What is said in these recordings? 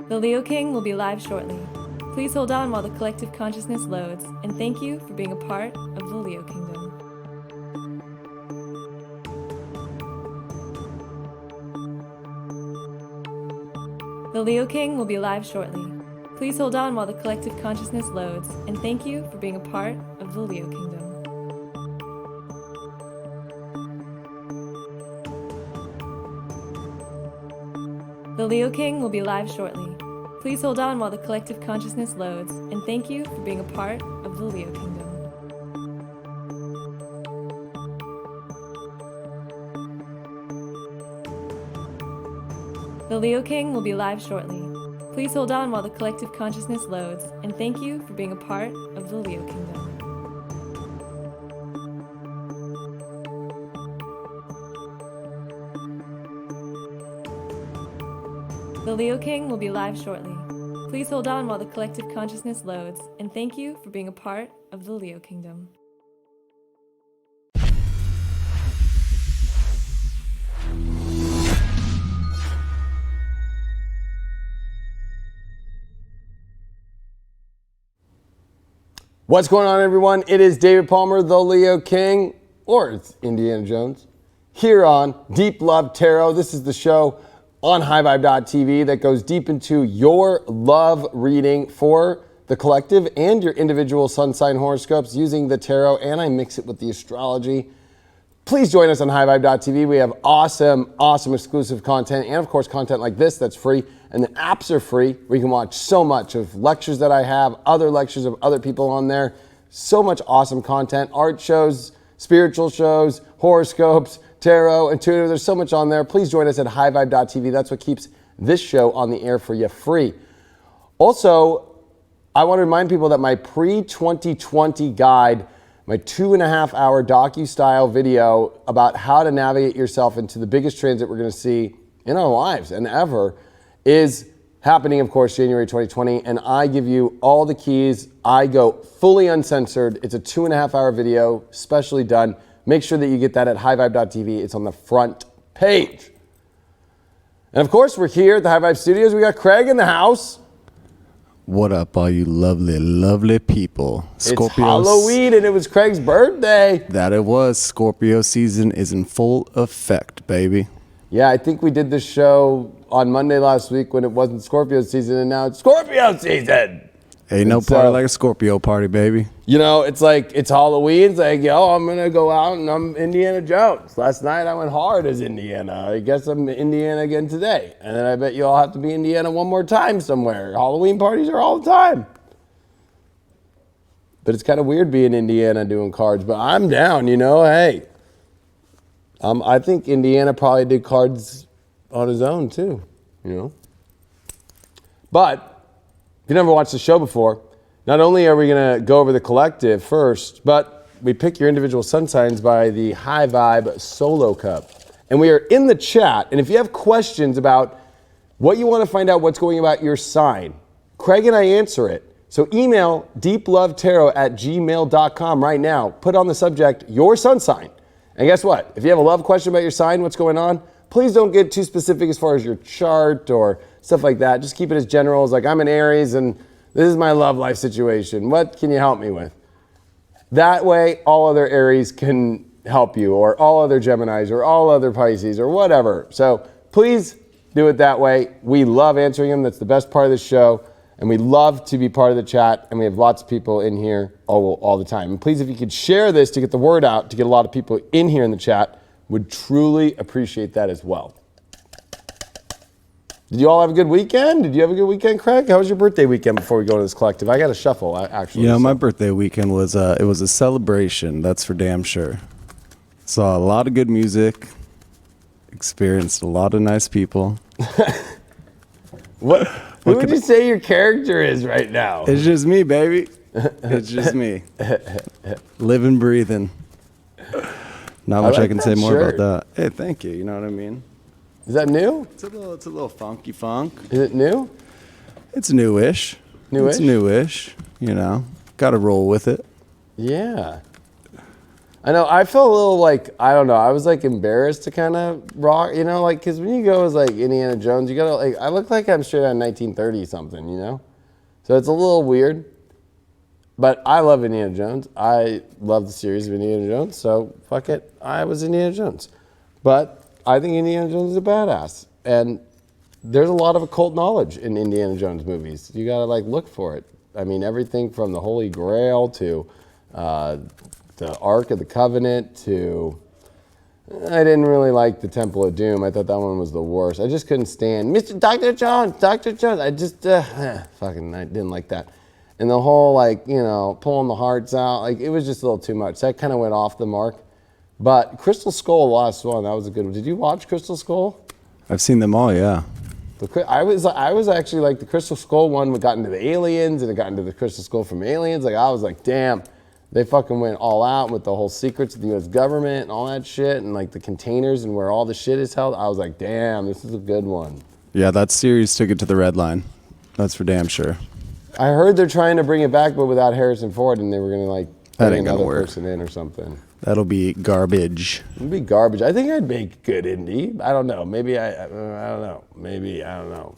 The Leo King will be live shortly. Please hold on while the collective consciousness loads, and thank you for being a part of the Leo Kingdom. The Leo King will be live shortly. Please hold on while the collective consciousness loads, and thank you for being a part of the Leo Kingdom. The Leo King will be live shortly. Please hold on while the collective consciousness loads, and thank you for being a part of the Leo Kingdom. The Leo King will be live shortly. Please hold on while the collective consciousness loads, and thank you for being a part of the Leo Kingdom. The Leo King will be live shortly. Please hold on while the collective consciousness loads, and thank you for being a part of the Leo Kingdom. What's going on, everyone? It is David Palmer, the Leo King, or it's Indiana Jones, here on Deep Love Tarot. This is the show on highvibe.tv that goes deep into your love reading for the collective and your individual sun sign horoscopes using the tarot, and I mix it with the astrology. Please join us on highvibe.tv. We have awesome exclusive content, and of course content like this that's free, and the apps are free where you can watch so much of lectures that I have, other lectures of other people on there, so much awesome content, art shows, spiritual shows, horoscopes, tarot, intuitive. There's so much on there. Please join us at highvibe.tv. That's what keeps this show on the air for you free. Also, I want to remind people that my pre-2020 guide, my 2.5-hour docu-style video about how to navigate yourself into the biggest transit we're going to see in our lives and ever, is happening, of course, January 2020, and I give you all the keys. I go fully uncensored. It's a 2.5-hour video, specially done. Make sure that you get that at highvibe.tv. It's on the front page. And of course, we're here at the High Vibe Studios. We got Craig in the house. What up, all you lovely people? It's Halloween, and it was Craig's birthday. That it was. Scorpio season is in full effect, baby. Yeah, I think we did this show on Monday last week when it wasn't Scorpio season, and now it's Scorpio season. Ain't no party like a Scorpio party, baby. You know, it's like, it's Halloween. It's like, yo, I'm going to go out and I'm Indiana Jones. Last night I went hard as Indiana. I guess I'm Indiana again today. And then I bet you all have to be Indiana one more time somewhere. Halloween parties are all the time. But it's kind of weird being Indiana doing cards. But I'm down, you know, hey. I think Indiana probably did cards on his own too, you know. But if you never watched the show before, not only are we going to go over the collective first, but we pick your individual sun signs by the High Vibe Solo Cup. And we are in the chat, and if you have questions about what you want to find out what's going about your sign, Craig and I answer it. So email deeplovetarot@gmail.com right now. Put on the subject, your sun sign. And guess what? If you have a love question about your sign, what's going on, please don't get too specific as far as your chart or stuff like that. Just keep it as general as like, I'm an Aries and this is my love life situation. What can you help me with? That way, all other Aries can help you, or all other Geminis, or all other Pisces, or whatever. So please do it that way. We love answering them. That's the best part of the show. And we love to be part of the chat. And we have lots of people in here all the time. And please, if you could share this to get the word out, to get a lot of people in here in the chat, would truly appreciate that as well. Did you all have a good weekend? Did you have a good weekend, Craig? How was your birthday weekend before we go to this collective? I got to shuffle, actually. You know, my birthday weekend was it was a celebration. That's for damn sure. Saw a lot of good music. Experienced a lot of nice people. Who would you say your character is right now? It's just me, baby. It's just me. Living, breathing. Not much I can say more about that. Hey, thank you. You know what I mean? Is that new? It's a little funky funk. Is it new? It's newish. Newish? It's newish. You know, got to roll with it. Yeah. I know. I felt a little like, I don't know. I was like embarrassed to kind of rock, you know, like, because when you go as like Indiana Jones, you gotta like, I look like I'm straight out of 1930 something, you know? So it's a little weird. But I love Indiana Jones. I love the series of Indiana Jones. So fuck it. I was Indiana Jones. But I think Indiana Jones is a badass. And there's a lot of occult knowledge in Indiana Jones movies. You gotta like look for it. I mean, everything from the Holy Grail to the Ark of the Covenant to, I didn't really like the Temple of Doom. I thought that one was the worst. I just couldn't stand Mr. Dr. Jones, Dr. Jones. I just, I didn't like that. And the whole like, you know, pulling the hearts out, like it was just a little too much. That kind of went off the mark. But Crystal Skull, the last one, that was a good one. Did you watch Crystal Skull? I've seen them all, yeah. I was actually like the Crystal Skull one. We got into the aliens and it got into the Crystal Skull from Aliens. Like I was like, damn, they fucking went all out with the whole secrets of the U.S. government and all that shit and like the containers and where all the shit is held. I was like, damn, this is a good one. Yeah, that series took it to the red line. That's for damn sure. I heard they're trying to bring it back, but without Harrison Ford, and they were gonna like That put ain't gonna another work. person in or something. That'll be garbage. It'd be garbage. I think I'd make good indie. I don't know. Maybe I don't know. Maybe I don't know.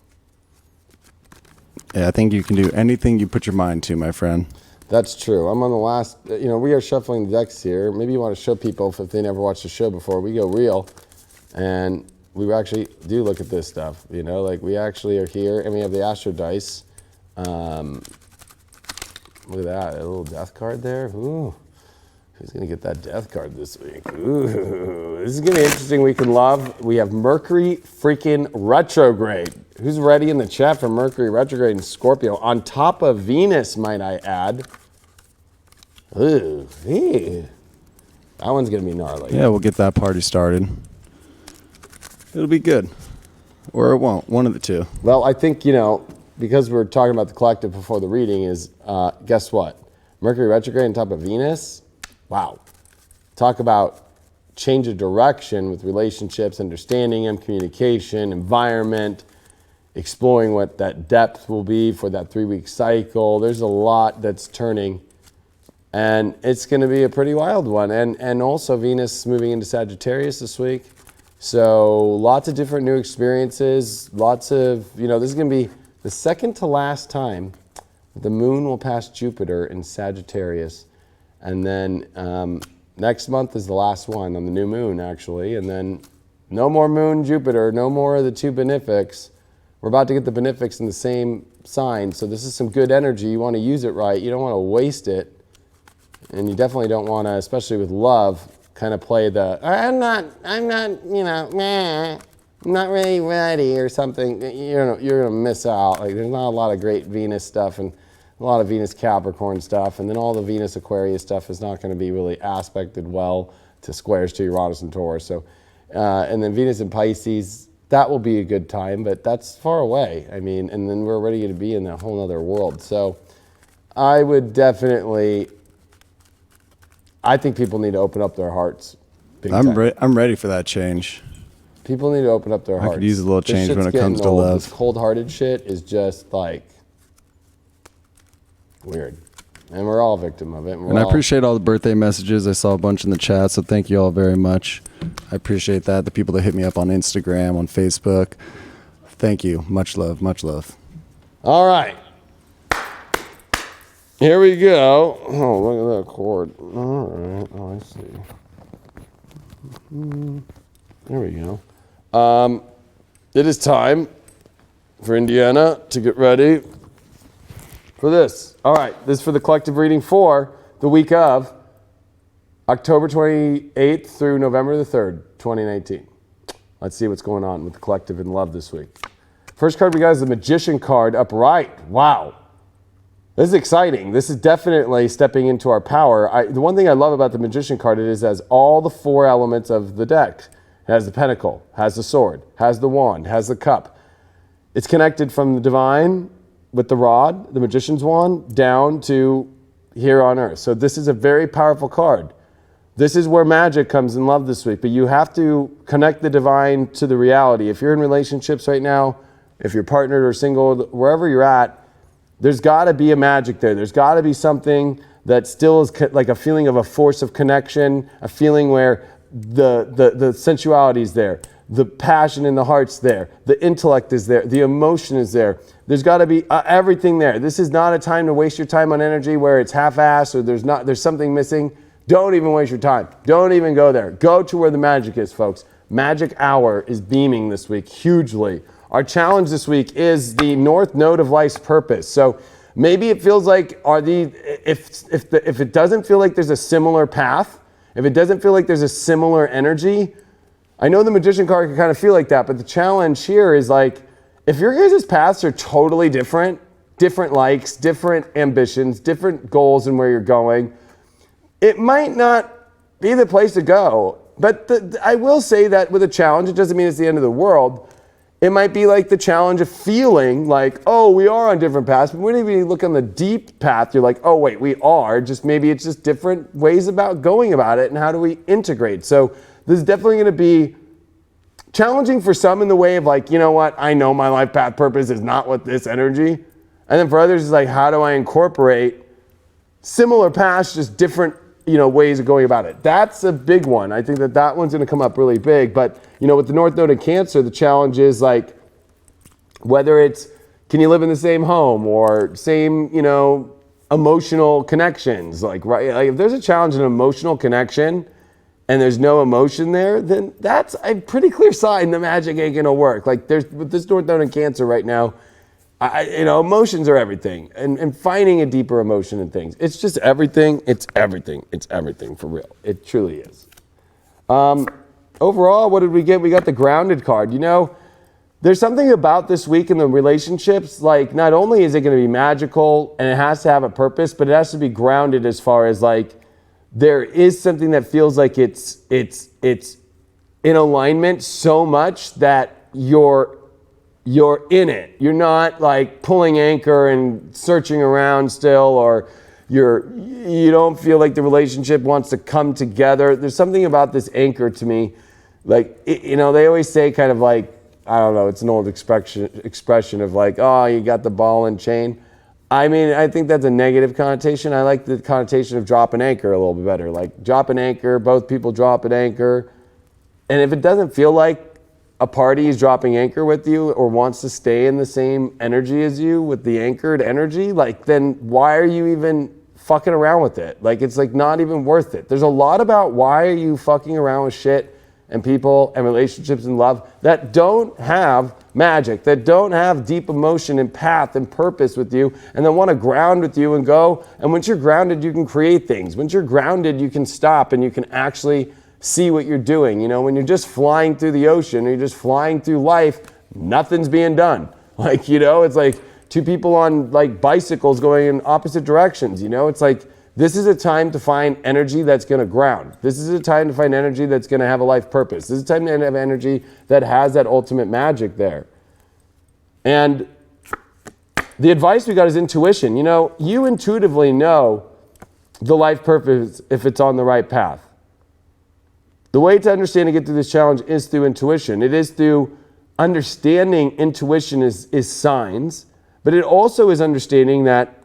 Yeah, I think you can do anything you put your mind to, my friend. That's true. I'm on the last, you know, we are shuffling the decks here. Maybe you want to show people if they never watched the show before. We go real and we actually do look at this stuff, you know, like we actually are here and we have the Astro Dice. Look at that, a little death card there. Ooh, who's going to get that death card this week? Ooh, this is going to be interesting week in love. We have Mercury freaking retrograde. Who's ready in the chat for Mercury retrograde in Scorpio? On top of Venus, might I add. Ooh, that one's going to be gnarly. Yeah, we'll get that party started. It'll be good. Or it won't. One of the two. Well, I think, you know, because we're talking about the collective before the reading is, guess what? Mercury retrograde on top of Venus. Wow. Talk about change of direction with relationships, understanding them, communication, environment, exploring what that depth will be for that 3-week cycle. There's a lot that's turning. And it's going to be a pretty wild one. And also Venus moving into Sagittarius this week. So lots of different new experiences. Lots of, you know, this is going to be the second to last time the moon will pass Jupiter in Sagittarius. And then next month is the last one on the new moon, actually. And then no more moon, Jupiter, no more of the two benefics. We're about to get the benefics in the same sign. So this is some good energy. You want to use it right. You don't want to waste it. And you definitely don't want to, especially with love, kind of play the, I'm not, you know, meh. I'm not really ready or something. You're gonna miss out. Like there's not a lot of great Venus stuff and a lot of Venus Capricorn stuff, and then all the Venus Aquarius stuff is not going to be really aspected well to squares to Uranus and Taurus. So, and then Venus and Pisces, that will be a good time, but that's far away. I mean, and then we're ready to be in a whole other world. So, I would definitely. I think people need to open up their hearts. I'm ready for that change. People need to open up their hearts. I could use a little change when it comes to old. love. This cold-hearted shit is just like weird. And we're all a victim of it. And I appreciate all the birthday messages. I saw a bunch in the chat, so thank you all very much. I appreciate that. The people that hit me up on Instagram, on Facebook. Thank you. Much love. Much love. All right. Here we go. Oh, look at that cord. All right. Oh, I see. There we go. It is time for Indiana to get ready for this. All right, this is for the collective reading for the week of October 28th through November the 3rd, 2019. Let's see what's going on with the collective in love this week. First card we got is the Magician card, upright. Wow. This is exciting. This is definitely stepping into our power. The one thing I love about the Magician card, it has all the 4 elements of the deck. It has the pentacle, has the sword, has the wand, has the cup. It's connected from the divine with the rod, the magician's wand, down to here on earth. So this is a very powerful card. This is where magic comes in love this week, but you have to connect the divine to the reality. If you're in relationships right now, if you're partnered or single, wherever you're at, there's got to be a magic there. There's got to be something that still is like a feeling of a force of connection, a feeling where the sensuality is there, the passion in the heart's there, the intellect is there, the emotion is there. There's got to be everything there. This is not a time to waste your time on energy where it's half-assed or there's something missing. Don't even waste your time. Don't even go there. Go to where the magic is, folks. Magic Hour is beaming this week hugely. Our challenge this week is the North Node of Life's purpose. So maybe it feels like if it doesn't feel like there's a similar path, if it doesn't feel like there's a similar energy, I know the Magician card can kind of feel like that, but the challenge here is like, if your guys' paths are totally different likes, different ambitions, different goals and where you're going, it might not be the place to go. But I will say that with a challenge, it doesn't mean it's the end of the world. It might be like the challenge of feeling like, oh, we are on different paths, but when you look on the deep path, you're like, oh, wait, we are. Just maybe it's just different ways about going about it and how do we integrate. So this is definitely going to be challenging for some in the way of like, you know what, I know my life path purpose is not with this energy. And then for others, it's like, how do I incorporate similar paths, just different ways of going about it? That's a big one. I think that one's going to come up really big. But, with the North Node in Cancer, the challenge is like, whether it's, can you live in the same home or same, emotional connections? Like, right? Like if there's a challenge in emotional connection and there's no emotion there, then that's a pretty clear sign the magic ain't going to work. Like with this North Node in Cancer right now, emotions are everything, and finding a deeper emotion in things. It's just everything. It's everything. It's everything for real. It truly is. Overall, what did we get? We got the Grounded card. There's something about this week in the relationships. Like, not only is it going to be magical and it has to have a purpose, but it has to be grounded as far as like there is something that feels like it's in alignment so much that you're in it. You're not like pulling anchor and searching around still, or you don't feel like the relationship wants to come together. There's something about this anchor to me. Like, they always say kind of like, I don't know, it's an old expression of like, oh, you got the ball and chain. I mean, I think that's a negative connotation. I like the connotation of drop an anchor a little bit better. Like drop an anchor, both people drop an anchor. And if it doesn't feel like a party is dropping anchor with you or wants to stay in the same energy as you with the anchored energy, like then why are you even fucking around with it? Like it's like not even worth it. There's a lot about why are you fucking around with shit and people and relationships and love that don't have magic, that don't have deep emotion and path and purpose with you, and then want to ground with you and go. And once you're grounded, you can create things. Once you're grounded, you can stop and you can actually see what you're doing. When you're just flying through the ocean or you're just flying through life, nothing's being done. Like, it's like two people on like bicycles going in opposite directions. It's like, this is a time to find energy that's going to ground. This is a time to find energy that's going to have a life purpose. This is a time to have energy that has that ultimate magic there. And the advice we got is intuition. You intuitively know the life purpose if it's on the right path. The way to understand and get through this challenge is through intuition. It is through understanding intuition is signs, but it also is understanding that,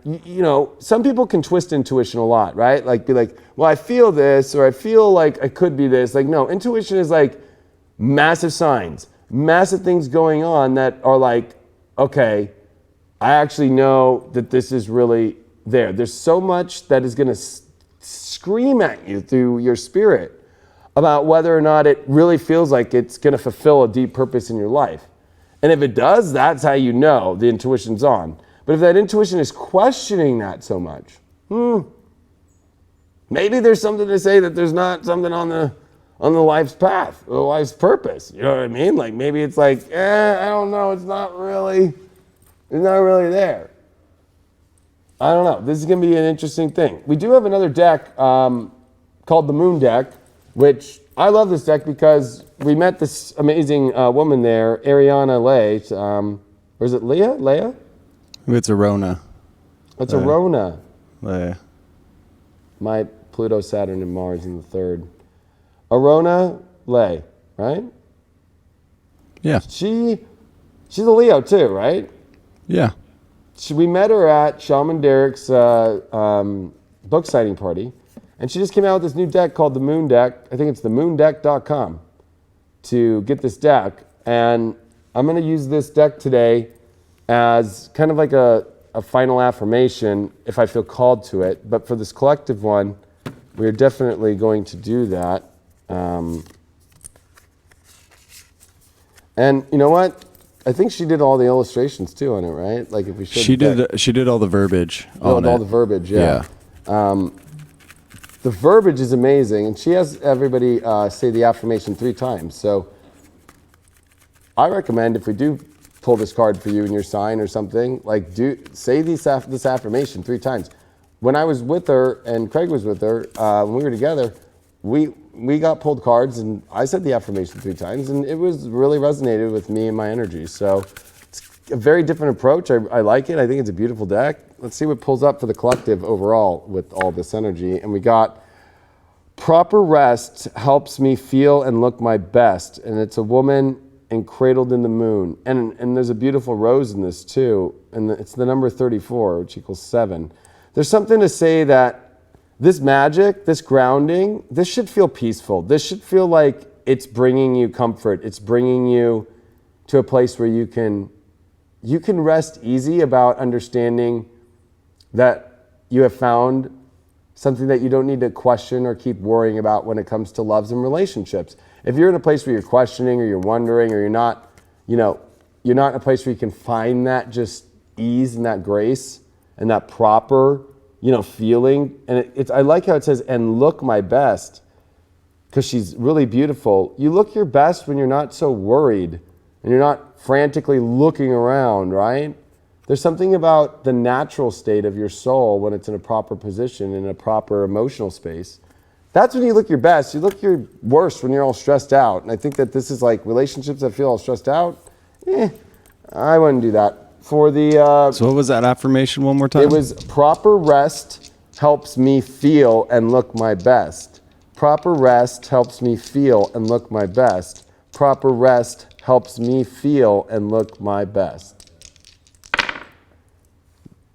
some people can twist intuition a lot, right? Like be like, well, I feel this, or I feel like I could be this. Like, no, intuition is like massive signs, massive things going on that are like, okay, I actually know that this is really there. There's so much that is going to scream at you through your spirit about whether or not it really feels like it's going to fulfill a deep purpose in your life. And if it does, that's how you know the intuition's on. But if that intuition is questioning that so much, maybe there's something to say that there's not something on the life's path, the life's purpose. You know what I mean? Like maybe it's like, I don't know, it's not really there. I don't know. This is going to be an interesting thing. We do have another deck called the Moon deck, which I love this deck because we met this amazing woman there, Ariana Lay. Or is it Leah? It's Arona. It's Arona. Leia. My Pluto, Saturn, and Mars in the third. Arona Lay, right? Yeah. She's a Leo too, right? Yeah. We met her at Shaman Derek's book signing party, and she just came out with this new deck called the Moon Deck. I think it's the moondeck.com to get this deck. And I'm going to use this deck today as kind of like a final affirmation if I feel called to it. But for this collective one, we're definitely going to do that. And you know what? I think she did all the illustrations too on it, right? Like if we showed She did all the verbiage on all it. the verbiage, yeah. The verbiage is amazing, and she has everybody say the affirmation 3 times. So I recommend if we do pull this card for you in your sign or something, like say this affirmation 3 times. When I was with her and Craig was with her, when we were together, we got pulled cards and I said the affirmation 3 times, and it was really resonated with me and my energy. So it's a very different approach. I like it. I think it's a beautiful deck. Let's see what pulls up for the collective overall with all this energy. And we got proper rest helps me feel and look my best. And it's a woman and cradled in the moon. And there's a beautiful rose in this too. And it's the number 34, which equals 7. There's something to say that this magic, this grounding, this should feel peaceful. This should feel like it's bringing you comfort. It's bringing you to a place where you can rest easy about understanding that you have found something that you don't need to question or keep worrying about when it comes to loves and relationships. If you're in a place where you're questioning or you're wondering or you're not in a place where you can find that just ease and that grace and that proper, feeling. And I like how it says, and look my best, because she's really beautiful. You look your best when you're not so worried and you're not frantically looking around, right? There's something about the natural state of your soul when it's in a proper position, in a proper emotional space. That's when you look your best. You look your worst when you're all stressed out. And I think that this is like relationships that feel all stressed out. I wouldn't do that. For the So what was that affirmation one more time? it was proper rest helps me feel and look my best. Proper rest helps me feel and look my best. Proper rest helps me feel and look my best.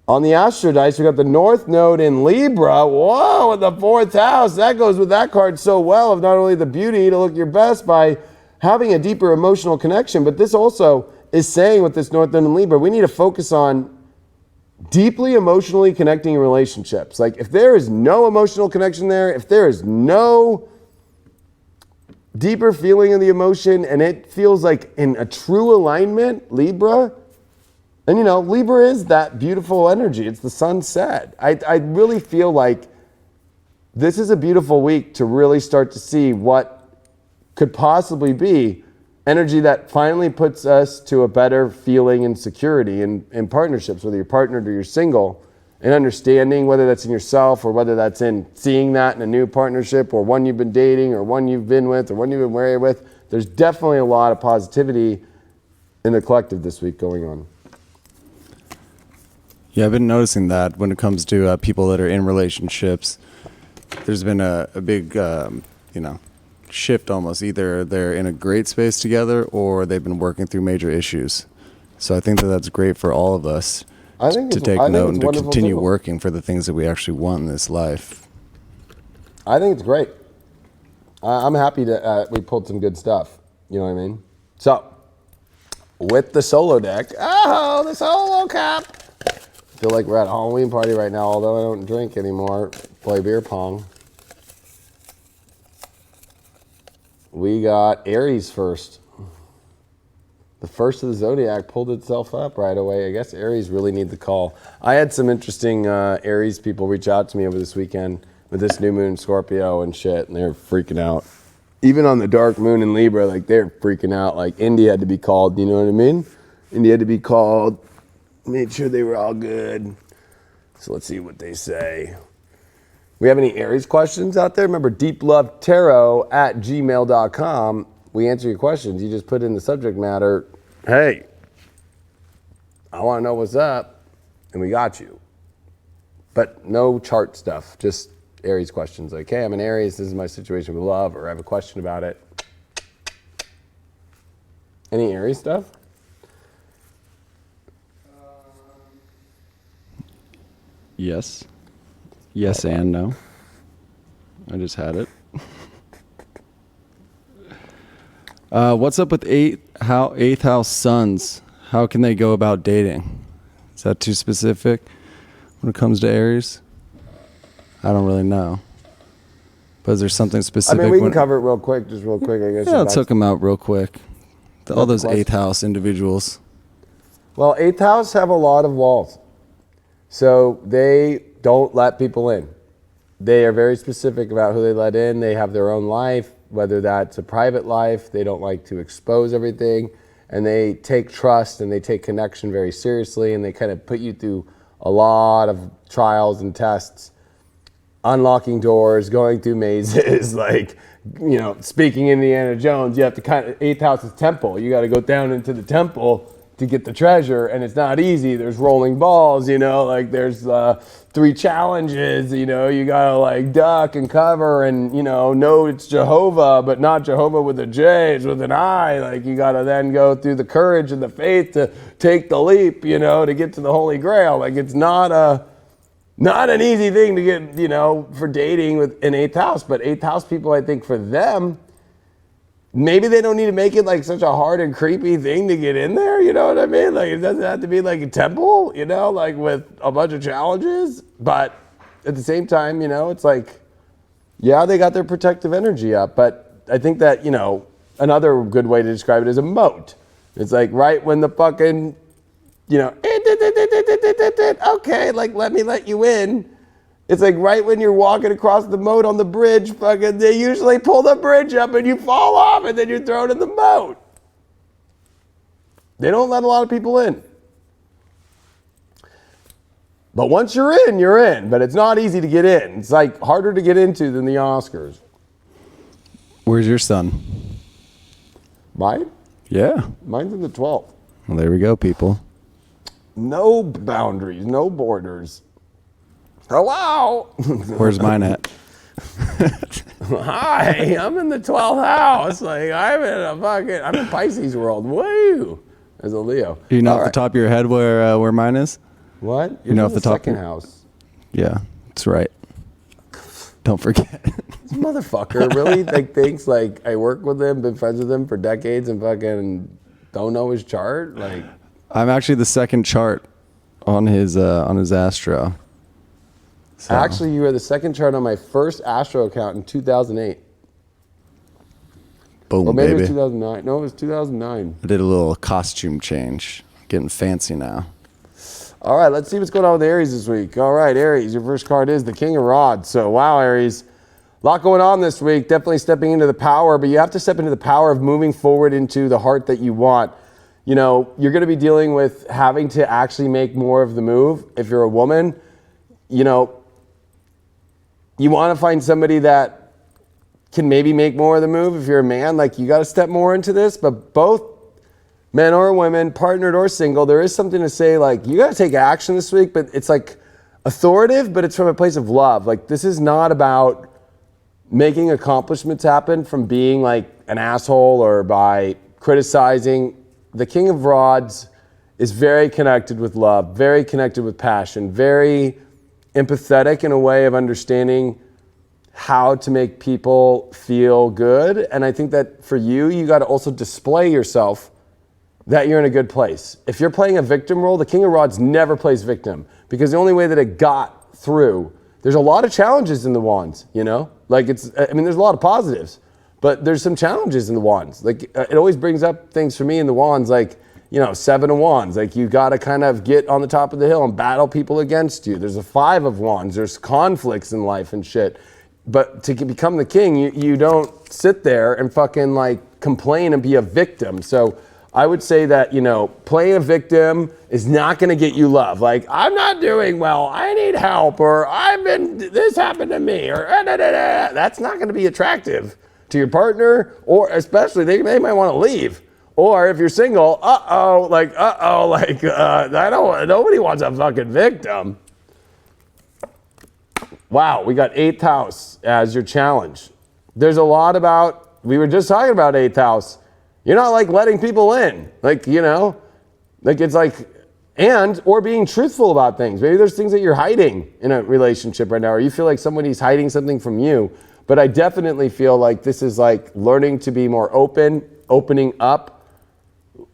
On the Astro Dice, we got the North Node in Libra. Whoa, in the 4th house. That goes with that card so well of not only the beauty to look your best by having a deeper emotional connection, but this also is saying with this North Node in Libra, we need to focus on deeply emotionally connecting in relationships. Like if there is no emotional connection there, if there is no deeper feeling of the emotion and it feels like in a true alignment, Libra, and Libra is that beautiful energy. It's the sunset. I really feel like this is a beautiful week to really start to see what could possibly be energy that finally puts us to a better feeling and security in partnerships, whether you're partnered or you're single, and understanding whether that's in yourself or whether that's in seeing that in a new partnership or one you've been dating or one you've been with or one you've been married with. There's definitely a lot of positivity in the collective this week going on. Yeah, I've been noticing that when it comes to people that are in relationships, there's been a big, shift almost. Either they're in a great space together or they've been working through major issues. So I think that that's great for all of us to take note and to continue working for the things that we actually want in this life. I think it's great. I'm happy that we pulled some good stuff. You know what I mean? So, with the solo deck, the solo cap. I feel like we're at a Halloween party right now, although I don't drink anymore. Play beer pong. We got Aries first. The first of the Zodiac pulled itself up right away. I guess Aries really need the call. I had some interesting Aries people reach out to me over this weekend with this new moon Scorpio and shit, and they're freaking out. Even on the dark moon in Libra, like they're freaking out. Like India had to be called, you know what I mean? India had to be called, made sure they were all good. So let's see what they say. We have any Aries questions out there? Remember, deeplovetarot@gmail.com. We answer your questions. You just put in the subject matter, hey, I want to know what's up, and we got you. But no chart stuff, just Aries questions. Like, hey, I'm an Aries, this is my situation with love, or I have a question about it. Any Aries stuff? Yes. Yes and no. I just had it. What's up with eighth house suns? How can they go about dating? Is that too specific when it comes to Aries? I don't really know. But is there something specific? I mean, we can cover it real quick, I guess. Yeah, let's hook them out real quick. All those question. eighth house individuals. Well, eighth house have a lot of walls. So they don't let people in. They are very specific about who they let in. They have their own life, whether that's a private life. They don't like to expose everything. And they take trust and they take connection very seriously. And they kind of put you through a lot of trials and tests, unlocking doors, going through mazes, like, you know, speaking Indiana Jones, you have to kind of, eighth house is temple. You got to go down into the temple to get the treasure, and it's not easy. There's rolling balls, you know, like there's 3 challenges, you know, you got to like duck and cover and, you know it's Jehovah, but not Jehovah with a J, it's with an I. Like you got to then go through the courage and the faith to take the leap, you know, to get to the Holy Grail. Like it's not an easy thing to get, you know, for dating with an eighth house, but eighth house people, I think for them, maybe they don't need to make it like such a hard and creepy thing to get in there, you know what I mean? Like it doesn't have to be like a temple, you know, like with a bunch of challenges, but at the same time, you know, it's like, yeah, they got their protective energy up, but I think that, you know, another good way to describe it is a moat. It's like right when the fucking, you know, okay, like let me let you in. It's like right when you're walking across the moat on the bridge, fucking, they usually pull the bridge up and you fall off and then you're thrown in the moat. They don't let a lot of people in. But once you're in, you're in. But it's not easy to get in. It's like harder to get into than the Oscars. Where's your sun? Mine? Yeah. Mine's in the 12th. Well, there we go, people. No boundaries, no borders. Hello. Where's mine at? Hi, I'm in the 12th house. Like I'm in Pisces world. Woo! As a Leo. Do you know All off the right. top of your head where mine is? What? You know in off the top second house. Yeah, that's right. Don't forget. This motherfucker really like thinks like I work with him, been friends with him for decades, and fucking don't know his chart. Like I'm actually the second chart on his astro. So. Actually, you were the second chart on my first Astro account in 2008. Boom, Or maybe baby. it was 2009. No, it was 2009. I did a little costume change. Getting fancy now. All right, let's see what's going on with Aries this week. All right, Aries, your first card is the King of Rods. So, wow, Aries, a lot going on this week. Definitely stepping into the power, but you have to step into the power of moving forward into the heart that you want. You know, you're going to be dealing with having to actually make more of the move. If you're a woman, you know, you want to find somebody that can maybe make more of the move. If you're a man, like you got to step more into this, but both men or women, partnered or single, there is something to say, like, you got to take action this week, but it's like authoritative, but it's from a place of love. Like, this is not about making accomplishments happen from being like an asshole or by criticizing. The King of Rods is very connected with love, very connected with passion, very empathetic in a way of understanding how to make people feel good. And I think that for you, you got to also display yourself that you're in a good place. If you're playing a victim role, the King of Rods never plays victim, because the only way that it got through, there's a lot of challenges in the Wands, you know? Like there's a lot of positives, but there's some challenges in the Wands. Like it always brings up things for me in the Wands, like, you know, 7 of Wands, like you got to kind of get on the top of the hill and battle people against you. There's a 5 of Wands, there's conflicts in life and shit. But to become the king, you don't sit there and fucking like complain and be a victim. So I would say that, you know, playing a victim is not going to get you love. Like, I'm not doing well, I need help, or this happened to me, or that's not going to be attractive to your partner, or especially they might want to leave. Or if you're single, nobody wants a fucking victim. Wow, we got 8th house as your challenge. There's a lot about, we were just talking about 8th house. You're not like letting people in. Like, you know, like it's like or being truthful about things. Maybe there's things that you're hiding in a relationship right now, or you feel like somebody's hiding something from you. But I definitely feel like this is like learning to be more open, opening up,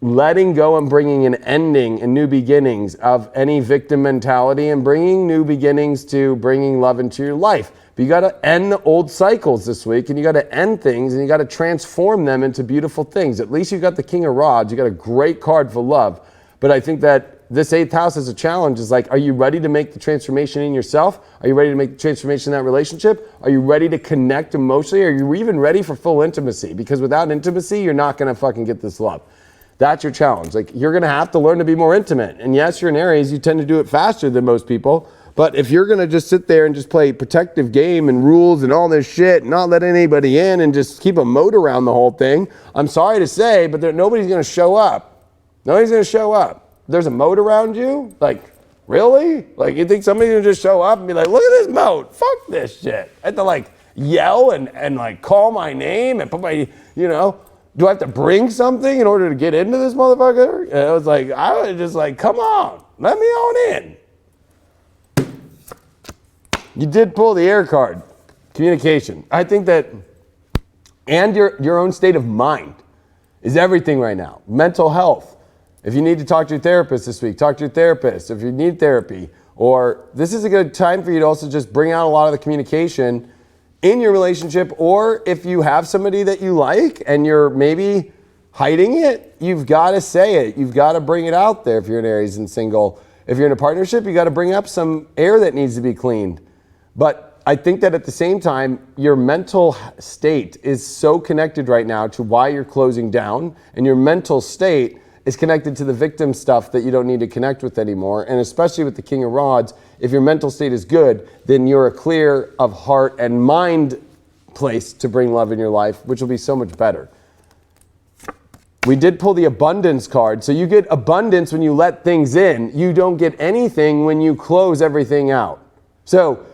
letting go and bringing an ending and new beginnings of any victim mentality, and bringing new beginnings to bringing love into your life. But you got to end the old cycles this week, and you got to end things, and you got to transform them into beautiful things. At least you got the King of Rods. You got a great card for love. But I think that this 8th house is a challenge. Is like, are you ready to make the transformation in yourself? Are you ready to make the transformation in that relationship? Are you ready to connect emotionally? Are you even ready for full intimacy? Because without intimacy, you're not going to fucking get this love. That's your challenge. Like, you're going to have to learn to be more intimate. And yes, you're an Aries. You tend to do it faster than most people. But if you're going to just sit there and just play protective game and rules and all this shit, and not let anybody in, and just keep a moat around the whole thing, I'm sorry to say, but nobody's going to show up. Nobody's going to show up. There's a moat around you? Like, really? Like, you think somebody's going to just show up and be like, look at this moat. Fuck this shit. I have to, like, yell and like, call my name and put my, do I have to bring something in order to get into this motherfucker? And I was like, I was just like, come on, let me on in. You did pull the air card, communication. I think that, and your own state of mind is everything right now. Mental health. If you need to talk to your therapist this week, talk to your therapist. If you need therapy, or this is a good time for you to also just bring out a lot of the communication in your relationship, or if you have somebody that you like and you're maybe hiding it, you've got to say it. You've got to bring it out there if you're an Aries and single. If you're in a partnership, you got to bring up some air that needs to be cleaned. But I think that at the same time, your mental state is so connected right now to why you're closing down, and your mental state is connected to the victim stuff that you don't need to connect with anymore. And especially with the King of Rods, if your mental state is good, then you're a clear of heart and mind place to bring love in your life, which will be so much better. We did pull the abundance card. So you get abundance when you let things in. You don't get anything when you close everything out. So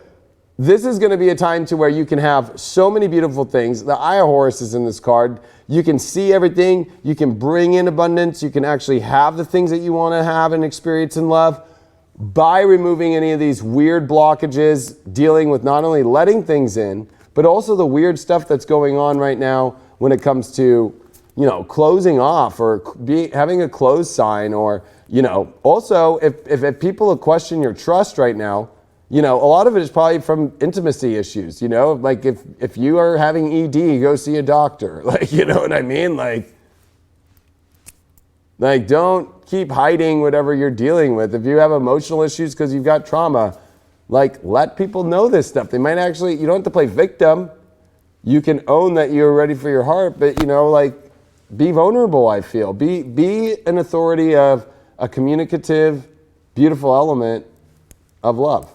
this is going to be a time to where you can have so many beautiful things. The Eye of Horus is in this card. You can see everything. You can bring in abundance. You can actually have the things that you want to have and experience in love by removing any of these weird blockages, dealing with not only letting things in, but also the weird stuff that's going on right now when it comes to, closing off, or having a close sign, or, also if people question your trust right now, a lot of it is probably from intimacy issues, like if you are having ED, go see a doctor. Like, you know what I mean? Like don't keep hiding whatever you're dealing with. If you have emotional issues because you've got trauma, like, let people know this stuff. They might actually, you don't have to play victim. You can own that you're ready for your heart, but be vulnerable, I feel. Be an authority of a communicative, beautiful element of love.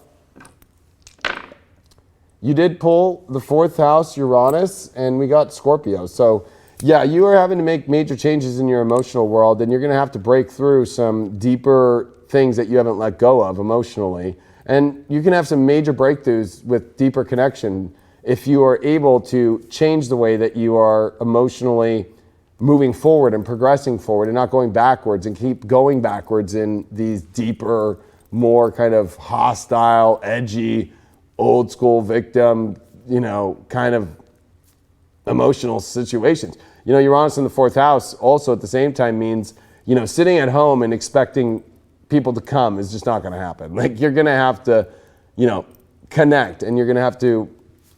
You did pull the 4th house, Uranus, and we got Scorpio. So yeah, you are having to make major changes in your emotional world, and you're going to have to break through some deeper things that you haven't let go of emotionally. And you can have some major breakthroughs with deeper connection if you are able to change the way that you are emotionally moving forward and progressing forward, and not going backwards and keep going backwards in these deeper, more kind of hostile, edgy, old school victim, kind of emotional situations. Uranus in the 4th house also at the same time means, sitting at home and expecting people to come is just not going to happen. Like, you're going to have to, connect, and you're going to have to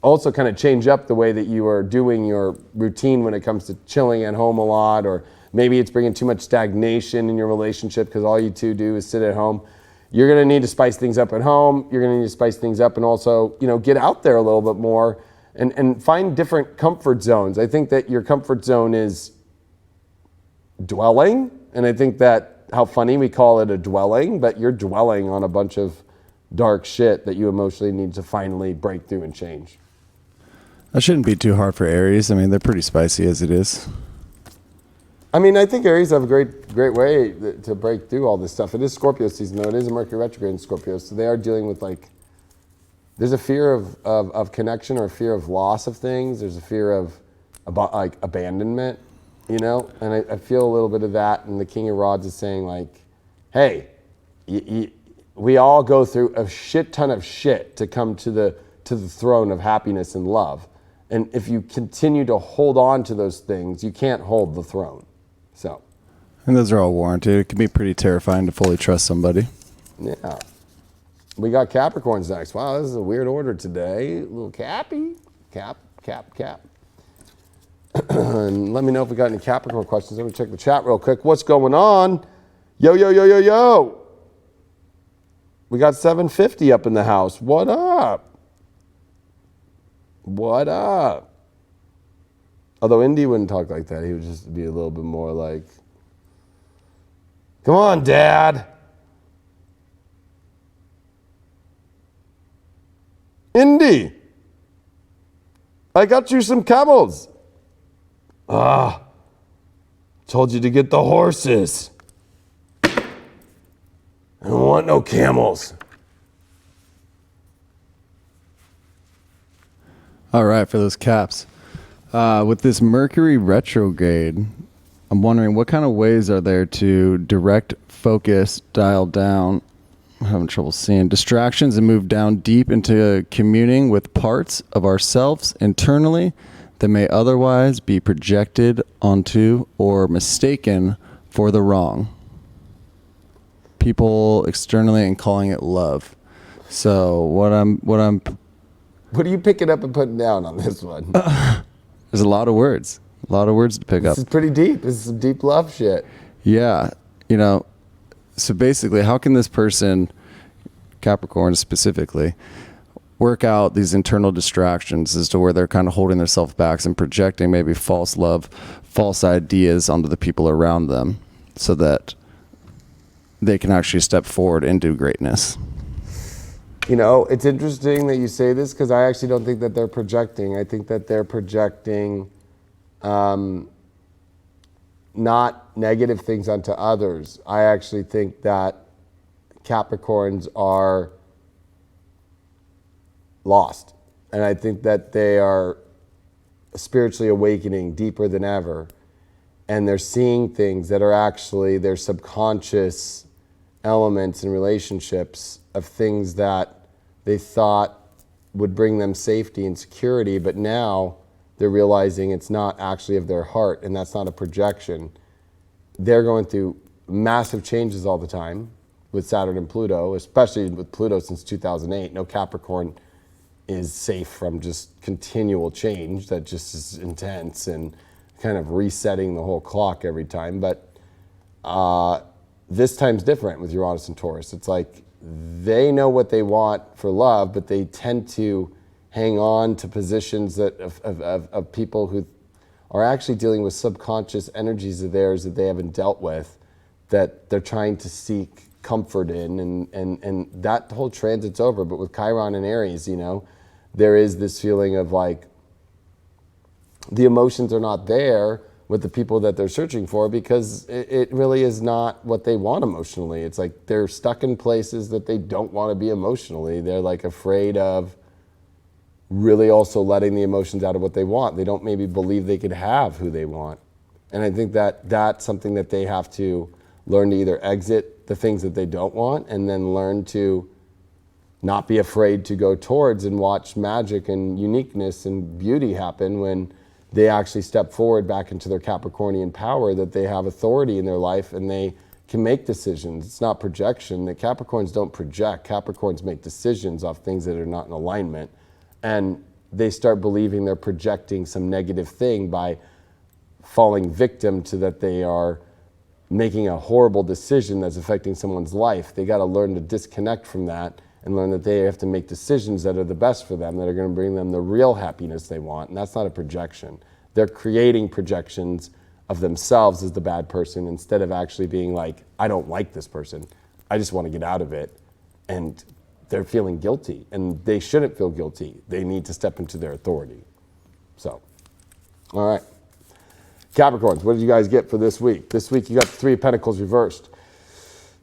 also kind of change up the way that you are doing your routine when it comes to chilling at home a lot, or maybe it's bringing too much stagnation in your relationship because all you two do is sit at home. You're going to need to spice things up at home. You're going to need to spice things up and also, get out there a little bit more and find different comfort zones. I think that your comfort zone is dwelling. And I think that, how funny we call it a dwelling, but you're dwelling on a bunch of dark shit that you emotionally need to finally break through and change. That shouldn't be too hard for Aries. I mean, they're pretty spicy as it is. I mean, I think Aries have a great way to break through all this stuff. It is Scorpio season, though. It is a Mercury retrograde in Scorpio. So they are dealing with, there's a fear of connection, or a fear of loss of things. There's a fear of abandonment, And I feel a little bit of that. And the King of Rods is saying, hey, we all go through a shit ton of shit to come to the throne of happiness and love. And if you continue to hold on to those things, you can't hold the throne. So, And those are all warranted. It can be pretty terrifying to fully trust somebody. yeah. We got Capricorns next. Wow, this is a weird order today. A little Cappy. Cap. And let me know if we got any Capricorn questions. Let me check the chat real quick. What's going on? Yo. We got 750 up in the house. What up? Although Indy wouldn't talk like that. He would just be a little bit more like, come on, Dad. Indy, I got you some camels. Told you to get the horses. I don't want no camels. All right, for those caps. With this Mercury retrograde, I'm wondering what kind of ways are there to direct focus, dial down, I'm having trouble seeing, distractions, and move down deep into communing with parts of ourselves internally that may otherwise be projected onto or mistaken for the wrong. People externally and calling it love. So what are you picking up and putting down on this one? There's a lot of words to pick up. This is pretty deep. This is some deep love shit. Yeah. So basically, how can this person, Capricorn specifically, work out these internal distractions as to where they're kind of holding themselves back and projecting maybe false love, false ideas onto the people around them so that they can actually step forward into greatness? It's interesting that you say this because I actually don't think that they're projecting. I think that they're projecting not negative things onto others. I actually think that Capricorns are lost. And I think that they are spiritually awakening deeper than ever. And they're seeing things that are actually their subconscious elements and relationships of things that they thought would bring them safety and security, but now they're realizing it's not actually of their heart, and that's not a projection. They're going through massive changes all the time with Saturn and Pluto, especially with Pluto since 2008. No Capricorn is safe from just continual change that just is intense and kind of resetting the whole clock every time. But this time's different with Uranus and Taurus. It's like they know what they want for love, but they tend to hang on to positions that of people who are actually dealing with subconscious energies of theirs that they haven't dealt with, that they're trying to seek comfort in, and that whole transit's over. But with Chiron and Aries, there is this feeling of like the emotions are not there with the people that they're searching for, because it really is not what they want emotionally. It's like they're stuck in places that they don't want to be emotionally. They're like afraid of really also letting the emotions out of what they want. They don't maybe believe they could have who they want. And I think that that's something that they have to learn to either exit the things that they don't want and then learn to not be afraid to go towards and watch magic and uniqueness and beauty happen when they actually step forward back into their Capricornian power, that they have authority in their life and they can make decisions. It's not projection. The Capricorns don't project. Capricorns make decisions off things that are not in alignment. And they start believing they're projecting some negative thing by falling victim to that they are making a horrible decision that's affecting someone's life. They got to learn to disconnect from that and learn that they have to make decisions that are the best for them, that are going to bring them the real happiness they want. And that's not a projection. They're creating projections of themselves as the bad person instead of actually being like, I don't like this person. I just want to get out of it. And they're feeling guilty, and they shouldn't feel guilty. They need to step into their authority. So, all right. Capricorns, what did you guys get for this week? This week you got the Three of Pentacles reversed.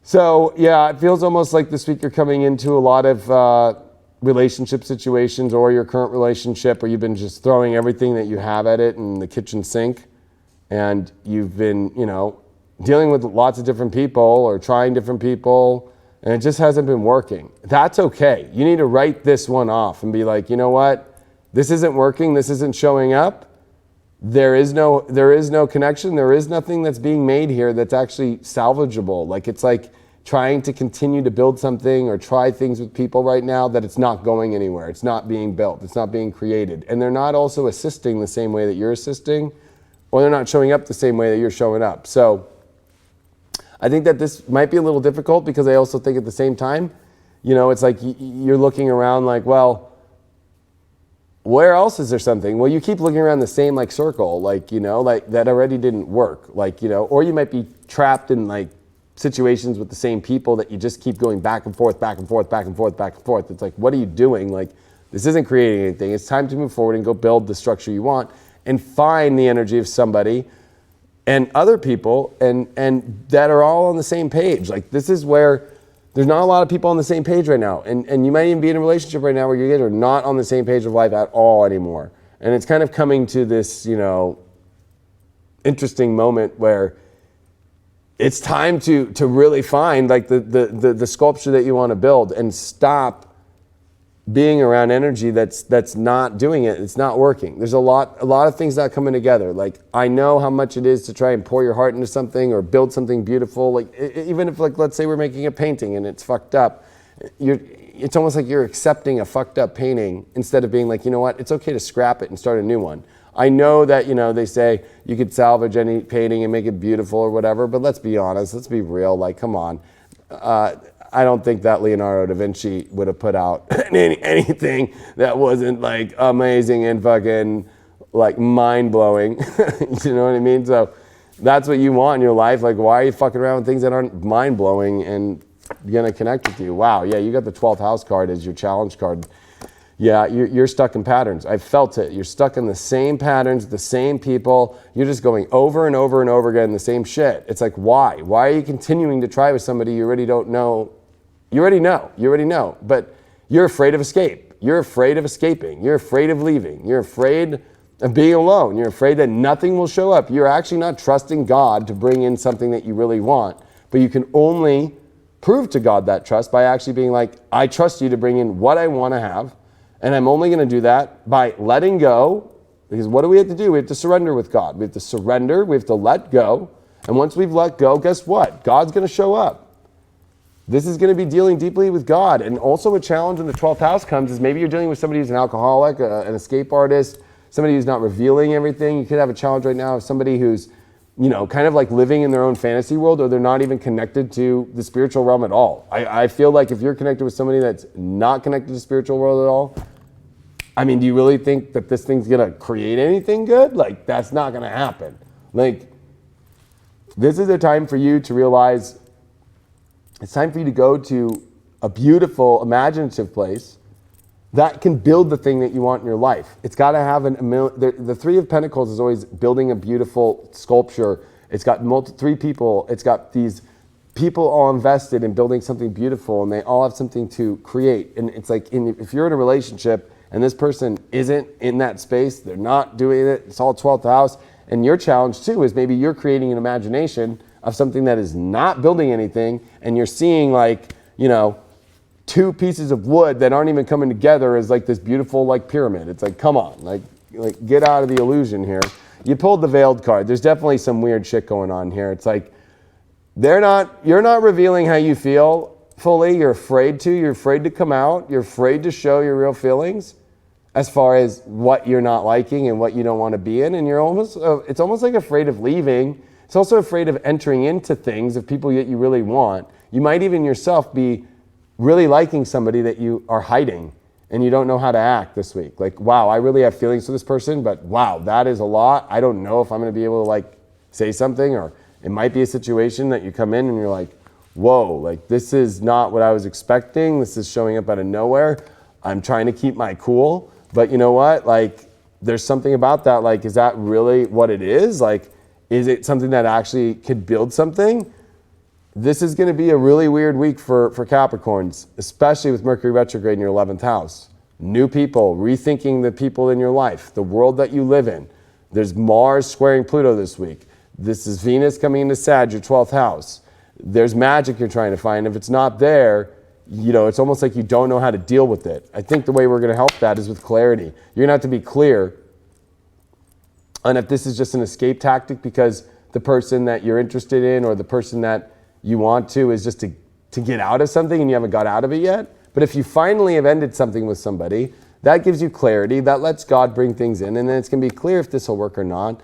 So, yeah, it feels almost like this week you're coming into a lot of relationship situations, or your current relationship, or you've been just throwing everything that you have at it in the kitchen sink, and you've been, dealing with lots of different people or trying different people, and it just hasn't been working. That's okay. You need to write this one off and be like, you know what? This isn't working. This isn't showing up. There is no connection. There is nothing that's being made here that's actually salvageable. Like, it's like trying to continue to build something or try things with people right now that it's not going anywhere. It's not being built. It's not being created. And they're not also assisting the same way that you're assisting, or they're not showing up the same way that you're showing up. So I think that this might be a little difficult, because I also think at the same time, you know, it's like you're looking around like, well, where else is there something? Well, you keep looking around the same like circle, like, you know, like that already didn't work. Like, you know, or you might be trapped in like situations with the same people that you just keep going back and forth, back and forth, back and forth, back and forth. It's like, what are you doing? Like, this isn't creating anything. It's time to move forward and go build the structure you want and find the energy of somebody and other people and that are all on the same page. Like, this is where there's not a lot of people on the same page right now. And you might even be in a relationship right now where you guys are not on the same page of life at all anymore. And it's kind of coming to this, you know, interesting moment where it's time to really find like the sculpture that you want to build and stop being around energy that's not doing it. It's not working. There's a lot of things not coming together. Like, I know how much it is to try and pour your heart into something or build something beautiful. Like, even if, like, let's say we're making a painting and it's fucked up, it's almost like you're accepting a fucked up painting instead of being like, you know what, it's okay to scrap it and start a new one. I know that, you know, they say you could salvage any painting and make it beautiful or whatever, but let's be honest, let's be real. Like, come on. I don't think that Leonardo da Vinci would have put out anything that wasn't like amazing and fucking like mind-blowing. You know what I mean? So that's what you want in your life. Like, why are you fucking around with things that aren't mind-blowing and gonna connect with you? Wow, yeah, you got the 12th house card as your challenge card. Yeah, you're stuck in patterns. I felt it. You're stuck in the same patterns, the same people. You're just going over and over and over again the same shit. It's like, why? Why are you continuing to try with somebody you already don't know? You already know, but you're afraid of escape. You're afraid of escaping. You're afraid of leaving. You're afraid of being alone. You're afraid that nothing will show up. You're actually not trusting God to bring in something that you really want, but you can only prove to God that trust by actually being like, I trust you to bring in what I want to have. And I'm only going to do that by letting go, because what do we have to do? We have to surrender with God. We have to surrender. We have to let go. And once we've let go, guess what? God's going to show up. This is going to be dealing deeply with God. And also a challenge when the 12th house comes is maybe you're dealing with somebody who's an alcoholic, an escape artist, somebody who's not revealing everything. You could have a challenge right now of somebody who's, you know, kind of like living in their own fantasy world, or they're not even connected to the spiritual realm at all. I feel like if you're connected with somebody that's not connected to the spiritual world at all, I mean, do you really think that this thing's gonna create anything good? Like, that's not gonna happen. Like, this is a time for you to realize it's time for you to go to a beautiful, imaginative place that can build the thing that you want in your life. It's got to have the Three of Pentacles is always building a beautiful sculpture. It's got three people. It's got these people all invested in building something beautiful, and they all have something to create. And it's like, if you're in a relationship and this person isn't in that space, they're not doing it, it's all 12th house. And your challenge too is maybe you're creating an imagination of something that is not building anything, and you're seeing like, you know, two pieces of wood that aren't even coming together as like this beautiful like pyramid. It's like, come on, like get out of the illusion here. You pulled the veiled card. There's definitely some weird shit going on here. It's like you're not revealing how you feel fully. You're afraid to come out. You're afraid to show your real feelings as far as what you're not liking and what you don't want to be in. And you're it's almost like afraid of leaving. It's also afraid of entering into things of people that you really want. You might even yourself be really liking somebody that you are hiding and you don't know how to act this week. Like, wow, I really have feelings for this person, but wow, that is a lot. I don't know if I'm going to be able to like say something, or it might be a situation that you come in and you're like, whoa, like this is not what I was expecting. This is showing up out of nowhere. I'm trying to keep my cool, but you know what? Like, there's something about that. Like, is that really what it is? Like, is it something that actually could build something? This is going to be a really weird week for Capricorns, especially with Mercury retrograde in your 11th house. New people, rethinking the people in your life, the world that you live in. There's Mars squaring Pluto this week. This is Venus coming into Sag, your 12th house. there's magic you're trying to find. If it's not there, you know, it's almost like you don't know how to deal with it. I think the way we're going to help that is with clarity. You're going to have to be clear on if this is just an escape tactic because the person that you're interested in or the person that you want to is just to get out of something and you haven't got out of it yet. But if you finally have ended something with somebody, that gives you clarity. That lets God bring things in, and then it's going to be clear if this will work or not.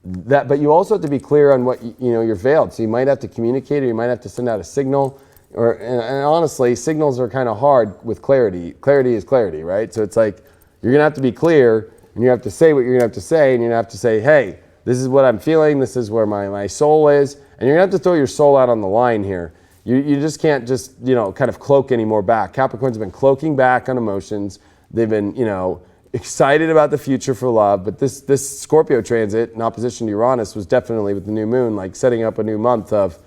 But you also have to be clear on what you're veiled. So you might have to communicate, or you might have to send out a signal. And honestly, signals are kind of hard with clarity. Clarity is clarity, right? So it's like you're going to have to be clear, and you have to say what you're going to have to say, and you're going to have to say, hey, this is what I'm feeling. This is where my soul is, and you're going to have to throw your soul out on the line here. You just can't just kind of cloak anymore back. Capricorns have been cloaking back on emotions. They've been excited about the future for love, but this Scorpio transit in opposition to Uranus was definitely with the new moon, like setting up a new month of,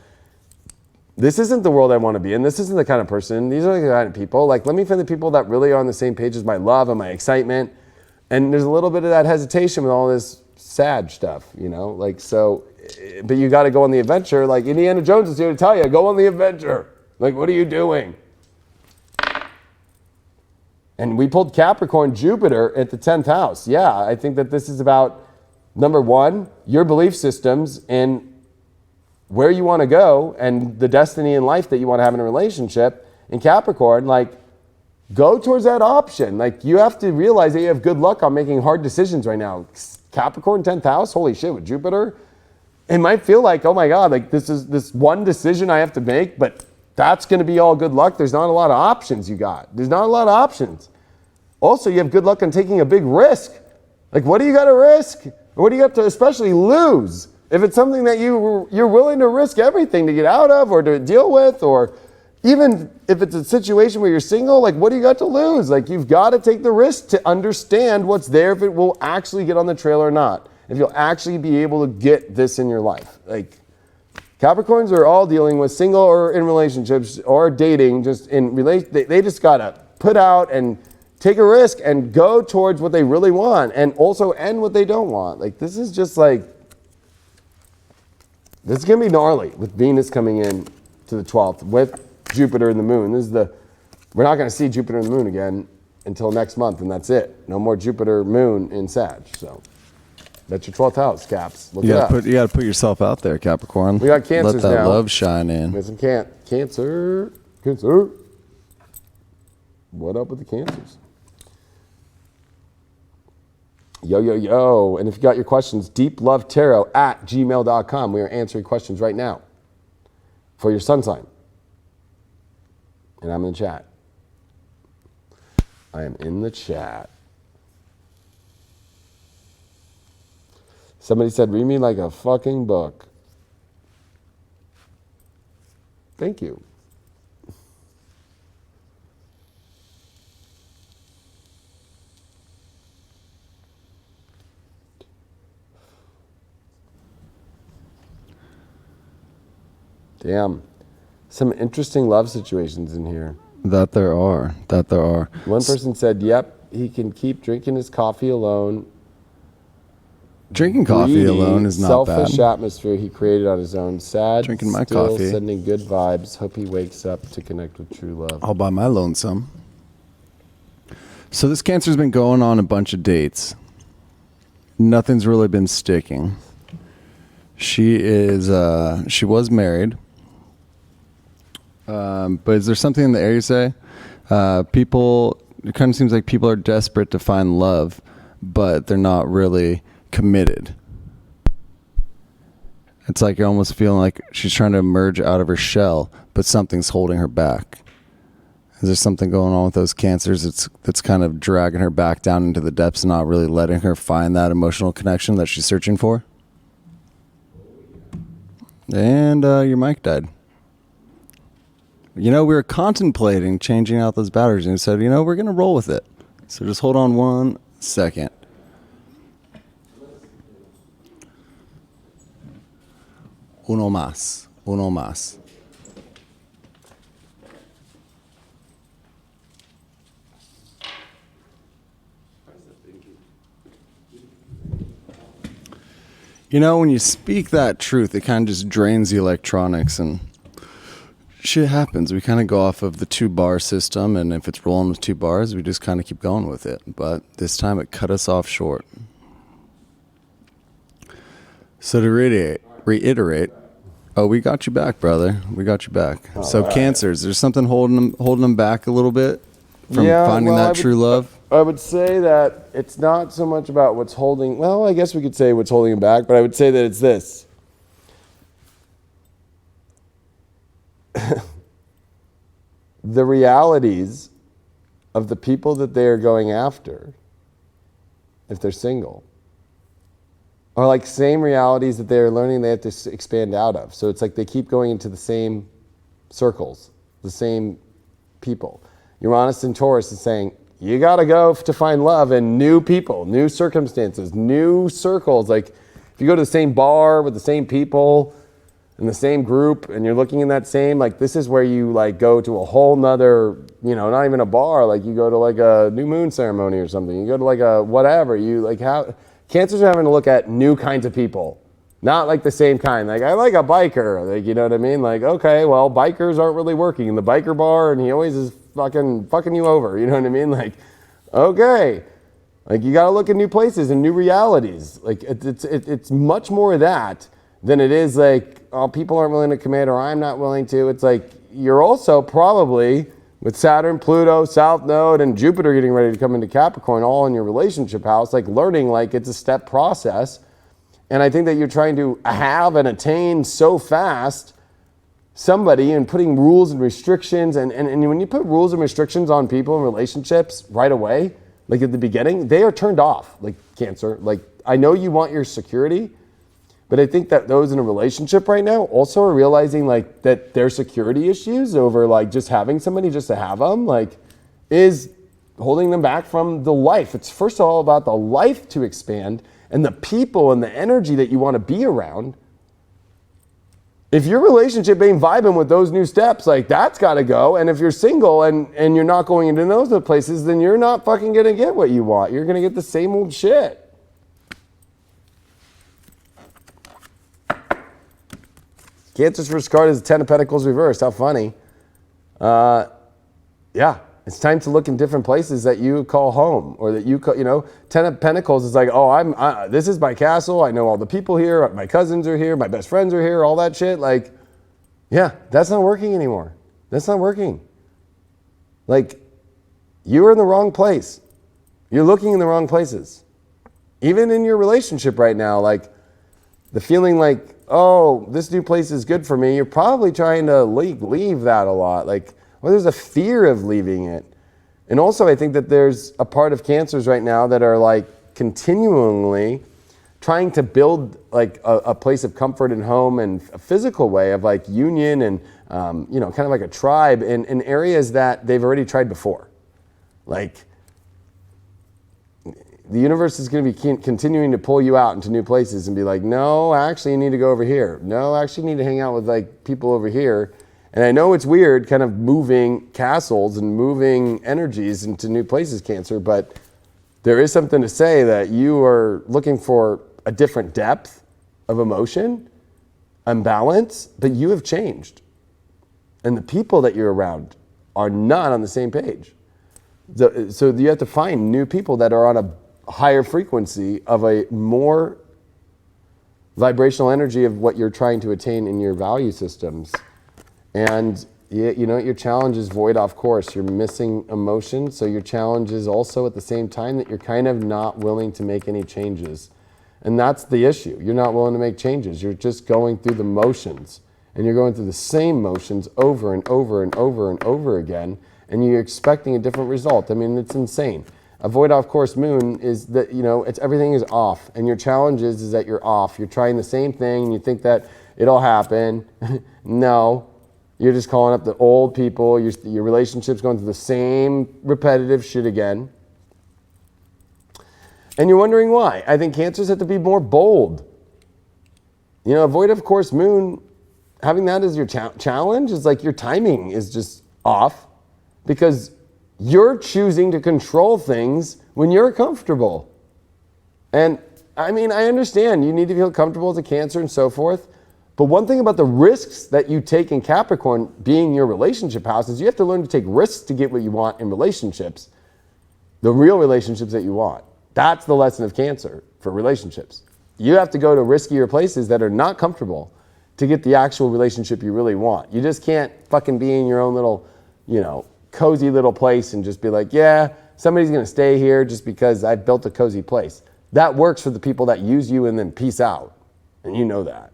this isn't the world I want to be in. This isn't the kind of person. These are the kind of people. Like, let me find the people that really are on the same page as my love and my excitement. And there's a little bit of that hesitation with all this sad stuff, so, but you got to go on the adventure. Like Indiana Jones is here to tell you, go on the adventure. Like, what are you doing? And we pulled Capricorn, Jupiter at the 10th house. Yeah, I think that this is about, number one, your belief systems and where you want to go and the destiny in life that you want to have in a relationship. In Capricorn, like, go towards that option. Like, you have to realize that you have good luck on making hard decisions right now. Capricorn, 10th house, holy shit, with Jupiter. It might feel like, oh my God, like this is this one decision I have to make, but that's going to be all good luck. There's not a lot of options you got. There's not a lot of options. Also, you have good luck on taking a big risk. Like, what do you got to risk? Or what do you have to especially lose? If it's something that you're willing to risk everything to get out of or to deal with, or even if it's a situation where you're single, like, what do you got to lose? Like, you've got to take the risk to understand what's there, if it will actually get on the trail or not. If you'll actually be able to get this in your life. Like, Capricorns are all dealing with single or in relationships or dating, just in they just got to put out and take a risk and go towards what they really want and also end what they don't want. Like, this is just like, this is going to be gnarly with Venus coming in to the 12th with Jupiter and the moon. We're not going to see Jupiter and the moon again until next month, and that's it. No more Jupiter moon in Sag. So that's your 12th house, Caps. Look it up. You got to put yourself out there, Capricorn. We got Cancers now. Let that love shine in. We got some Cancer. What up with the Cancers? Yo. And if you got your questions, deeplovetarot@gmail.com. We are answering questions right now for your sun sign. And I'm in the chat. I am in the chat. Somebody said, read me like a fucking book. Thank you. Damn. Some interesting love situations in here. That there are. One person said, yep, he can keep drinking his coffee alone. Drinking coffee alone is not bad. Selfish atmosphere he created on his own. Sad, drinking my still coffee. Sending good vibes. Hope he wakes up to connect with true love. All by my lonesome. So this Cancer's been going on a bunch of dates. Nothing's really been sticking. She was married. But is there something in the air you say? It kind of seems like people are desperate to find love, but they're not really committed. It's like you're almost feeling like she's trying to emerge out of her shell, but something's holding her back. Is there something going on with those Cancers that's kind of dragging her back down into the depths and not really letting her find that emotional connection that she's searching for? And your mic died. We were contemplating changing out those batteries and said, we're going to roll with it. So just hold on 1 second. Uno más. You know, when you speak that truth, it kind of just drains the electronics and shit happens. We kind of go off of the 2-bar system, and if it's rolling with 2 bars, we just kind of keep going with it. But this time it cut us off short. So to reiterate, oh, we got you back, brother. We got you back. So right. Cancers, there's something holding them back a little bit from finding that true love? I would say that it's not so much about what's holding, well, I guess we could say what's holding them back, but I would say that it's this. The realities of the people that they are going after, if they're single, are like same realities that they're learning they have to expand out of. So it's like they keep going into the same circles, the same people. Uranus and Taurus is saying, you got to go to find love in new people, new circumstances, new circles. Like if you go to the same bar with the same people in the same group and you're looking in that same, like this is where you like go to a whole nother, you know, not even a bar, like you go to like a new moon ceremony or something. You go to like a whatever, you like how Cancers are having to look at new kinds of people, not like the same kind. Like I like a biker, like, you know what I mean? Like, okay, well, bikers aren't really working in the biker bar and he always is fucking you over, you know what I mean? Like, okay, like you got to look at new places and new realities. Like it's much more of that than it is like, oh, people aren't willing to commit or I'm not willing to. It's like you're also probably with Saturn, Pluto, South Node, and Jupiter getting ready to come into Capricorn, all in your relationship house, like learning like it's a step process. And I think that you're trying to have and attain so fast somebody and putting rules and restrictions. And when you put rules and restrictions on people and relationships right away, like at the beginning, they are turned off, like Cancer. Like I know you want your security, but I think that those in a relationship right now also are realizing like that their security issues over like just having somebody just to have them, like is holding them back from the life. It's first of all about the life to expand and the people and the energy that you want to be around. If your relationship ain't vibing with those new steps, like that's got to go. And if you're single and you're not going into those places, then you're not fucking going to get what you want. You're going to get the same old shit. Cancer's first card is the 10 of Pentacles reversed. How funny. Yeah, it's time to look in different places that you call home or that you call, you know, 10 of Pentacles is like, oh, this is my castle. I know all the people here. My cousins are here. My best friends are here. All that shit. Like, yeah, that's not working anymore. That's not working. Like, you're in the wrong place. You're looking in the wrong places. Even in your relationship right now, like the feeling like, oh, this new place is good for me. You're probably trying to leave that a lot. Like, well, there's a fear of leaving it. And also I think that there's a part of Cancers right now that are like continually trying to build like a place of comfort and home and a physical way of like union and, you know, kind of like a tribe in areas that they've already tried before. Like, the universe is going to be continuing to pull you out into new places and be like, no, actually you need to go over here. No, actually you need to hang out with like people over here. And I know it's weird kind of moving castles and moving energies into new places, Cancer, but there is something to say that you are looking for a different depth of emotion and balance, but you have changed. And the people that you're around are not on the same page. So you have to find new people that are on a higher frequency of a more vibrational energy of what you're trying to attain in your value systems. And you know, your challenge is void off course. You're missing emotion. So your challenge is also at the same time that you're kind of not willing to make any changes. And that's the issue. You're not willing to make changes. You're just going through the motions. And you're going through the same motions over and over and over and over again. And you're expecting a different result. I mean, it's insane. A void off course moon is that, you know, everything is off. And your challenge is that you're off. You're trying the same thing and you think that it'll happen. No, you're just calling up the old people. Your relationship's going through the same repetitive shit again. And you're wondering why. I think Cancers have to be more bold. You know, a void of course moon, having that as your challenge is like your timing is just off because you're choosing to control things when you're comfortable. And I mean, I understand you need to feel comfortable as a Cancer and so forth. But one thing about the risks that you take in Capricorn being your relationship house is you have to learn to take risks to get what you want in relationships, the real relationships that you want. That's the lesson of Cancer for relationships. You have to go to riskier places that are not comfortable to get the actual relationship you really want. You just can't fucking be in your own little, cozy little place and just be like, yeah, somebody's going to stay here just because I've built a cozy place. That works for the people that use you and then peace out. And you know that.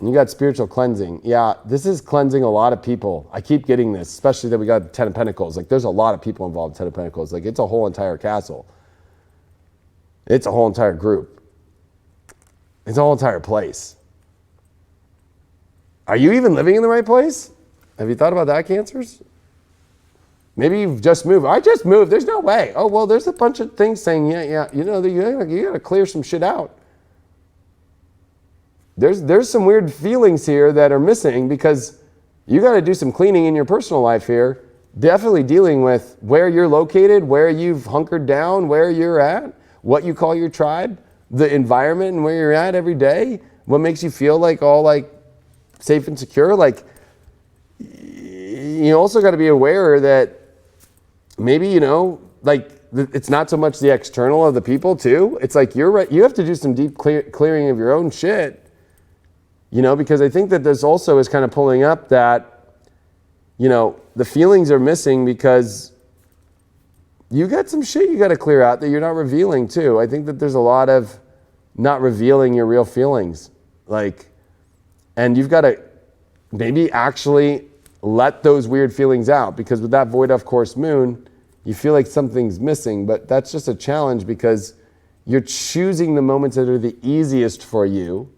You got spiritual cleansing. Yeah, this is cleansing a lot of people. I keep getting this, especially that we got 10 of Pentacles. Like, there's a lot of people involved in 10 of Pentacles. Like, it's a whole entire castle. It's a whole entire group. It's a whole entire place. Are you even living in the right place? Have you thought about that, Cancers? Maybe you've just moved. I just moved. There's no way. Oh, well, there's a bunch of things saying, yeah, you got to clear some shit out. There's some weird feelings here that are missing because you got to do some cleaning in your personal life here. Definitely dealing with where you're located, where you've hunkered down, where you're at, what you call your tribe, the environment and where you're at every day, what makes you feel like all like safe and secure. Like, you also got to be aware that maybe, it's not so much the external of the people too. It's like you have to do some deep clearing of your own shit. Because I think that this also is kind of pulling up that, the feelings are missing because you got some shit you got to clear out that you're not revealing too. I think that there's a lot of not revealing your real feelings. And you've got to maybe actually let those weird feelings out, because with that void of course moon, you feel like something's missing, but that's just a challenge because you're choosing the moments that are the easiest for you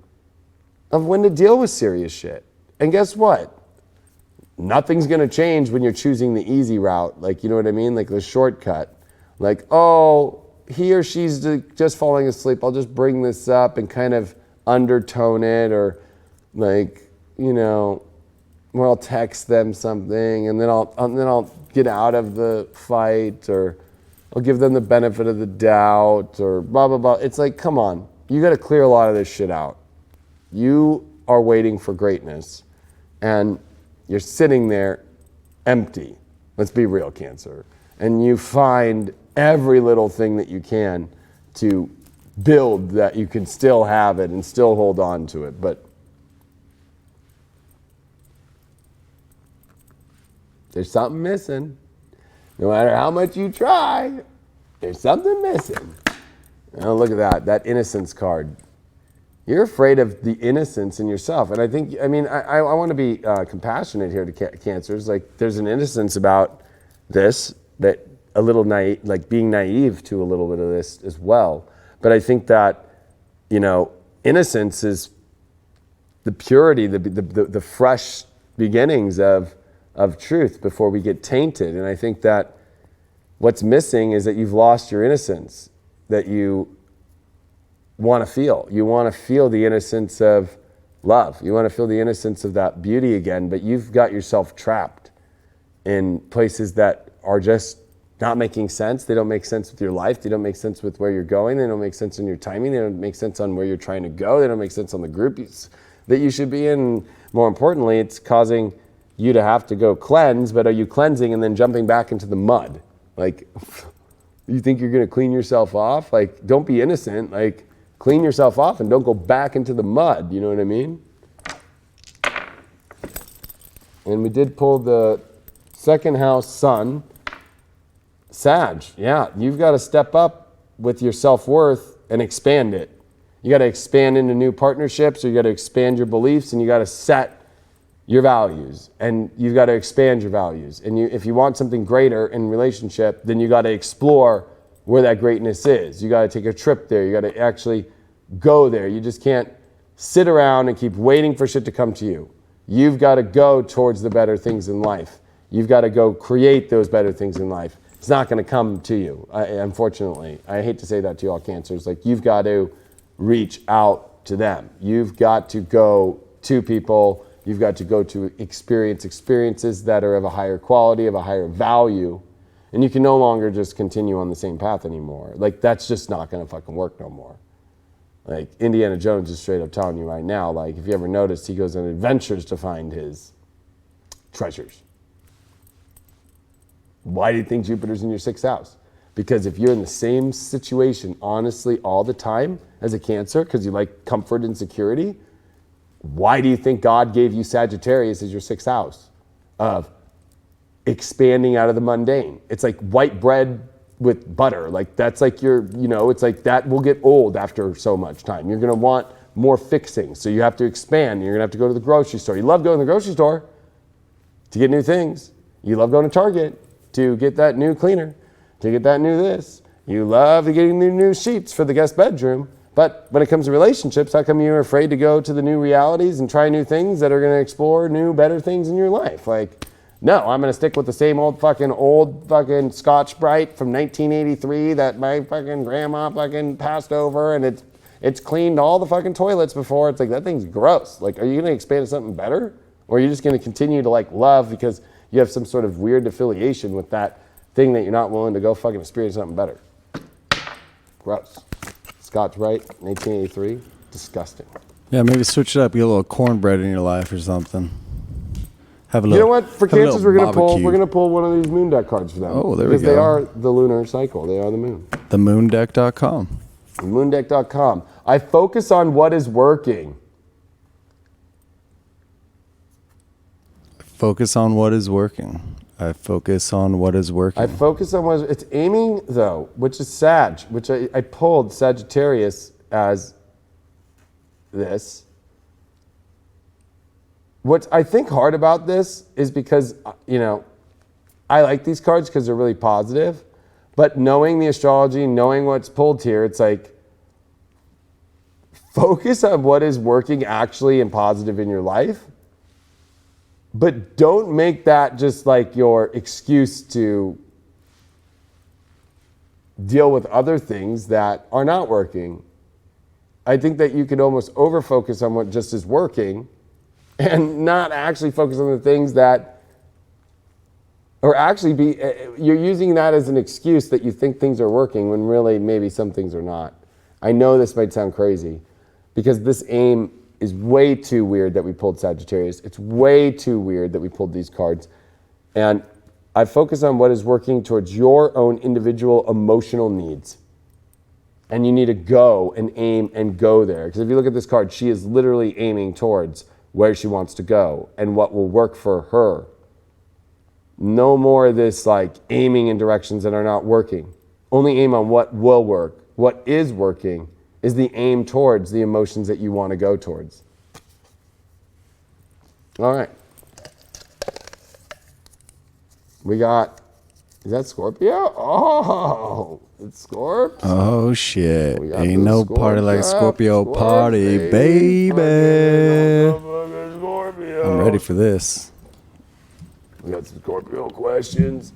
of when to deal with serious shit. And guess what? Nothing's going to change when you're choosing the easy route. You know what I mean? Like the shortcut. Like, oh, he or she's just falling asleep. I'll just bring this up and kind of undertone it, or or I'll text them something and then I'll get out of the fight, or I'll give them the benefit of the doubt, or blah, blah, blah. It's like, come on. You got to clear a lot of this shit out. You are waiting for greatness, and you're sitting there empty. Let's be real, Cancer. And you find every little thing that you can to build that you can still have it and still hold on to it. But there's something missing. No matter how much you try, there's something missing. Oh, look at that innocence card. You're afraid of the innocence in yourself. And I want to be compassionate here to Cancers. Like, there's an innocence about this, that a little naive, like being naive to a little bit of this as well. But I think that, innocence is the purity, the fresh beginnings of truth before we get tainted. And I think that what's missing is that you've lost your innocence that you want to feel. You want to feel the innocence of love. You want to feel the innocence of that beauty again, but you've got yourself trapped in places that are just not making sense. They don't make sense with your life. They don't make sense with where you're going. They don't make sense in your timing. They don't make sense on where you're trying to go. They don't make sense on the group that you should be in. More importantly, it's causing you to have to go cleanse, but are you cleansing and then jumping back into the mud? Like, you think you're going to clean yourself off? Like, don't be innocent. Like, clean yourself off and don't go back into the mud. You know what I mean? And we did pull the second house sun. Sag, yeah, you've got to step up with your self-worth and expand it. You got to expand into new partnerships, or you got to expand your beliefs, and you got to set your values, and you've got to expand your values. And if you want something greater in relationship, then you got to explore where that greatness is. You got to take a trip there. You got to actually go there. You just can't sit around and keep waiting for shit to come to you. You've got to go towards the better things in life. You've got to go create those better things in life. It's not going to come to you, unfortunately. I hate to say that to you all, Cancers. Like, you've got to reach out to them. You've got to go to people. You've got to go to experiences that are of a higher quality, of a higher value. And you can no longer just continue on the same path anymore. Like, that's just not going to fucking work no more. Like, Indiana Jones is straight up telling you right now, like, if you ever noticed, he goes on adventures to find his treasures. Why do you think Jupiter's in your 6th house? Because if you're in the same situation, honestly, all the time as a Cancer, because you like comfort and security, why do you think God gave you Sagittarius as your 6th house? Of expanding out of the mundane. It's like white bread with butter. Like, that's like your, you know, it's like that will get old after so much time. You're going to want more fixing. So you have to expand. You're going to have to go to the grocery store. You love going to the grocery store to get new things. You love going to Target to get that new cleaner, to get that new this. You love getting the new sheets for the guest bedroom. But when it comes to relationships, how come you're afraid to go to the new realities and try new things that are going to explore new, better things in your life? Like, no, I'm going to stick with the same old fucking Scotch Brite from 1983 that my fucking grandma fucking passed over, and it's cleaned all the fucking toilets before. It's like, that thing's gross. Like, are you going to expand to something better? Or are you just going to continue to like love because you have some sort of weird affiliation with that thing that you're not willing to go fucking experience something better? Gross. Scotch Brite, 1983, disgusting. Yeah, maybe switch it up. Get a little cornbread in your life or something. Have a little. You know what? For Cancers, we're gonna pull one of these moon deck cards for them. Oh, there we go. Because they are the lunar cycle. They are the moon. Themoondeck.com. Moondeck.com. I focus on what is working. Focus on what is working. I focus on what is working. I focus on what it's aiming though, which is Sag, which I pulled Sagittarius as this. What I think hard about this is because, you know, I like these cards because they're really positive, but knowing the astrology, knowing what's pulled here, it's like, focus on what is working actually and positive in your life, but don't make that just like your excuse to deal with other things that are not working. I think that you could almost over-focus on what just is working and not actually focus on the things that, or actually be, you're using that as an excuse that you think things are working when really maybe some things are not. I know this might sound crazy because this aim is way too weird that we pulled Sagittarius. It's way too weird that we pulled these cards. And I focus on what is working towards your own individual emotional needs. And you need to go and aim and go there. Because if you look at this card, she is literally aiming towards where she wants to go and what will work for her. No more of this like aiming in directions that are not working. Only aim on what will work. What is working is the aim towards the emotions that you want to go towards. All right. We got, is that Scorpio? Oh, it's Scorpio. Oh, shit. Ain't no party like Scorpio party, baby. I'm ready for this. We got some Scorpio questions.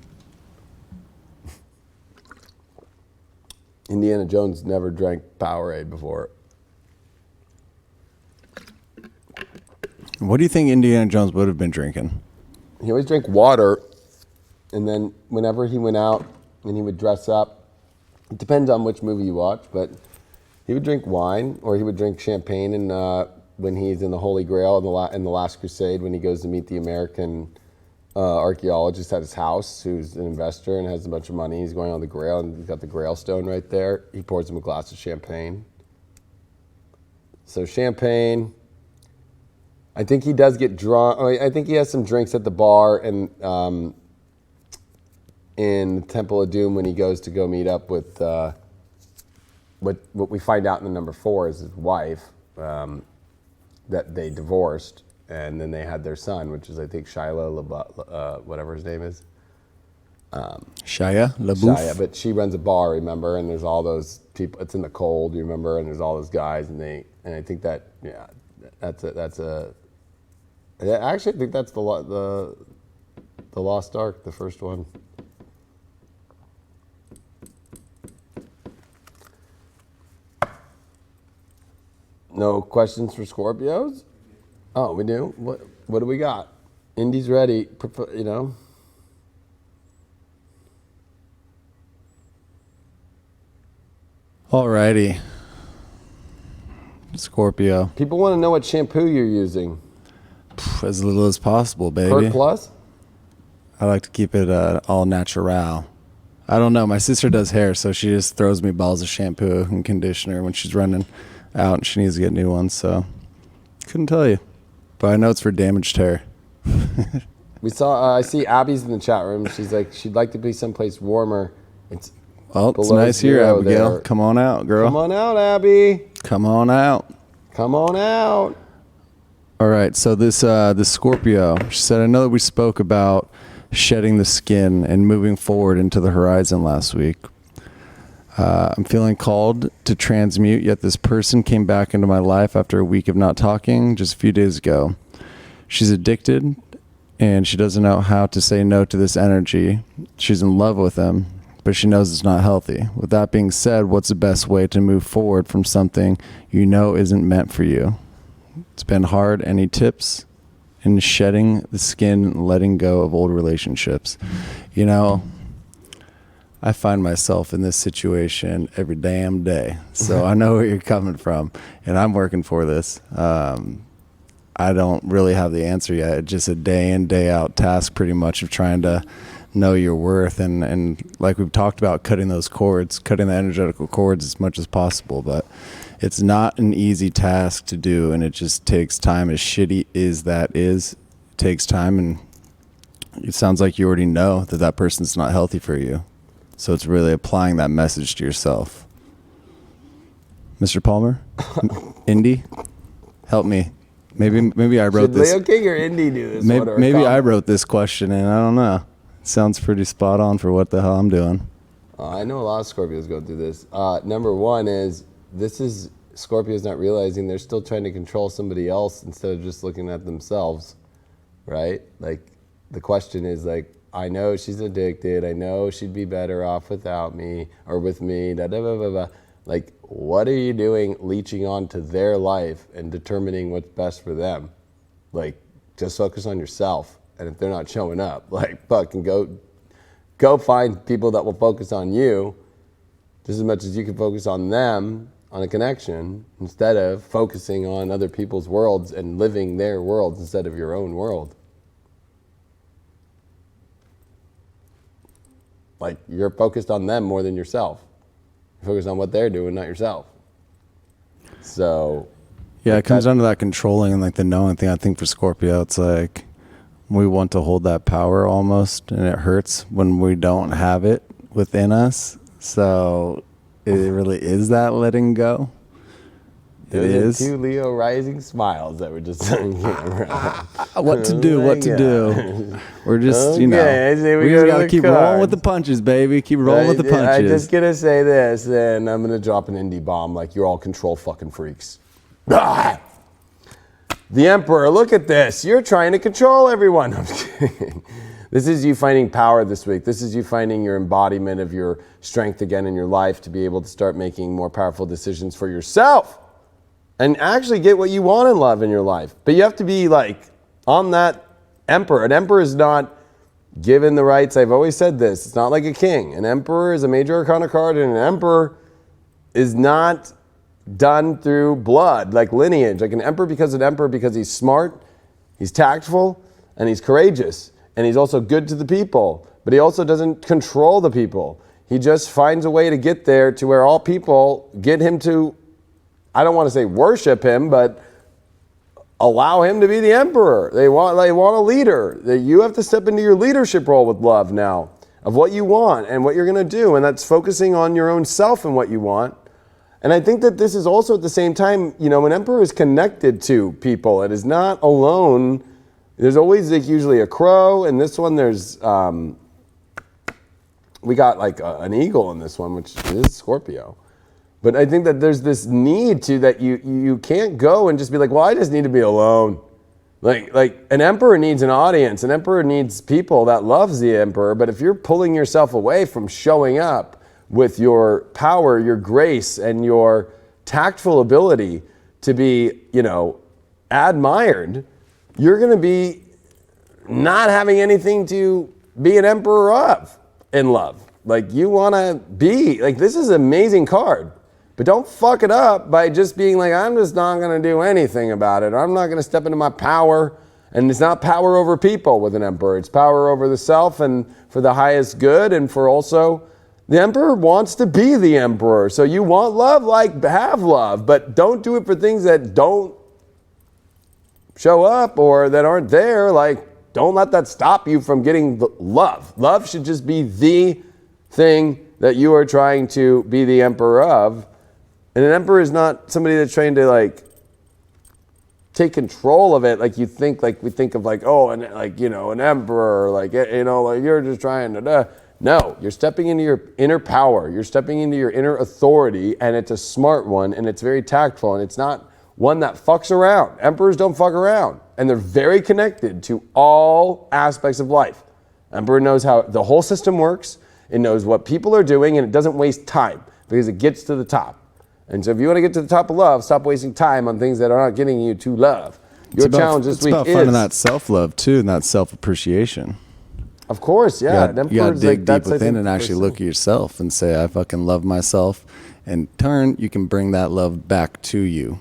Indiana Jones never drank Powerade before. What do you think Indiana Jones would have been drinking? He always drank water, and then whenever he went out and he would dress up, it depends on which movie you watch, but he would drink wine or he would drink champagne. And when he's in the Holy Grail in the Last Crusade, when he goes to meet the American archaeologist at his house, who's an investor and has a bunch of money, he's going on the Grail and he's got the Grail stone right there. He pours him a glass of champagne. So champagne. I think he does get drunk. I think he has some drinks at the bar and in Temple of Doom when he goes to go meet up with what we find out in the number 4 is his wife, that they divorced, and then they had their son, which is I think Shia whatever his name is. Shia LaBeouf. Shia, but she runs a bar, remember? And there's all those people. It's in the cold, you remember? And there's all those guys, and I think that actually I think that's the Lost Ark, the first one. No questions for Scorpios? Oh, we do? What do we got? Indy's ready, you know? Alrighty. Scorpio. People want to know what shampoo you're using. As little as possible, baby. Perk Plus? I like to keep it all natural. I don't know. My sister does hair, so she just throws me balls of shampoo and conditioner when she's running out and she needs to get new ones. So couldn't tell you, but I know it's for damaged hair. I see Abby's in the chat room. She's like, she'd like to be someplace warmer. It's nice here, zero Abigail. there. Come on out, girl. Come on out, Abby. Come on out. Come on out. All right. So this Scorpio, she said, I know that we spoke about shedding the skin and moving forward into the horizon last week. I'm feeling called to transmute, yet this person came back into my life after a week of not talking just a few days ago. She's addicted and she doesn't know how to say no to this energy. She's in love with him, but she knows it's not healthy. With that being said, what's the best way to move forward from something you know isn't meant for you? It's been hard. Any tips in shedding the skin and letting go of old relationships? You know, I find myself in this situation every damn day. So I know where you're coming from, and I'm working for this. I don't really have the answer yet. It's just a day in, day out task pretty much of trying to know your worth. And like we've talked about, cutting those cords, cutting the energetical cords as much as possible. But it's not an easy task to do, and it just takes time. As shitty as that is, it takes time. And it sounds like you already know that that person's not healthy for you. So it's really applying that message to yourself. Mr. Palmer? Indy? Help me. Maybe I wrote this. Should Leo King or Indy do this? Maybe I wrote this question, and I don't know. It sounds pretty spot on for what the hell I'm doing. I know a lot of Scorpios go through this. Number one is, Scorpios not realizing they're still trying to control somebody else instead of just looking at themselves, right? Like, the question is like, I know she's addicted. I know she'd be better off without me or with me. Da, da, da, da, da. Like, what are you doing leeching onto their life and determining what's best for them? Like, just focus on yourself. And if they're not showing up, like, fucking go find people that will focus on you just as much as you can focus on them on a connection instead of focusing on other people's worlds and living their worlds instead of your own world. Like, you're focused on them more than yourself. You're focused on what they're doing, not yourself. So, yeah, it comes down to that controlling and like the knowing thing. I think for Scorpio, it's like we want to hold that power almost, and it hurts when we don't have it within us. So it really is that letting go. It is. Two Leo rising smiles that were just what to do. We're just, we just got to keep rolling with the punches, baby. Keep rolling with the punches. I'm just going to say this, and I'm going to drop an indie bomb like you're all control fucking freaks. The Emperor, look at this. You're trying to control everyone. I'm just kidding. This is you finding power this week. This is you finding your embodiment of your strength again in your life to be able to start making more powerful decisions for yourself. And actually get what you want in love in your life. But you have to be like on that emperor. An emperor is not given the rights. I've always said this. It's not like a king. An emperor is a major arcana card, and an emperor is not done through blood, like lineage. Like an emperor becomes an emperor because he's smart, he's tactful, and he's courageous. And he's also good to the people. But he also doesn't control the people. He just finds a way to get there to where all people get him to, I don't want to say worship him, but allow him to be the emperor. They want a leader. You have to step into your leadership role with love now of what you want and what you're going to do. And that's focusing on your own self and what you want. And I think that this is also at the same time, an emperor is connected to people. It is not alone. There's always like usually a crow. And this one there's, we got like an eagle in this one, which is Scorpio. But I think that there's this need to that you can't go and just be like, well, I just need to be alone. Like an emperor needs an audience. An emperor needs people that loves the emperor. But if you're pulling yourself away from showing up with your power, your grace, and your tactful ability to be, admired, you're going to be not having anything to be an emperor of in love. Like you want to be, like this is an amazing card. But don't fuck it up by just being like, I'm just not going to do anything about it. Or I'm not going to step into my power. And it's not power over people with an emperor. It's power over the self and for the highest good. And for also, the emperor wants to be the emperor. So you want love, like have love. But don't do it for things that don't show up or that aren't there. Like, don't let that stop you from getting love. Love should just be the thing that you are trying to be the emperor of. And an emperor is not somebody that's trying to like take control of it. Like you think, like we think of like, oh, and like, you know, an emperor, like, you know, like you're just trying to, no, you're stepping into your inner power. You're stepping into your inner authority, and it's a smart one, and it's very tactful, and it's not one that fucks around. Emperors don't fuck around, and they're very connected to all aspects of life. Emperor knows how the whole system works. It knows what people are doing, and it doesn't waste time because it gets to the top. And so if you want to get to the top of love, stop wasting time on things that are not getting you to love. Your challenge this week is... It's about finding that self-love, too, and that self-appreciation. Of course, yeah. You got to dig deep within and actually look at yourself and say, I fucking love myself. And in turn, you can bring that love back to you.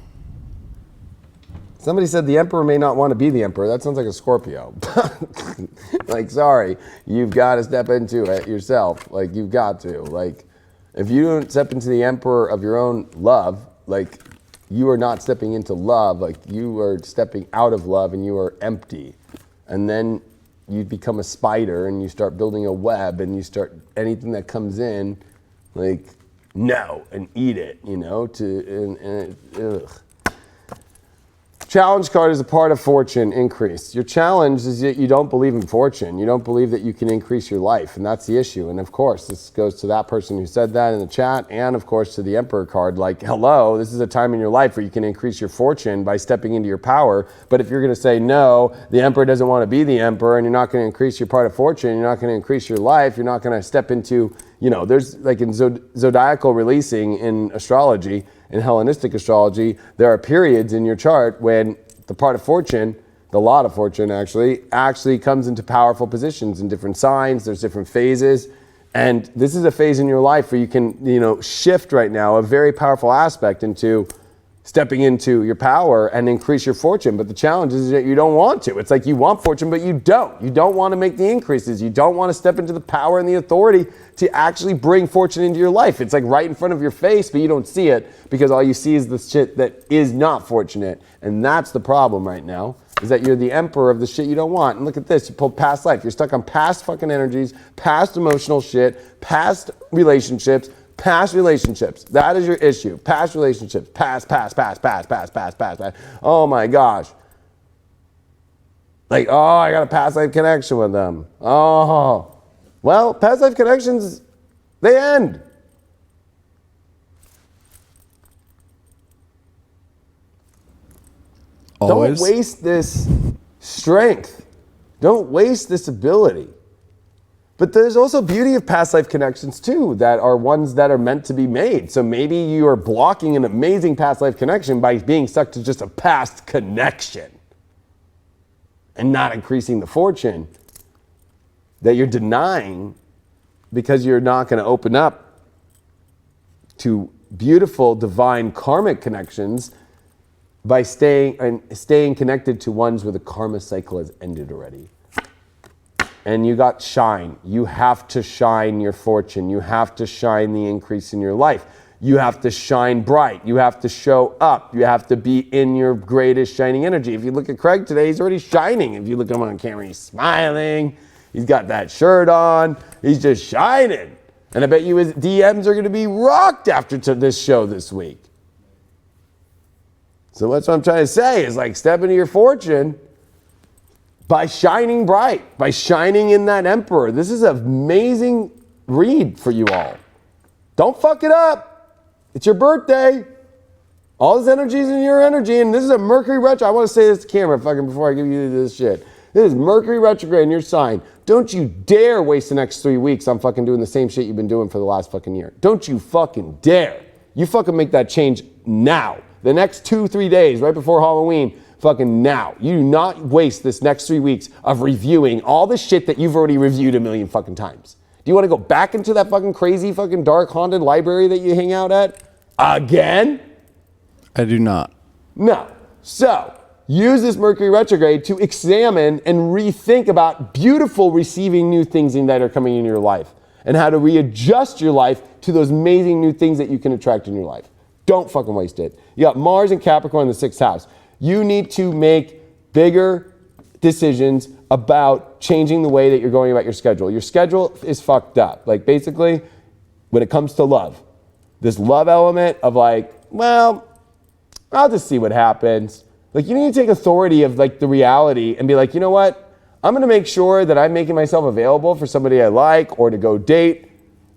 Somebody said the emperor may not want to be the emperor. That sounds like a Scorpio. Like, sorry, you've got to step into it yourself. Like, you've got to. Like, if you don't step into the emperor of your own love, like, you are not stepping into love. Like, you are stepping out of love and you are empty. And then you become a spider and you start building a web and you start, anything that comes in, like, no, and eat it, you know, ugh. Challenge card is a part of fortune increase. Your challenge is that you don't believe in fortune. You don't believe that you can increase your life, and that's the issue. And of course, this goes to that person who said that in the chat, and of course to the Emperor card. Like, hello, this is a time in your life where you can increase your fortune by stepping into your power. But if you're going to say, no, the Emperor doesn't want to be the Emperor, and you're not going to increase your part of fortune, you're not going to increase your life, you're not going to step into, you know, there's like in zodiacal releasing in astrology, in Hellenistic astrology, there are periods in your chart when the part of fortune, the lot of fortune actually comes into powerful positions in different signs. There's different phases. And this is a phase in your life where you can, you know, shift right now a very powerful aspect into stepping into your power and increase your fortune. But the challenge is that you don't want to. It's like you want fortune, but you don't. You don't want to make the increases. You don't want to step into the power and the authority to actually bring fortune into your life. It's like right in front of your face, but you don't see it because all you see is the shit that is not fortunate. And that's the problem right now, is that you're the emperor of the shit you don't want. And look at this, you pulled past life. You're stuck on past fucking energies, past emotional shit, past relationships. That is your issue. Past relationships. Past. Oh my gosh. Like, oh, I got a past life connection with them. Oh. Well, past life connections, they end. Always. Don't waste this strength. Don't waste this ability. But there's also beauty of past life connections too, that are ones that are meant to be made. So maybe you are blocking an amazing past life connection by being stuck to just a past connection and not increasing the fortune that you're denying because you're not going to open up to beautiful divine karmic connections by staying connected to ones where the karma cycle has ended already. And you got shine. You have to shine your fortune. You have to shine the increase in your life. You have to shine bright. You have to show up. You have to be in your greatest shining energy. If you look at Craig today, he's already shining. If you look at him on camera, he's smiling. He's got that shirt on. He's just shining. And I bet you his DMs are going to be rocked after this show this week. So that's what I'm trying to say is like step into your fortune by shining bright, by shining in that emperor. This is an amazing read for you all. Don't fuck it up. It's your birthday. All this energy is in your energy, and this is a Mercury retrograde. I want to say this to camera fucking before I give you this shit. This is Mercury retrograde in your sign. Don't you dare waste the next 3 weeks on fucking doing the same shit you've been doing for the last fucking year. Don't you fucking dare. You fucking make that change now. The next 2-3 days, right before Halloween, fucking now. You do not waste this next 3 weeks of reviewing all the shit that you've already reviewed a million fucking times. Do you want to go back into that fucking crazy fucking dark haunted library that you hang out at? again? I do not. No. So use this Mercury retrograde to examine and rethink about beautiful receiving new things that are coming into your life and how to readjust your life to those amazing new things that you can attract in your life. Don't fucking waste it. You got Mars and Capricorn in the 6th house. You need to make bigger decisions about changing the way that you're going about your schedule. Your schedule is fucked up. Like basically, when it comes to love, this love element of like, well, I'll just see what happens. Like you need to take authority of like the reality and be like, you know what? I'm gonna make sure that I'm making myself available for somebody I like or to go date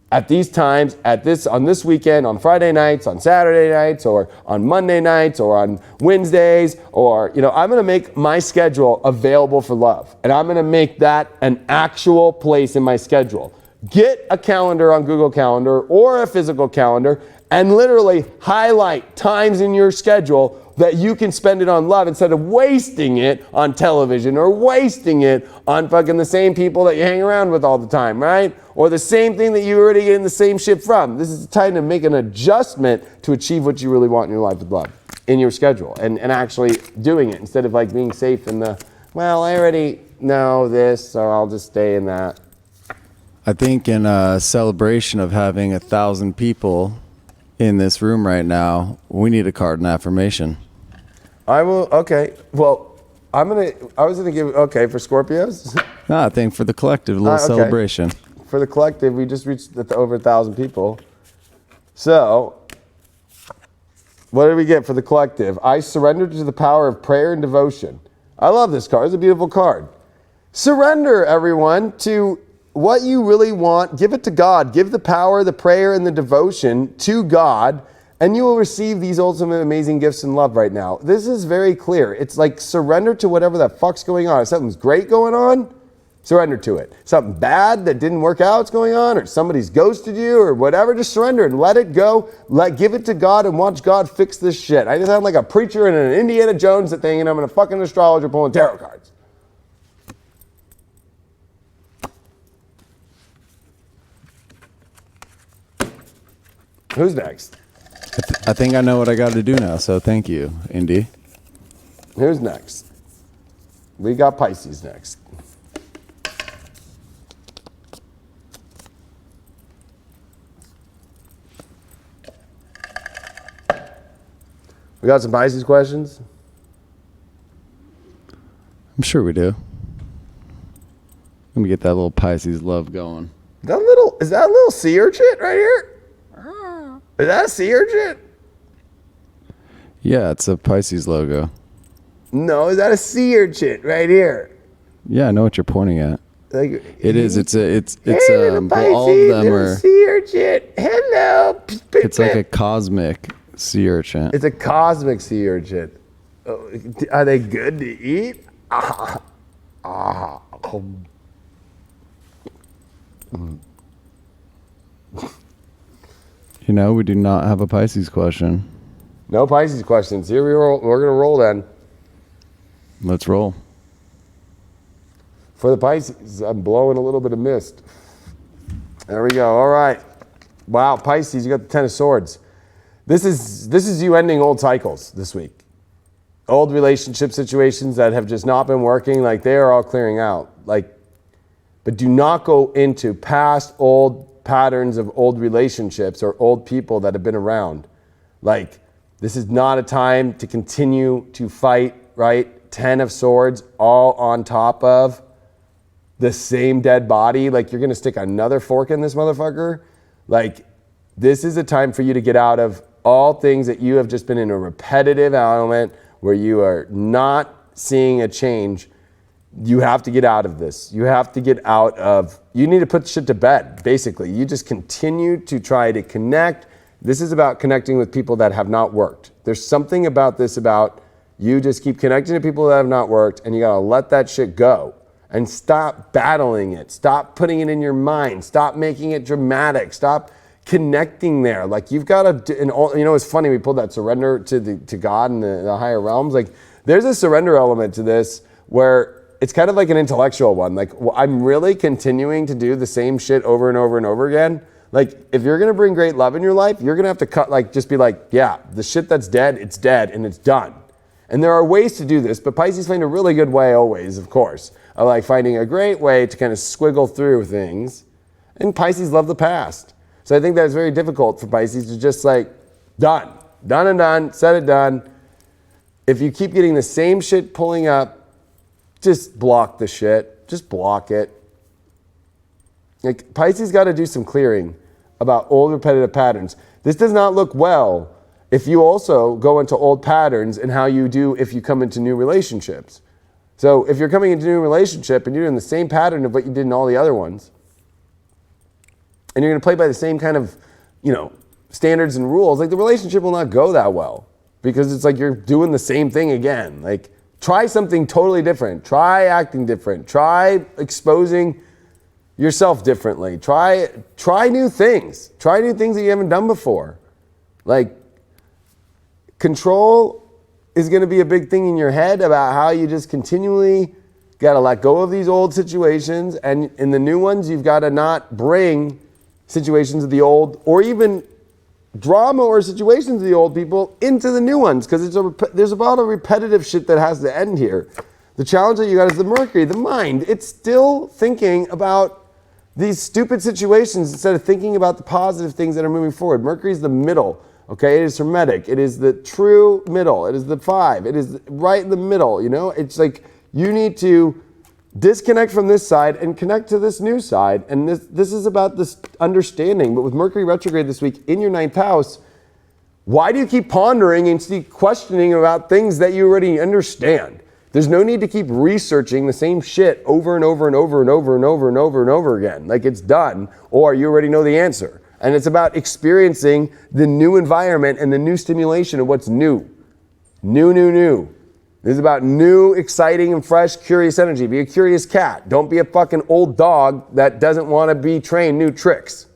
at these times, on this weekend, on Friday nights, on Saturday nights, or on Monday nights, or on Wednesdays, or, I'm gonna make my schedule available for love. And I'm gonna make that an actual place in my schedule. Get a calendar on Google Calendar or a physical calendar and literally highlight times in your schedule that you can spend it on love instead of wasting it on television or wasting it on fucking the same people that you hang around with all the time, right? Or the same thing that you already get in the same shit from. This is the time to make an adjustment to achieve what you really want in your life with love, in your schedule, and actually doing it instead of like being safe in the, well, I already know this, so I'll just stay in that. I think in a celebration of having 1,000 people in this room right now, we need a card and affirmation. I will, okay. Well, I was gonna give, okay, for Scorpios? No, I think for the collective, a little Okay. celebration. For the collective, we just reached over 1,000 people. So, what did we get for the collective? I surrendered to the power of prayer and devotion. I love this card. It's a beautiful card. Surrender, everyone, to what you really want. Give it to God. Give the power, the prayer, and the devotion to God, and you will receive these ultimate amazing gifts in love right now. This is very clear. It's like surrender to whatever the fuck's going on. If something's great going on, surrender to it. Something bad that didn't work out is going on, or somebody's ghosted you, or whatever, just surrender and let it go. Give it to God and watch God fix this shit. I just sound like a preacher in an Indiana Jones thing, and I'm a fucking astrologer pulling tarot cards. Who's next? I think I know what I got to do now, so thank you, Indy. Who's next? We got Pisces next. We got some Pisces questions? I'm sure we do. Let me get that little Pisces love going. Is that a little sea urchin right here? Is that a sea urchin? Yeah, it's a Pisces logo. No, is that a sea urchin right here? Yeah, I know what you're pointing at. Like, It is. It's hey, little well, all of Pisces, them little are. sea urchin. Hello. It's like a cosmic sea urchin. It's a cosmic sea urchin. Oh, are they good to eat? You know, we do not have a Pisces question. No Pisces questions. Here we roll. We're gonna roll then. Let's roll. For the Pisces, I'm blowing a little bit of mist. There we go. All right. Wow, Pisces, you got the 10 of Swords. This is you ending old cycles this week. Old relationship situations that have just not been working, like they are all clearing out. But do not go into past old patterns of old relationships or old people that have been around. This is not a time to continue to fight, right? 10 of Swords all on top of the same dead body. You're going to stick another fork in this motherfucker. This is a time for you to get out of all things that you have just been in a repetitive element where you are not seeing a change. You have to get out of this. You have to get out of, you need to put shit to bed, basically. You just continue to try to connect. This is about connecting with people that have not worked. There's something about this about you just keep connecting to people that have not worked, and you gotta let that shit go. And stop battling it. Stop putting it in your mind. Stop making it dramatic. Stop connecting there. You've got to, it's funny, we pulled that surrender to God and the higher realms. There's a surrender element to this where it's kind of like an intellectual one. I'm really continuing to do the same shit over and over and over again. Like, if you're going to bring great love in your life, you're going to have to just be like, yeah, the shit that's dead, it's dead and it's done. And there are ways to do this, but Pisces find a really good way always, of course. I like finding a great way to kind of squiggle through things. And Pisces love the past. So I think that it's very difficult for Pisces to just like, done and done, said it done. If you keep getting the same shit pulling up, just block the shit. Just block it. Like, Pisces got to do some clearing about old repetitive patterns. This does not look well if you also go into old patterns and how you do if you come into new relationships. So if you're coming into a new relationship and you're doing the same pattern of what you did in all the other ones, and you're going to play by the same kind of, standards and rules, like, the relationship will not go that well, because it's like you're doing the same thing again. Like, try something totally different. Try acting different. Try exposing yourself differently. Try new things. Try new things that you haven't done before. Like, control is going to be a big thing in your head about how you just continually got to let go of these old situations, and in the new ones, you've got to not bring situations of the old, or even drama or situations of the old people, into the new ones, because there's a lot of repetitive shit that has to end here. The challenge that you got is the Mercury, the mind. It's still thinking about these stupid situations instead of thinking about the positive things that are moving forward. Mercury is the middle. Okay, it is Hermetic. It is the true middle. It is the 5. It is right in the middle, It's like you need to disconnect from this side and connect to this new side. And this is about this understanding. But with Mercury retrograde this week in your 9th house, why do you keep pondering and keep questioning about things that you already understand? There's no need to keep researching the same shit over and over and over and over and over and over and over again. Like, it's done, or you already know the answer. And it's about experiencing the new environment and the new stimulation of what's new. New. This is about new, exciting, and fresh, curious energy. Be a curious cat. Don't be a fucking old dog that doesn't want to be trained new tricks.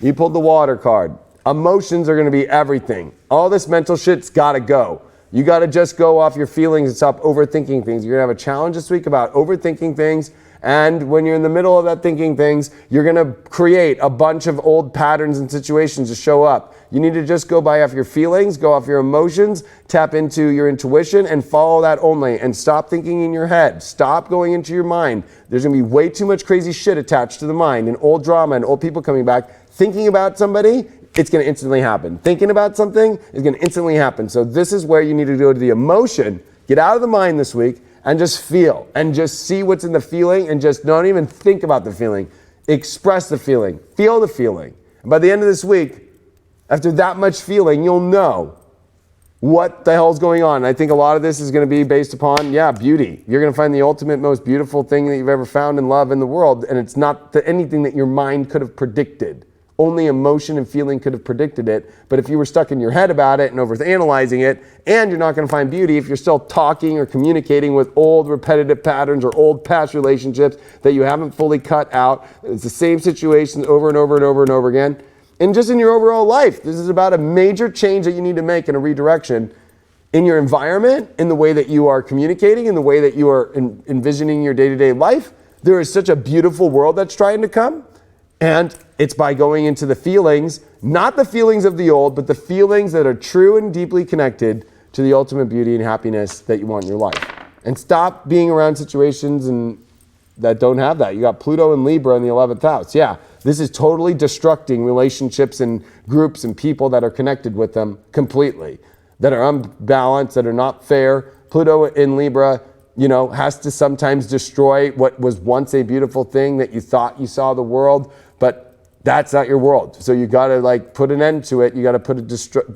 You pulled the water card. Emotions are going to be everything. All this mental shit's got to go. You got to just go off your feelings and stop overthinking things. You're going to have a challenge this week about overthinking things. And when you're in the middle of that thinking things, you're going to create a bunch of old patterns and situations to show up. You need to just go by off your feelings, go off your emotions, tap into your intuition, and follow that only. And stop thinking in your head. Stop going into your mind. There's going to be way too much crazy shit attached to the mind, and old drama and old people coming back. Thinking about somebody, it's going to instantly happen. Thinking about something is going to instantly happen. So this is where you need to go to the emotion. Get out of the mind this week and just feel, and just see what's in the feeling, and just don't even think about the feeling. Express the feeling. Feel the feeling. And by the end of this week, after that much feeling, you'll know what the hell's going on. And I think a lot of this is going to be based upon, beauty. You're going to find the ultimate, most beautiful thing that you've ever found in love in the world, and it's not anything that your mind could have predicted. Only emotion and feeling could have predicted it. But if you were stuck in your head about it and overanalyzing it, and you're not going to find beauty if you're still talking or communicating with old repetitive patterns or old past relationships that you haven't fully cut out. It's the same situations over and over and over and over again. And just in your overall life, this is about a major change that you need to make in a redirection in your environment, in the way that you are communicating, in the way that you are envisioning your day-to-day life. There is such a beautiful world that's trying to come. And it's by going into the feelings, not the feelings of the old, but the feelings that are true and deeply connected to the ultimate beauty and happiness that you want in your life. And stop being around situations that don't have that. You got Pluto and Libra in the 11th house. Yeah, this is totally destructing relationships and groups and people that are connected with them completely, that are unbalanced, that are not fair. Pluto in Libra, has to sometimes destroy what was once a beautiful thing that you thought you saw the world, but that's not your world. So you got to put an end to it. You got to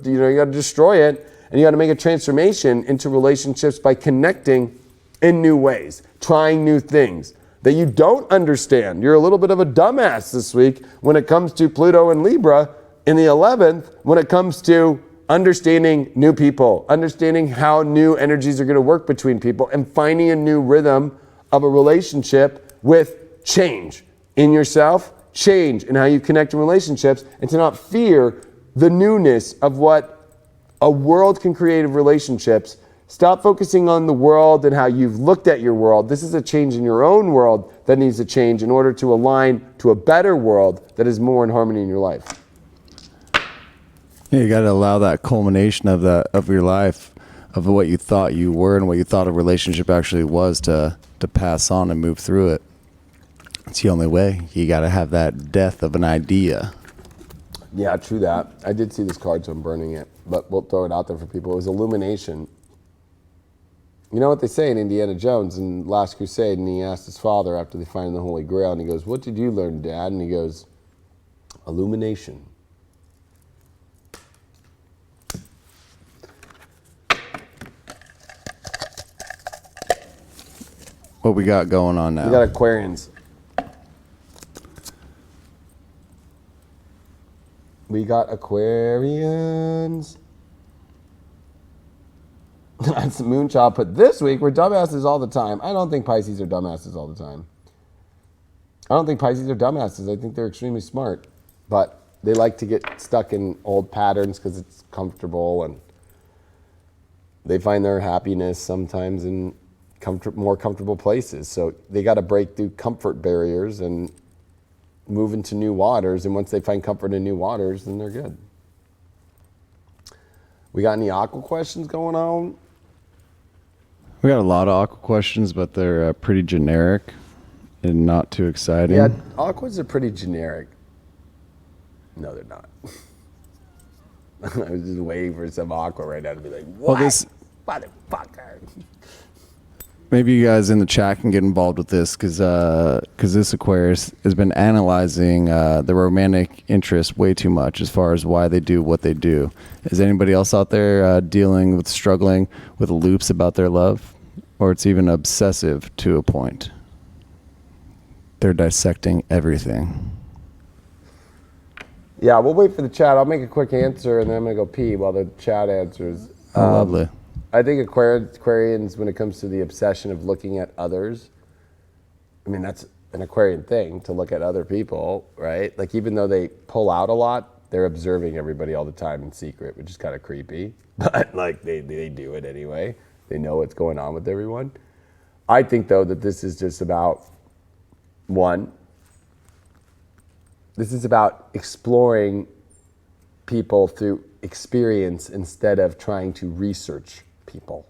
you got to destroy it, and you got to make a transformation into relationships by connecting in new ways, trying new things that you don't understand. You're a little bit of a dumbass this week when it comes to Pluto and Libra in the 11th, when it comes to understanding new people, understanding how new energies are going to work between people, and finding a new rhythm of a relationship with change in yourself, change in how you connect in relationships, and to not fear the newness of what a world can create of relationships Stop focusing on the world and how you've looked at your world. This is a change in your own world that needs to change in order to align to a better world that is more in harmony in your life. Yeah, you got to allow that culmination of your life, of what you thought you were and what you thought a relationship actually was, to pass on and move through it. It's the only way. You got to have that death of an idea. Yeah, true that. I did see this card, so I'm burning it, but we'll throw it out there for people. It was illumination. You know what they say in Indiana Jones in Last Crusade, and he asked his father after they find the Holy Grail, and he goes, "What did you learn, Dad?" And he goes, "Illumination." What we got going on now? We got Aquarians. We got Aquarians. That's the Moonchild put this week. We're dumbasses all the time. I don't think Pisces are dumbasses all the time. I don't think Pisces are dumbasses. I think they're extremely smart. But they like to get stuck in old patterns because it's comfortable, and they find their happiness sometimes in more comfortable places. So they got to break through comfort barriers and move into new waters. And once they find comfort in new waters, then they're good. We got any aqua questions going on? We got a lot of aqua questions, but they're pretty generic and not too exciting. Yeah, aquas are pretty generic. No, they're not. I was just waiting for some aqua right now to be like, what? Well, this motherfucker. Maybe you guys in the chat can get involved with this, because this Aquarius has been analyzing the romantic interest way too much as far as why they do what they do. Is anybody else out there struggling with loops about their love? Or it's even obsessive to a point? They're dissecting everything. Yeah, we'll wait for the chat. I'll make a quick answer, and then I'm going to go pee while the chat answers. Lovely. I think Aquarians, when it comes to the obsession of looking at others, I mean, that's an Aquarian thing, to look at other people, right? Like, even though they pull out a lot, they're observing everybody all the time in secret, which is kind of creepy. But, like, they do it anyway. They know what's going on with everyone. I think, though, that this is just about, this is about exploring people through experience instead of trying to research people.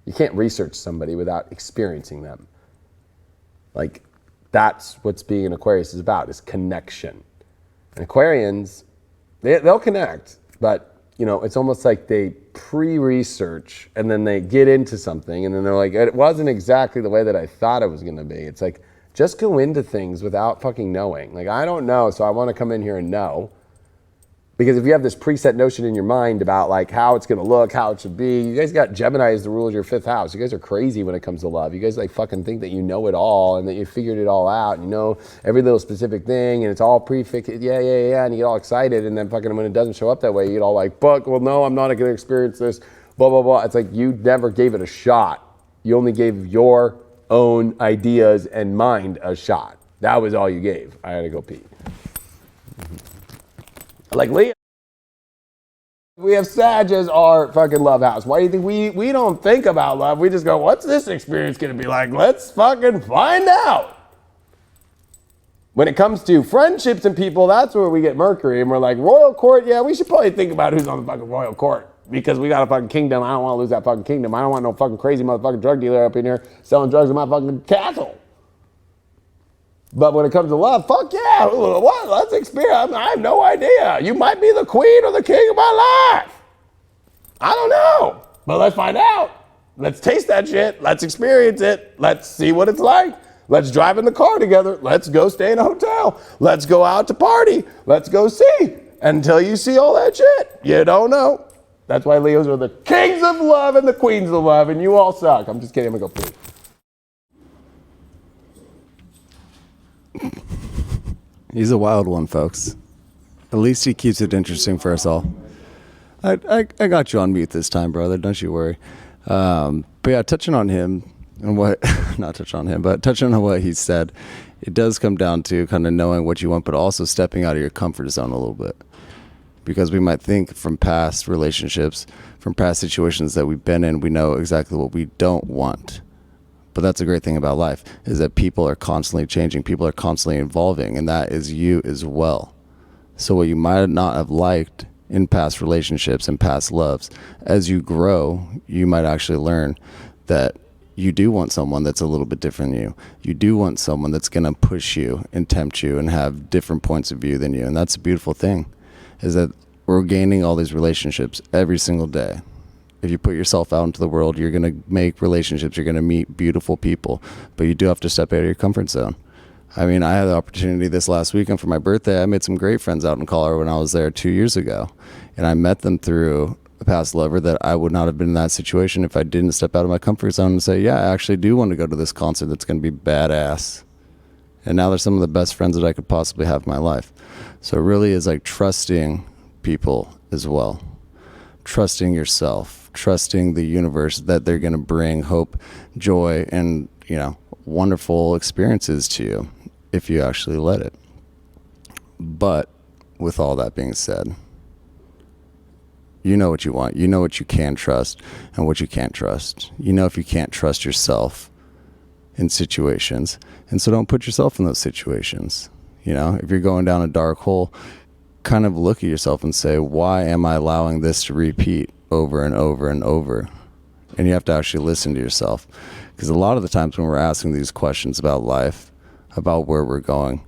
You can't research somebody without experiencing them. Like, that's what's being an Aquarius is about, is connection. And Aquarians, they'll connect, but you know, it's almost like they pre-research and then they get into something and then they're like, it wasn't exactly the way that I thought it was gonna be. It's like, just go into things without fucking knowing. Like, I don't know, so I wanna come in here and know. Because if you have this preset notion in your mind about like how it's gonna look, how it should be, you guys got Gemini as the rule of your 5th house. You guys are crazy when it comes to love. You guys like fucking think that you know it all and that you figured it all out and you know every little specific thing and it's all prefixed, yeah, and you get all excited, and then fucking when it doesn't show up that way, you get all like, fuck, well no, I'm not gonna experience this, blah, blah, blah. It's like you never gave it a shot. You only gave your own ideas and mind a shot. That was all you gave. I had to go pee. Like Leo, we have Sag as our fucking love house. Why do you think we don't think about love? We just go, what's this experience gonna be like? Let's fucking find out. When it comes to friendships and people, that's where we get Mercury, and we're like, royal court, yeah, we should probably think about who's on the fucking royal court, because we got a fucking kingdom. I don't want to lose that fucking kingdom. I don't want no fucking crazy motherfucking drug dealer up in here selling drugs in my fucking castle. But when it comes to love, fuck yeah, what? Let's experience. I have no idea. You might be the queen or the king of my life. I don't know, but let's find out. Let's taste that shit. Let's experience it. Let's see what it's like. Let's drive in the car together. Let's go stay in a hotel. Let's go out to party. Let's go see. Until you see all that shit, you don't know. That's why Leos are the kings of love and the queens of love, and you all suck. I'm just kidding. I'm gonna go pee. He's a wild one, folks. At least he keeps it interesting for us all. I got you on mute this time, brother. Don't you worry. But yeah, touching on him and what, not touching on him, but touching on what he said, it does come down to kind of knowing what you want, but also stepping out of your comfort zone a little bit. because we might think from past relationships, from past situations that we've been in, we know exactly what we don't want. But that's a great thing about life, is that people are constantly changing, people are constantly evolving, and that is you as well. So what you might not have liked in past relationships and past loves, as you grow, you might actually learn that you do want someone that's a little bit different than you. You do want someone that's going to push you and tempt you and have different points of view than you. And that's a beautiful thing, is that we're gaining all these relationships every single day. If you put yourself out into the world, you're going to make relationships, you're going to meet beautiful people, but you do have to step out of your comfort zone. I mean, I had the opportunity this last weekend for my birthday. I made some great friends out in Colorado when I was there 2 years ago, and I met them through a past lover that I would not have been in that situation if I didn't step out of my comfort zone and say, yeah, I actually do want to go to this concert that's going to be badass. And now they're some of the best friends that I could possibly have in my life. So it really is like trusting people as well, trusting yourself, trusting the universe that they're going to bring hope, joy, and, you know, wonderful experiences to you if you actually let it. But with all that being said, you know what you want. You know what you can trust and what you can't trust. You know if you can't trust yourself in situations. And so don't put yourself in those situations. You know, if you're going down a dark hole, kind of look at yourself and say, why am I allowing this to repeat over and over and over? And you have to actually listen to yourself. Because a lot of the times when we're asking these questions about life, about where we're going,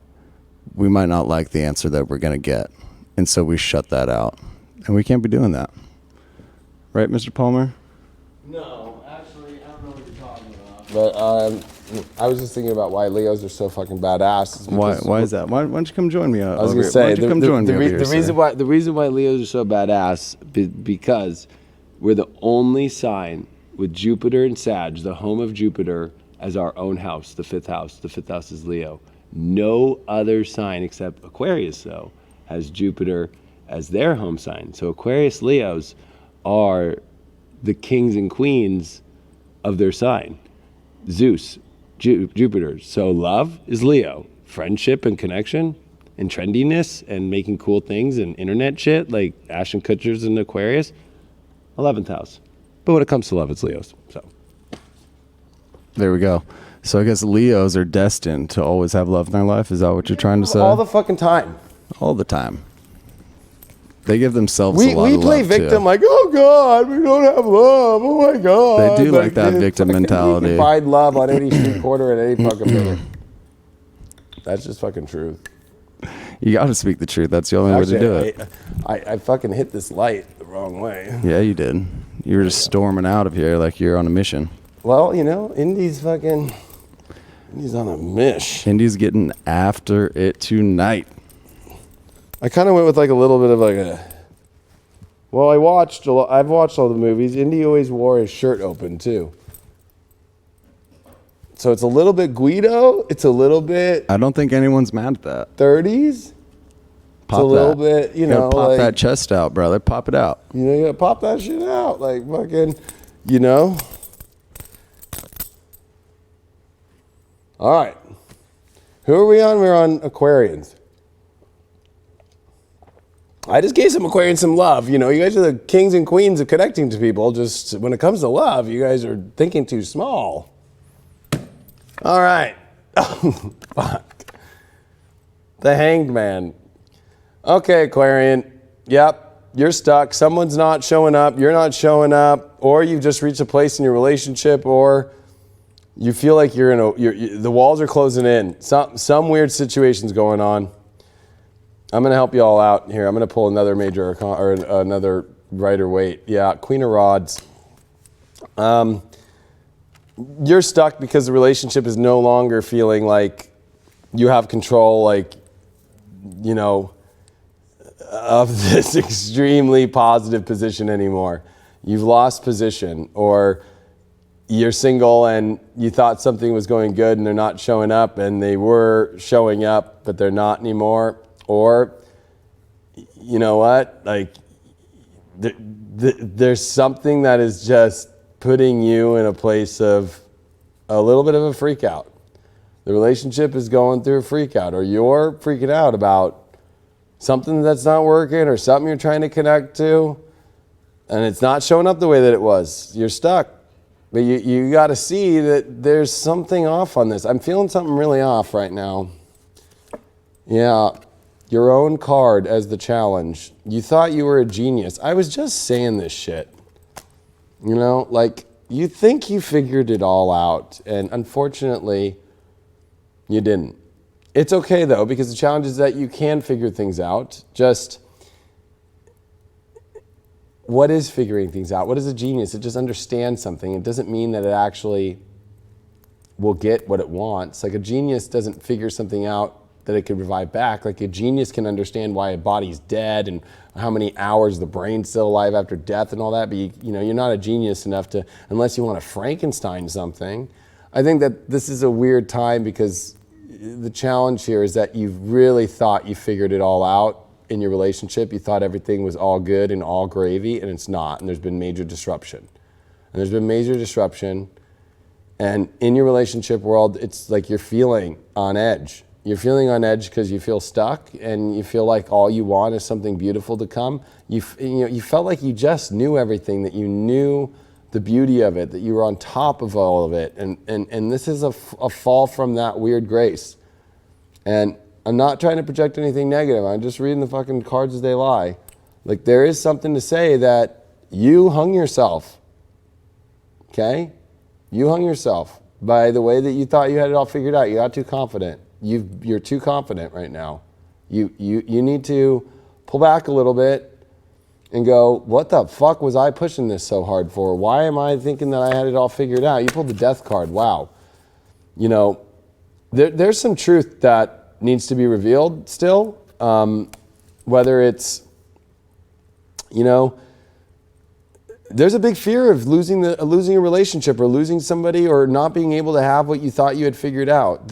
we might not like the answer that we're going to get. And so we shut that out. And we can't be doing that. Right, Mr. Palmer? No, actually, I don't know what you're talking about. But I was just thinking about why Leos are so fucking badass. Why is that? Why don't you come join me? I was going to say, the reason why Leos are so badass because we're the only sign with Jupiter and Sag, the home of Jupiter, as our own house, the fifth house. The fifth house is Leo. No other sign except Aquarius, though, has Jupiter as their home sign. So Aquarius Leos are the kings and queens of their sign. Zeus, Jupiter. So love is Leo. Friendship and connection and trendiness and making cool things and internet shit like Ashton Kutcher's in Aquarius, 11th house. But when it comes to love, it's Leos. So there we go. So I guess Leos are destined to always have love in their life. Is that what you're trying to say? All the fucking time. All the time. They give themselves a lot of love. We play victim, like, oh God, we don't have love. Oh my God. They do like that victim mentality. You can find love on any street corner at any fucking minute. That's just fucking truth. You got to speak the truth. That's the only way to do it. I fucking hit this light the wrong way. Yeah, you did. You were just storming out of here like you're on a mission. Well, you know, Indy's on a mish. Indy's getting after it tonight. I kind of went with like a little bit of like I've watched all the movies. Indy always wore his shirt open too. So it's a little bit Guido. It's a little bit. I don't think anyone's mad at that. 30s. Pop it's a little bit, you know. Pop like, that chest out, brother. Pop it out. You know, you gotta pop that shit out. Like fucking, you know. All right. Who are we on? We're on Aquarians. I just gave some Aquarians some love. You know, you guys are the kings and queens of connecting to people. Just when it comes to love, you guys are thinking too small. All right. Oh, fuck. The Hanged Man. Okay, Aquarian. Yep, you're stuck. Someone's not showing up. You're not showing up. Or you've just reached a place in your relationship, or you feel like the walls are closing in. Some weird situation's going on. I'm going to help you all out here. I'm going to pull another major arcana, or another Rider Waite. Yeah, Queen of Rods. You're stuck because the relationship is no longer feeling like you have control, like, you know, of this extremely positive position anymore. You've lost position, or you're single and you thought something was going good and they're not showing up, and they were showing up, but they're not anymore. Or, you know what, like, there's something that is just putting you in a place of a little bit of a freak out. The relationship is going through a freak out, or you're freaking out about something that's not working or something you're trying to connect to, and it's not showing up the way that it was. You're stuck. But you got to see that there's something off on this. I'm feeling something really off right now. Yeah, your own card as the challenge. You thought you were a genius. I was just saying this shit. You know, like, you think you figured it all out, and unfortunately, you didn't. It's okay, though, because the challenge is that you can figure things out. Just, what is figuring things out? What is a genius? It just understands something. It doesn't mean that it actually will get what it wants. Like, a genius doesn't figure something out that it could revive back. Like, a genius can understand why a body's dead and how many hours the brain's still alive after death and all that, but you know, you're not a genius enough to, unless you want to Frankenstein something. I think that this is a weird time because the challenge here is that you've really thought you figured it all out in your relationship. You thought everything was all good and all gravy, and it's not, and there's been major disruption. And there's been major disruption, and in your relationship world, it's like you're feeling on edge. You're feeling on edge because you feel stuck and you feel like all you want is something beautiful to come. You felt like you just knew everything, that you knew the beauty of it, that you were on top of all of it. And this is a fall from that weird grace. And I'm not trying to project anything negative. I'm just reading the fucking cards as they lie. Like, there is something to say that you hung yourself. Okay? You hung yourself by the way that you thought you had it all figured out. You got too confident. You're too confident right now. You need to pull back a little bit and go, what the fuck was I pushing this so hard for? Why am I thinking that I had it all figured out? You pulled the death card. Wow. You know, there's some truth that needs to be revealed still. Whether it's, you know, there's a big fear of losing a relationship or losing somebody or not being able to have what you thought you had figured out.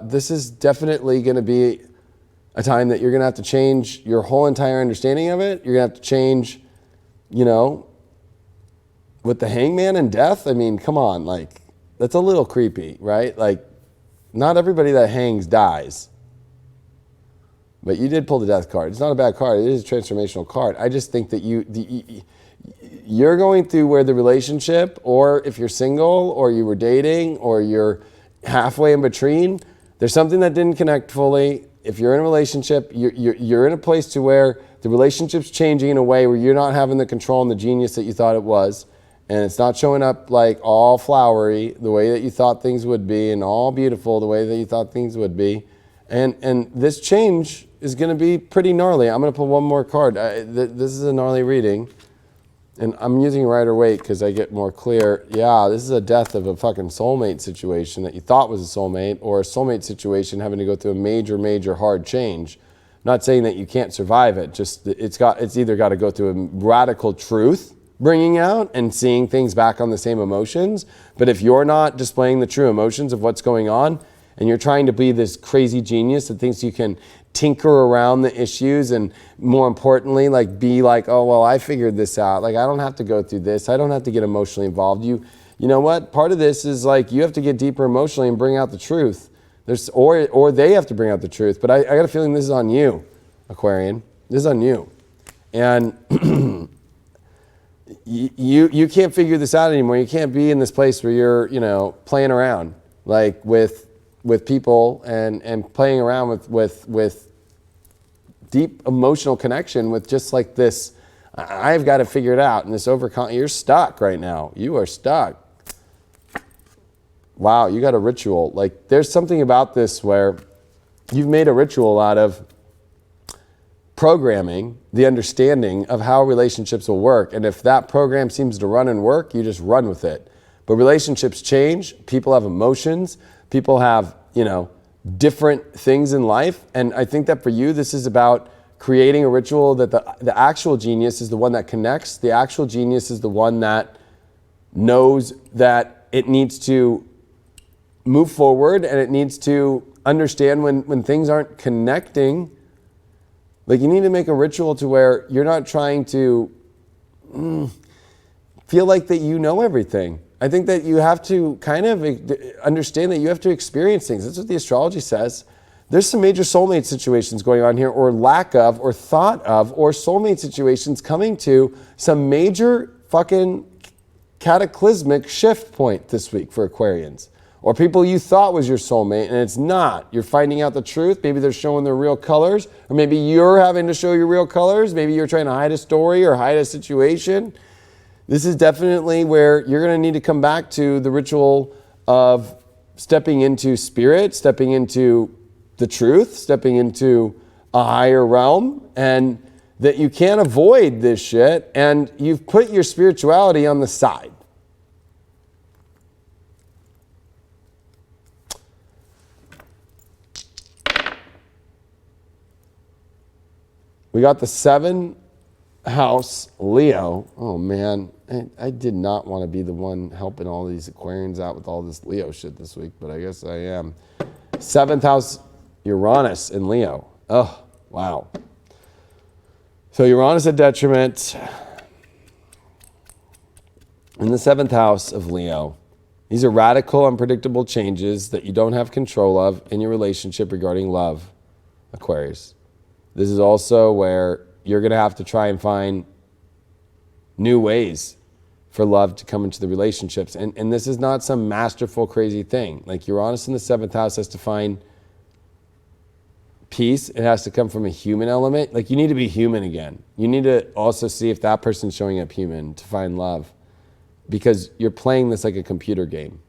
This is definitely going to be a time that you're going to have to change your whole entire understanding of it. You're going to have to change, you know, with the hangman and death. I mean, come on, like, that's a little creepy, right? Like, not everybody that hangs dies. But you did pull the death card. It's not a bad card. It is a transformational card. I just think that you're going through where the relationship, or if you're single, or you were dating, or you're halfway in between, there's something that didn't connect fully. If you're in a relationship, you're in a place to where the relationship's changing in a way where you're not having the control and the genius that you thought it was, and it's not showing up like all flowery the way that you thought things would be, and all beautiful the way that you thought things would be. And this change is going to be pretty gnarly. I'm going to pull one more card. This is a gnarly reading. And I'm using Rider-Waite because I get more clear. Yeah, this is a death of a fucking soulmate situation that you thought was a soulmate, or a soulmate situation having to go through a major, major hard change. Not saying that you can't survive it. Just it's either got to go through a radical truth bringing out and seeing things back on the same emotions. But if you're not displaying the true emotions of what's going on, and you're trying to be this crazy genius that thinks you can tinker around the issues, and more importantly, like, be like, oh, well, I figured this out. Like, I don't have to go through this. I don't have to get emotionally involved. You know what? Part of this is like, you have to get deeper emotionally and bring out the truth. Or they have to bring out the truth. But I got a feeling this is on you, Aquarian. This is on you. And you can't figure this out anymore. You can't be in this place where you're, you know, playing around like with people and playing around with deep emotional connection with just like this, I've got to figure it out, and this you're stuck right now. You are stuck. Wow, you got a ritual. Like, there's something about this where you've made a ritual out of programming the understanding of how relationships will work. And if that program seems to run and work, you just run with it. But relationships change. People have emotions. People have, you know, different things in life. And I think that for you, this is about creating a ritual that the actual genius is the one that connects. The actual genius is the one that knows that it needs to move forward, and it needs to understand when things aren't connecting. Like, you need to make a ritual to where you're not trying to feel like that you know everything. I think that you have to kind of understand that you have to experience things. That's what the astrology says. there's some major soulmate situations going on here, or lack of, or thought of, or soulmate situations coming to some major fucking cataclysmic shift point this week for Aquarians. Or people you thought was your soulmate and it's not. You're finding out the truth. Maybe they're showing their real colors, or maybe you're having to show your real colors. Maybe you're trying to hide a story or hide a situation. This is definitely where you're going to need to come back to the ritual of stepping into spirit, stepping into the truth, stepping into a higher realm, and that you can't avoid this shit, and you've put your spirituality on the side. We got the 7th house, Leo. Oh man, I did not want to be the one helping all these Aquarians out with all this Leo shit this week, but I guess I am. 7th house, Uranus in Leo. Oh, wow. So Uranus a detriment in the 7th house of Leo. These are radical, unpredictable changes that you don't have control of in your relationship regarding love, Aquarius. This is also where you're going to have to try and find new ways for love to come into the relationships. And this is not some masterful, crazy thing. Like Uranus in the 7th house has to find peace. It has to come from a human element. Like you need to be human again. You need to also see if that person's showing up human to find love. Because you're playing this like a computer game.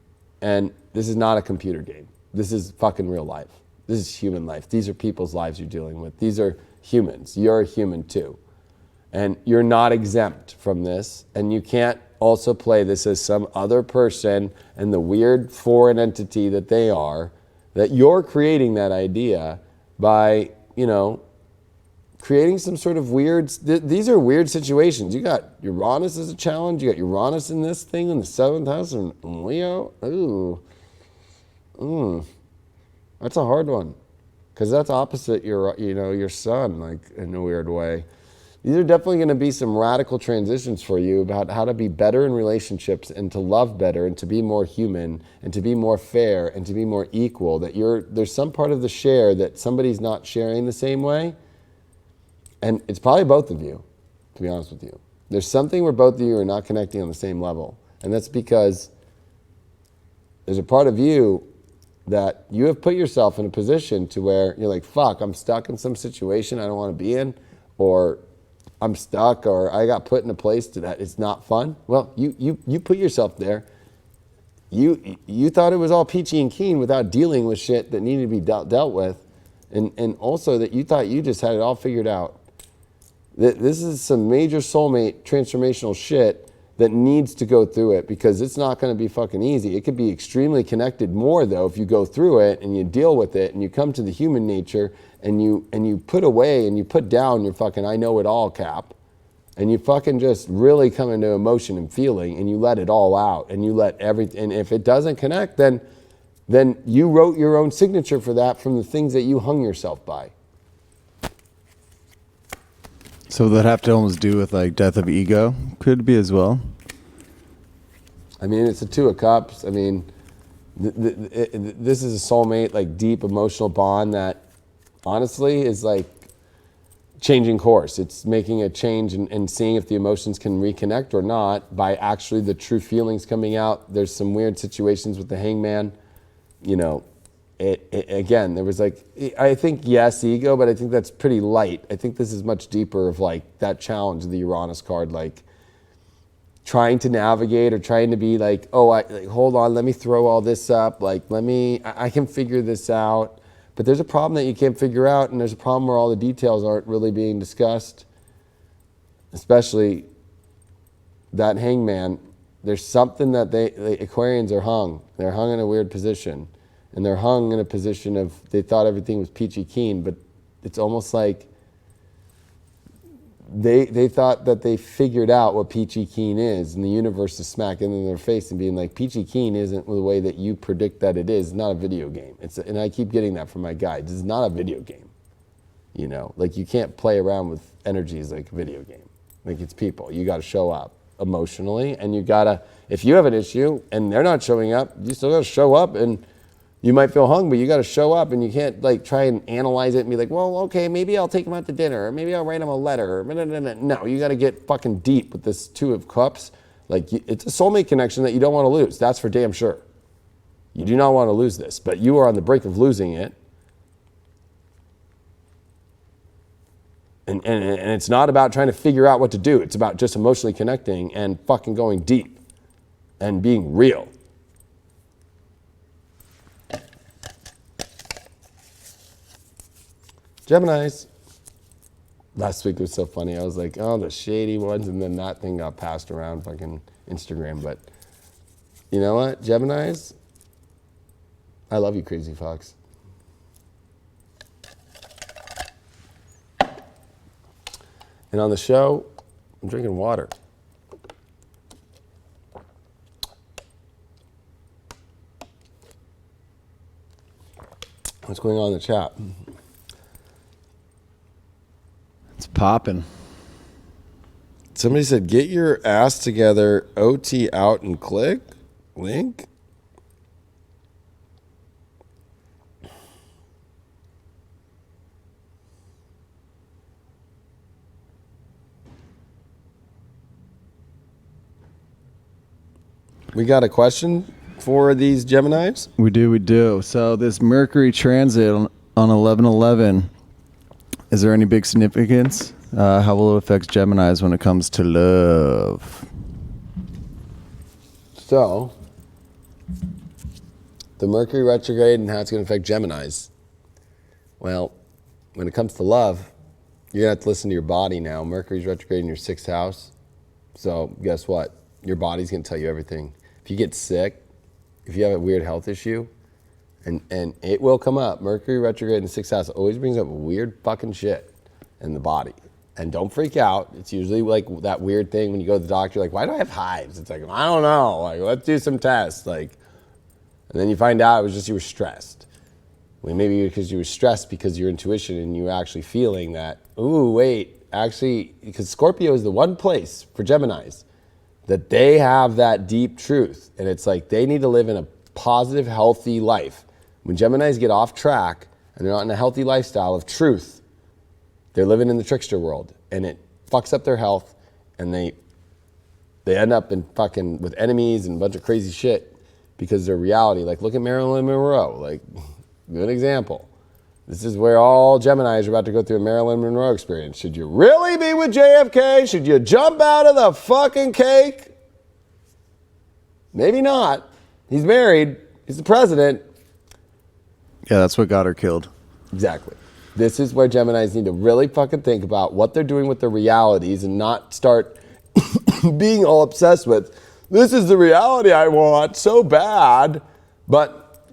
And this is not a computer game. This is fucking real life. This is human life. These are people's lives you're dealing with. These are humans. You're a human too. And you're not exempt from this. And you can't also play this as some other person and the weird foreign entity that they are, that you're creating that idea by, creating some sort of weird, these are weird situations. You got Uranus as a challenge. You got Uranus in this thing in the 7th house in Leo. That's a hard one, because that's opposite your sun, like in a weird way. These are definitely going to be some radical transitions for you about how to be better in relationships and to love better and to be more human and to be more fair and to be more equal. That there's some part of the share that somebody's not sharing the same way, and it's probably both of you, to be honest with you. There's something where both of you are not connecting on the same level, and that's because there's a part of you that you have put yourself in a position to where you're like, fuck, I'm stuck in some situation I don't want to be in, or I'm stuck, or I got put in a place that it's not fun. Well, you put yourself there. You thought it was all peachy and keen without dealing with shit that needed to be dealt with, and also that you thought you just had it all figured out. This is some major soulmate transformational shit that needs to go through it, because it's not going to be fucking easy. It could be extremely connected more, though, if you go through it and you deal with it and you come to the human nature and you put away and you put down your fucking I know it all cap, and you fucking just really come into emotion and feeling, and you let it all out, and you let everything. And if it doesn't connect, then you wrote your own signature for that from the things that you hung yourself by. So that have to almost do with like death of ego? Could be as well. I mean, it's a 2 of cups. I mean, this is a soulmate, like deep emotional bond that honestly is like changing course. It's making a change and seeing if the emotions can reconnect or not by actually the true feelings coming out. There's some weird situations with the hangman. Again, there was like, I think yes, ego, but I think that's pretty light. I think this is much deeper of like that challenge of the Uranus card, like trying to navigate or trying to be like, hold on, let me throw all this up. Like, I can figure this out. But there's a problem that you can't figure out, and there's a problem where all the details aren't really being discussed, especially that hangman. There's something that the Aquarians are hung. They're hung in a weird position. And they're hung in a position of, they thought everything was peachy keen, but it's almost like they thought that they figured out what peachy keen is, and the universe is smacking in their face and being like, peachy keen isn't the way that you predict that it is. It's not a video game. And I keep getting that from my guides. It's not a video game. Like you can't play around with energies like a video game. Like it's people. You got to show up emotionally, and you got to, if you have an issue and they're not showing up, you still got to show up and You might feel hung, but you got to show up, and you can't like try and analyze it and be like, well, okay, maybe I'll take him out to dinner, or maybe I'll write him a letter. Or no, you got to get fucking deep with this Two of Cups. Like, it's a soulmate connection that you don't want to lose. That's for damn sure. You do not want to lose this, but you are on the brink of losing it. And it's not about trying to figure out what to do. It's about just emotionally connecting and fucking going deep and being real. Geminis. Last week was so funny. I was like, oh, the shady ones, and then that thing got passed around fucking Instagram. But you know what, Geminis? I love you, Crazy Fox. And on the show, I'm drinking water. What's going on in the chat? It's popping. Somebody said, get your ass together, OT out and click. Link? We got a question for these Geminis? We do. So this Mercury transit on 11/11, is there any big significance? How will it affect Geminis when it comes to love? So, the Mercury retrograde and how it's going to affect Geminis. Well, when it comes to love, you're going to have to listen to your body now. Mercury's retrograde in your 6th house. So, guess what? Your body's going to tell you everything. If you get sick, if you have a weird health issue, and it will come up. Mercury retrograde in the 6th house always brings up weird fucking shit in the body. And don't freak out. It's usually like that weird thing when you go to the doctor, like, why do I have hives? It's like, I don't know. Like, let's do some tests. Like, and then you find out it was just you were stressed. Well, maybe because you were stressed because your intuition and you were actually feeling that, ooh, wait, actually, because Scorpio is the one place for Geminis that they have that deep truth. And it's like they need to live in a positive, healthy life. When Geminis get off track and they're not in a healthy lifestyle of truth, they're living in the trickster world, and it fucks up their health, and they end up in fucking with enemies and a bunch of crazy shit because their reality. Like, look at Marilyn Monroe. Like, good example. This is where all Geminis are about to go through a Marilyn Monroe experience. Should you really be with JFK? Should you jump out of the fucking cake? Maybe not. He's married. He's the president. Yeah, that's what got her killed. Exactly. This is where Geminis need to really fucking think about what they're doing with their realities and not start being all obsessed with, this is the reality I want so bad. But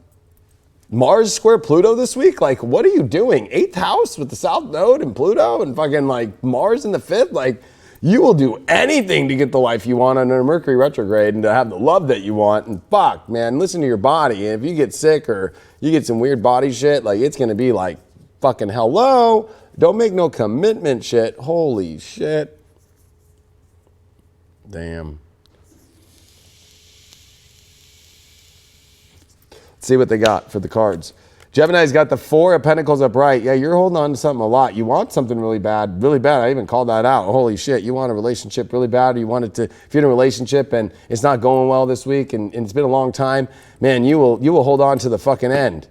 Mars square Pluto this week? Like, what are you doing? 8th house with the South Node and Pluto and fucking like Mars in the 5th? Like, you will do anything to get the life you want under a Mercury retrograde and to have the love that you want. And fuck, man, listen to your body. And if you get sick or you get some weird body shit, like, it's going to be like, fucking hello. Don't make no commitment shit. Holy shit. Damn. Let's see what they got for the cards. Gemini's got the 4 of Pentacles upright. Yeah, you're holding on to something a lot. You want something really bad, really bad. I even called that out. Holy shit. You want a relationship really bad, or you want it to, if you're in a relationship and it's not going well this week and it's been a long time, man, you will hold on to the fucking end.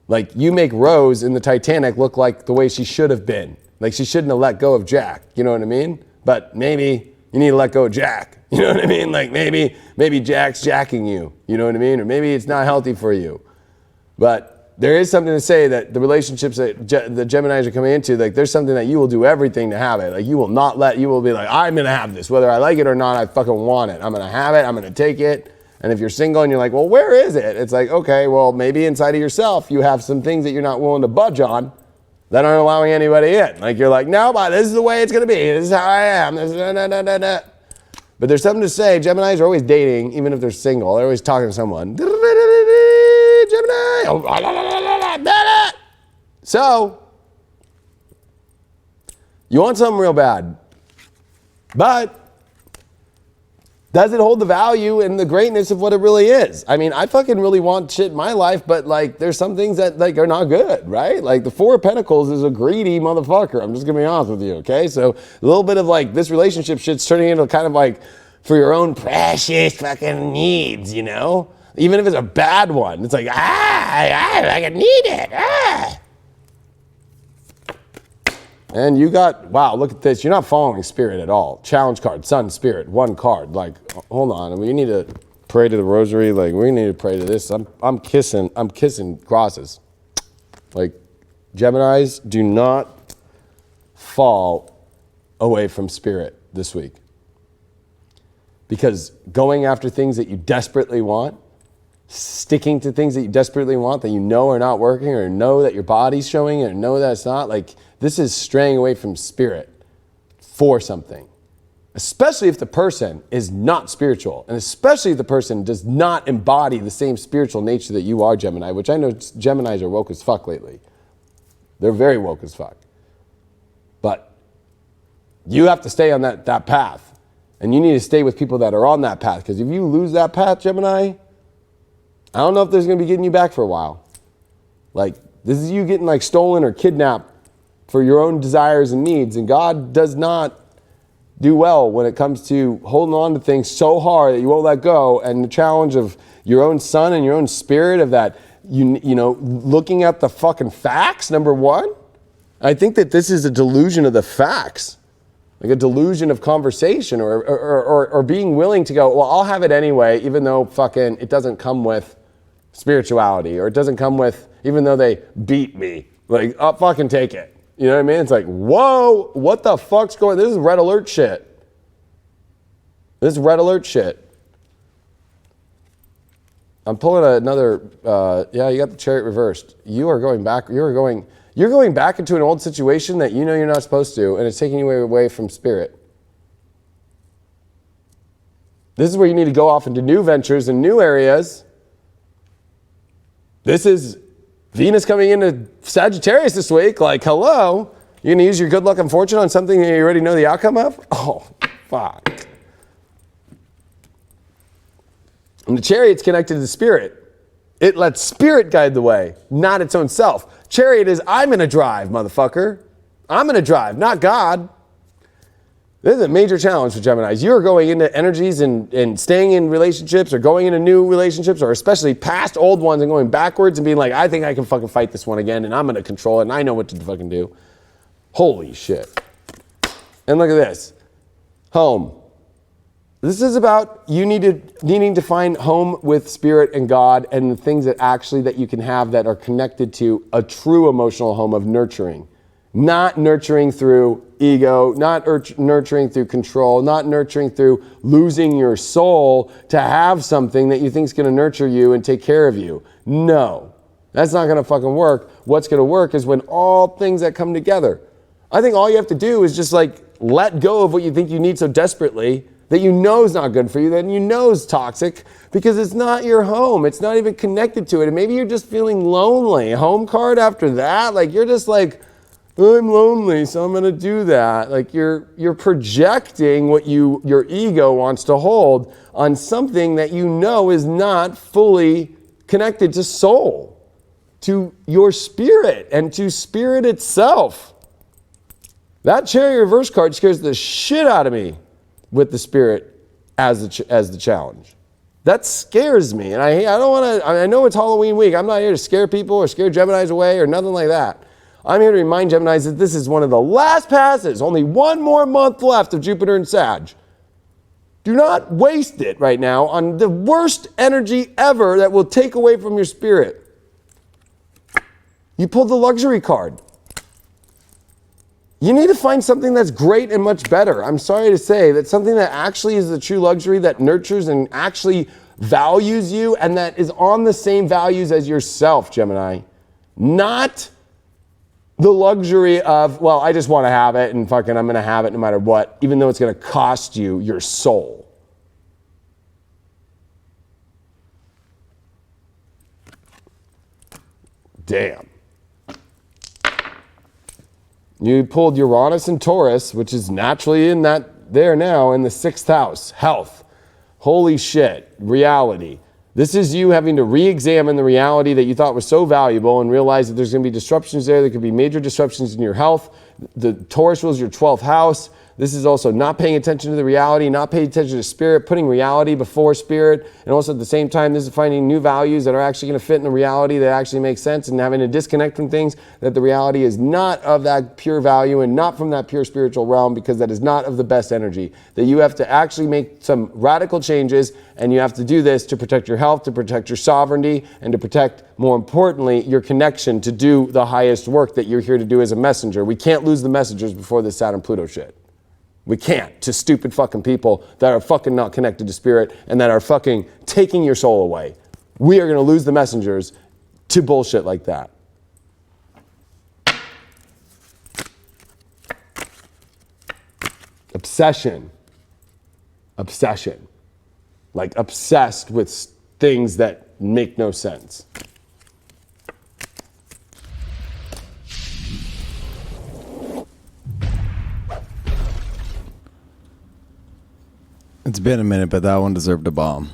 Like, you make Rose in the Titanic look like the way she should have been. Like, she shouldn't have let go of Jack. You know what I mean? But maybe you need to let go of Jack. You know what I mean? Like, maybe Jack's jacking you. You know what I mean? Or maybe it's not healthy for you. But there is something to say that the relationships that the Geminis are coming into, like, there's something that you will do everything to have it. Like, you will not let, you will be like, I'm going to have this. Whether I like it or not, I fucking want it. I'm going to have it. I'm going to take it. And if you're single and you're like, well, where is it? It's like, okay, well, maybe inside of yourself, you have some things that you're not willing to budge on that aren't allowing anybody in. Like, you're like, no, but this is the way it's going to be. This is how I am. This is But there's something to say. Geminis are always dating, even if they're single. They're always talking to someone. Gemini. So, you want something real bad. But Does it hold the value and the greatness of what it really is? I mean, I fucking really want shit in my life, but like there's some things that like are not good, right? Like the Four of Pentacles is a greedy motherfucker. I'm just gonna be honest with you, okay? So a little bit of like this relationship shit's turning into kind of like for your own precious fucking needs, you know? Even if it's a bad one, it's like, I need it, And you got, wow, look at this. You're not following spirit at all. Challenge card, sun, spirit, one card. Like, hold on. I mean, you need to pray to the rosary. Like, we need to pray to this. I'm kissing crosses. Like, Geminis, do not fall away from spirit this week. Because going after things that you desperately want, sticking to things that you desperately want that you know are not working, or know that your body's showing it, or know that it's not, like, this is straying away from spirit for something. Especially if the person is not spiritual, and especially if the person does not embody the same spiritual nature that you are, Gemini, which I know Geminis are woke as fuck lately. They're very woke as fuck. But you have to stay on that path. And you need to stay with people that are on that path. Because if you lose that path, Gemini, I don't know if there's going to be getting you back for a while. Like, this is you getting like stolen or kidnapped for your own desires and needs. And God does not do well when it comes to holding on to things so hard that you won't let go. And the challenge of your own sun and your own spirit of that, you know, looking at the fucking facts, number one. I think that this is a delusion of the facts. Like a delusion of conversation, or being willing to go, well, I'll have it anyway, even though fucking it doesn't come with spirituality, or it doesn't come with, even though they beat me, like, I'll fucking take it. You know what I mean? It's like, whoa, what the fuck's going on? This is red alert shit. This is red alert shit. I'm pulling another, yeah, you got the chariot reversed. You are going back, you're going back into an old situation that you know you're not supposed to, and it's taking you away from spirit. This is where you need to go off into new ventures and new areas. This is Venus coming into Sagittarius this week. Like, hello? You're going to use your good luck and fortune on something that you already know the outcome of? Oh, fuck. And the chariot's connected to the spirit. It lets spirit guide the way, not its own self. Chariot is, I'm going to drive, motherfucker. I'm going to drive, not God. This is a major challenge for Geminis. You're going into energies and staying in relationships, or going into new relationships, or especially past old ones and going backwards and being like, I think I can fucking fight this one again, and I'm going to control it, and I know what to fucking do. Holy shit. And look at this. Home. This is about you needing to find home with spirit and God, and the things that actually that you can have that are connected to a true emotional home of nurturing. Not nurturing through ego, not nurturing through control, not nurturing through losing your soul to have something that you think is going to nurture you and take care of you. No, that's not going to fucking work. What's going to work is when all things that come together. I think all you have to do is just like let go of what you think you need so desperately that you know is not good for you, that you know is toxic, because it's not your home. It's not even connected to it. And maybe you're just feeling lonely. Home card after that, like you're just like, I'm lonely, so I'm going to do that. Like you're projecting what your ego wants to hold on something that you know is not fully connected to soul, to your spirit, and to spirit itself. That chariot reverse card scares the shit out of me with the spirit as the challenge. That scares me, and I don't want to. I know it's Halloween week. I'm not here to scare people or scare Geminis away or nothing like that. I'm here to remind Geminis that this is one of the last passes. Only one more month left of Jupiter and Sag. Do not waste it right now on the worst energy ever that will take away from your spirit. You pulled the luxury card. You need to find something that's great and much better. I'm sorry to say that something that actually is the true luxury, that nurtures and actually values you, and that is on the same values as yourself, Gemini. Not the luxury of, well, I just want to have it and fucking I'm going to have it no matter what, even though it's going to cost you your soul. Damn. You pulled Uranus and Taurus, which is naturally in that there now in the 6th house, health. Holy shit, reality. This is you having to re-examine the reality that you thought was so valuable and realize that there's going to be disruptions there. There could be major disruptions in your health. The Taurus rules your 12th house. This is also not paying attention to the reality, not paying attention to spirit, putting reality before spirit. And also at the same time, this is finding new values that are actually going to fit in the reality that actually makes sense, and having to disconnect from things that the reality is not of that pure value and not from that pure spiritual realm, because that is not of the best energy. That you have to actually make some radical changes, and you have to do this to protect your health, to protect your sovereignty, and to protect, more importantly, your connection to do the highest work that you're here to do as a messenger. We can't lose the messengers before this Saturn-Pluto shit. We can't, to stupid fucking people that are fucking not connected to spirit and that are fucking taking your soul away. We are going to lose the messengers to bullshit like that. Obsession. Obsession. Like obsessed with things that make no sense. It's been a minute, but that one deserved a bomb.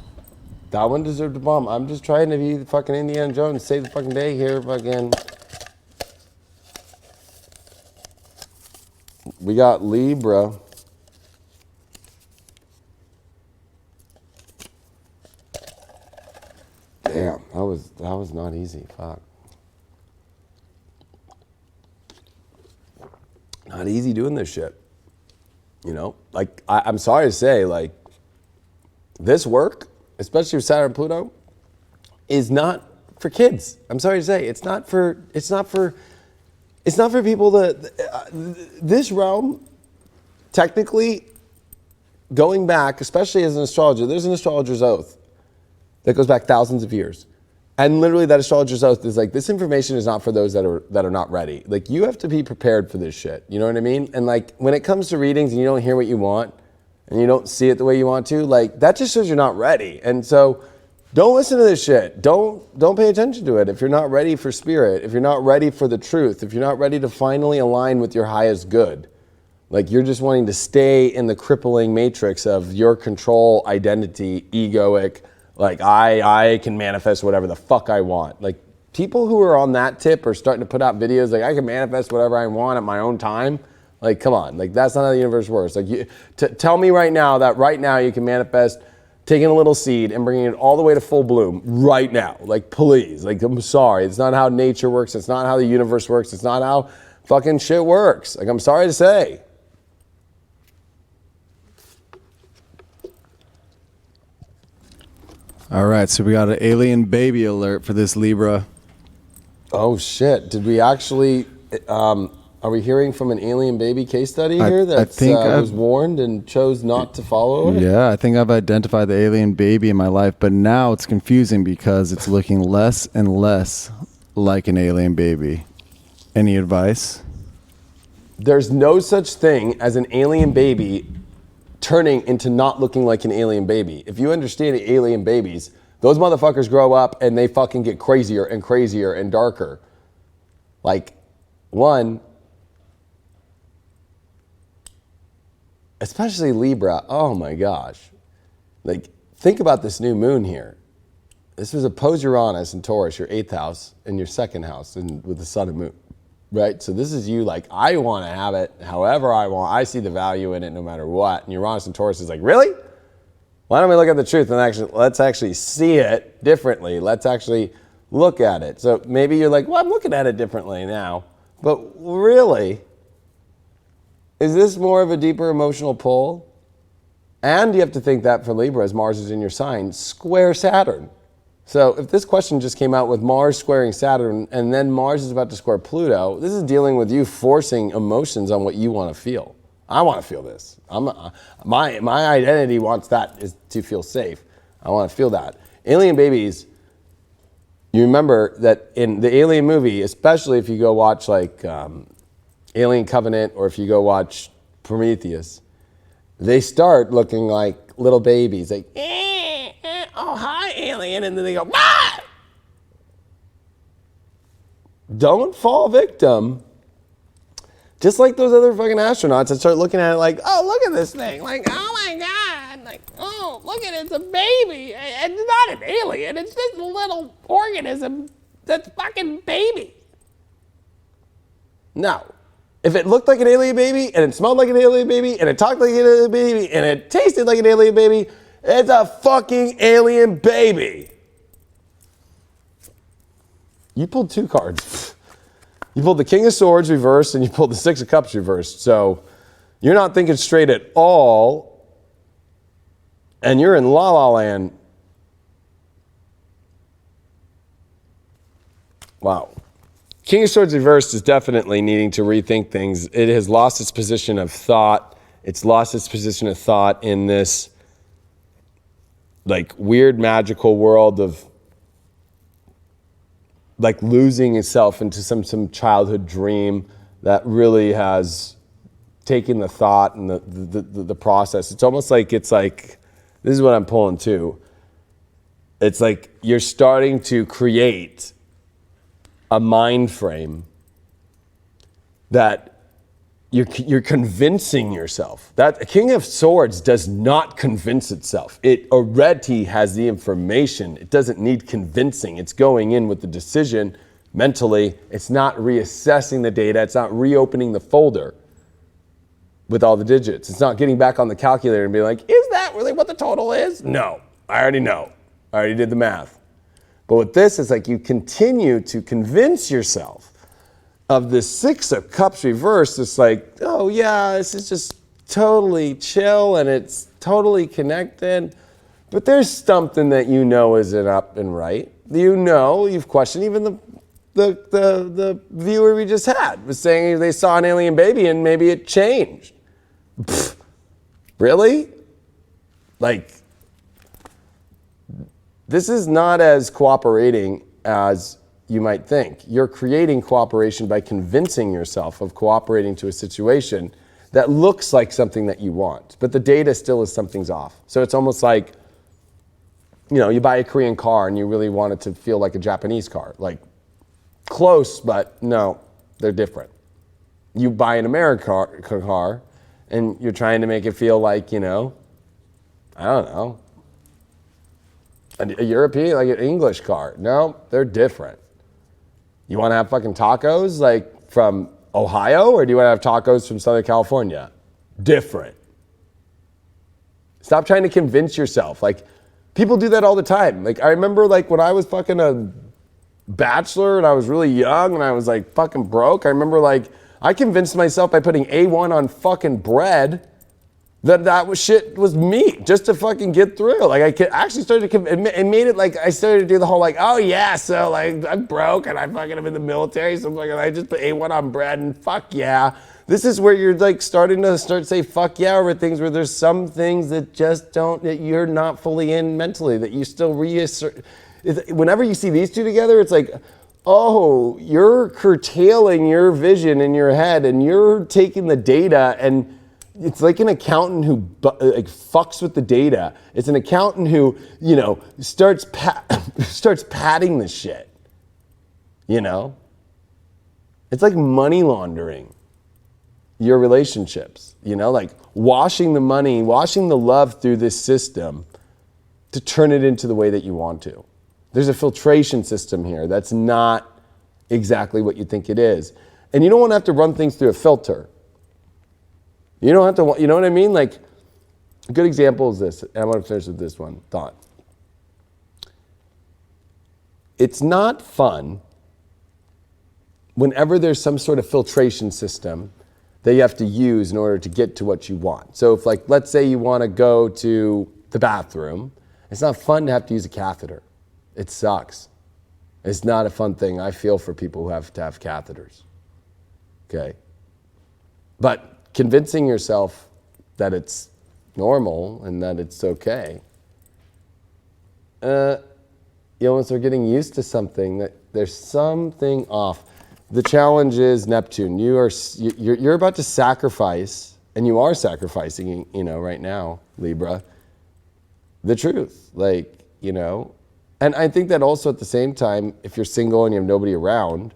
That one deserved a bomb. I'm just trying to be the fucking Indiana Jones, save the fucking day here. Fucking. We got Libra. Damn, that was not easy. Fuck. Not easy doing this shit. You know, like I'm sorry to say, like, this work, especially with Saturn and Pluto, is not for kids. I'm sorry to say, it's not for people that, this realm, technically, going back, especially as an astrologer, there's an astrologer's oath that goes back thousands of years. And literally that astrologer's oath is like, this information is not for those that are not ready. Like, you have to be prepared for this shit. You know what I mean? And like, when it comes to readings and you don't hear what you want and you don't see it the way you want to, like, that just shows you're not ready. And so don't listen to this shit. Don't pay attention to it if you're not ready for spirit, if you're not ready for the truth, if you're not ready to finally align with your highest good. Like, you're just wanting to stay in the crippling matrix of your control, identity, egoic, like, I can manifest whatever the fuck I want. Like, people who are on that tip are starting to put out videos like, I can manifest whatever I want at my own time. Like, come on. Like, that's not how the universe works. Like, tell me right now that right now you can manifest taking a little seed and bringing it all the way to full bloom right now. Like, please. Like, I'm sorry. It's not how nature works. It's not how the universe works. It's not how fucking shit works. Like, I'm sorry to say. All right, so we got an alien baby alert for this Libra. Oh shit! Did we actually? Are we hearing from an alien baby case study here that was warned and chose not to follow it? Yeah, I think I've identified the alien baby in my life, but now it's confusing because it's looking less and less like an alien baby. Any advice? There's no such thing as an alien baby turning into not looking like an alien baby. If you understand alien babies, those motherfuckers grow up and they fucking get crazier and crazier and darker. Like, one, especially Libra, oh my gosh. Like, think about this new moon here. This was opposed Uranus in Taurus, your 8th house, and your 2nd house with the sun and moon. Right? So this is you like, I want to have it however I want. I see the value in it no matter what. And Uranus and Taurus is like, really? Why don't we look at the truth and let's actually see it differently. Let's actually look at it. So maybe you're like, well, I'm looking at it differently now. But really, is this more of a deeper emotional pull? And you have to think that for Libra, as Mars is in your sign, square Saturn. So if this question just came out with Mars squaring Saturn and then Mars is about to square Pluto, this is dealing with you forcing emotions on what you want to feel. I want to feel this. My identity wants that, is to feel safe. I want to feel that. Alien babies, you remember that in the Alien movie, especially if you go watch like Alien Covenant or if you go watch Prometheus, they start looking like little babies, like, oh, hi, alien, and then they go, ah! Don't fall victim. Just like those other fucking astronauts that start looking at it like, oh, look at this thing. Like, oh my God. Like, oh, look thinking it's a baby. It's not an alien. It's just a little organism that's fucking baby. No. If it looked like an alien baby, and it smelled like an alien baby, and it talked like an alien baby, and it tasted like an alien baby, it's a fucking alien baby. You pulled 2 cards. You pulled the King of Swords reversed, and you pulled the Six of Cups reversed. So you're not thinking straight at all, and you're in la la land. Wow. King of Swords reversed is definitely needing to rethink things. It has lost its position of thought. It's lost its position of thought in this like weird magical world of like losing itself into some childhood dream that really has taken the thought and the process. It's almost like this is what I'm pulling too. It's like you're starting to create a mind frame that you're convincing yourself. That a King of Swords does not convince itself. It already has the information. It doesn't need convincing. It's going in with the decision mentally. It's not reassessing the data. It's not reopening the folder with all the digits. It's not getting back on the calculator and being like, is that really what the total is? No, I already know. I already did the math. But with this, it's like you continue to convince yourself of the Six of Cups reversed. It's like, oh yeah, this is just totally chill and it's totally connected. But there's something that you know isn't up and right. You know, you've questioned. Even the viewer we just had was saying they saw an alien baby and maybe it changed. Pfft, really? Like, this is not as cooperating as you might think. You're creating cooperation by convincing yourself of cooperating to a situation that looks like something that you want, but the data still is something's off. So it's almost like, you know, you buy a Korean car and you really want it to feel like a Japanese car. Like, close, but no, they're different. You buy an American car and you're trying to make it feel like, you know, I don't know, a European, like an English car. No, they're different. You want to have fucking tacos like from Ohio, or do you want to have tacos from Southern California? Different. Stop trying to convince yourself. Like, people do that all the time. Like, I remember like when I was fucking a bachelor and I was really young and I was like fucking broke. I remember like I convinced myself by putting A1 on fucking bread that was shit was meat just to fucking get through. Like I actually started to, it made it like I started to do the whole like, oh yeah, so like I'm broke and I fucking am in the military, so like I just put A1 on bread and fuck yeah. This is where you're like starting to say fuck yeah over things where there's some things that just don't, that you're not fully in mentally, that you still reassert. Whenever you see these two together, it's like, oh, you're curtailing your vision in your head and you're taking the data, and it's like an accountant who like fucks with the data. It's an accountant who, you know, starts padding the shit, you know? It's like money laundering your relationships, you know, like washing the money, washing the love through this system to turn it into the way that you want to. There's a filtration system here that's not exactly what you think it is. And you don't want to have to run things through a filter. You don't have to, you know what I mean? Like, a good example is this, and I want to finish with this one thought. It's not fun whenever there's some sort of filtration system that you have to use in order to get to what you want. So if, like, let's say you want to go to the bathroom, it's not fun to have to use a catheter. It sucks. It's not a fun thing. I feel for people who have to have catheters. Okay? But convincing yourself that it's normal and that it's okay, you almost are getting used to something, that there's something off. The challenge is Neptune. You're about to sacrifice, and you are sacrificing, you know, right now, Libra, the truth. Like, you know, and I think that also at the same time, if you're single and you have nobody around,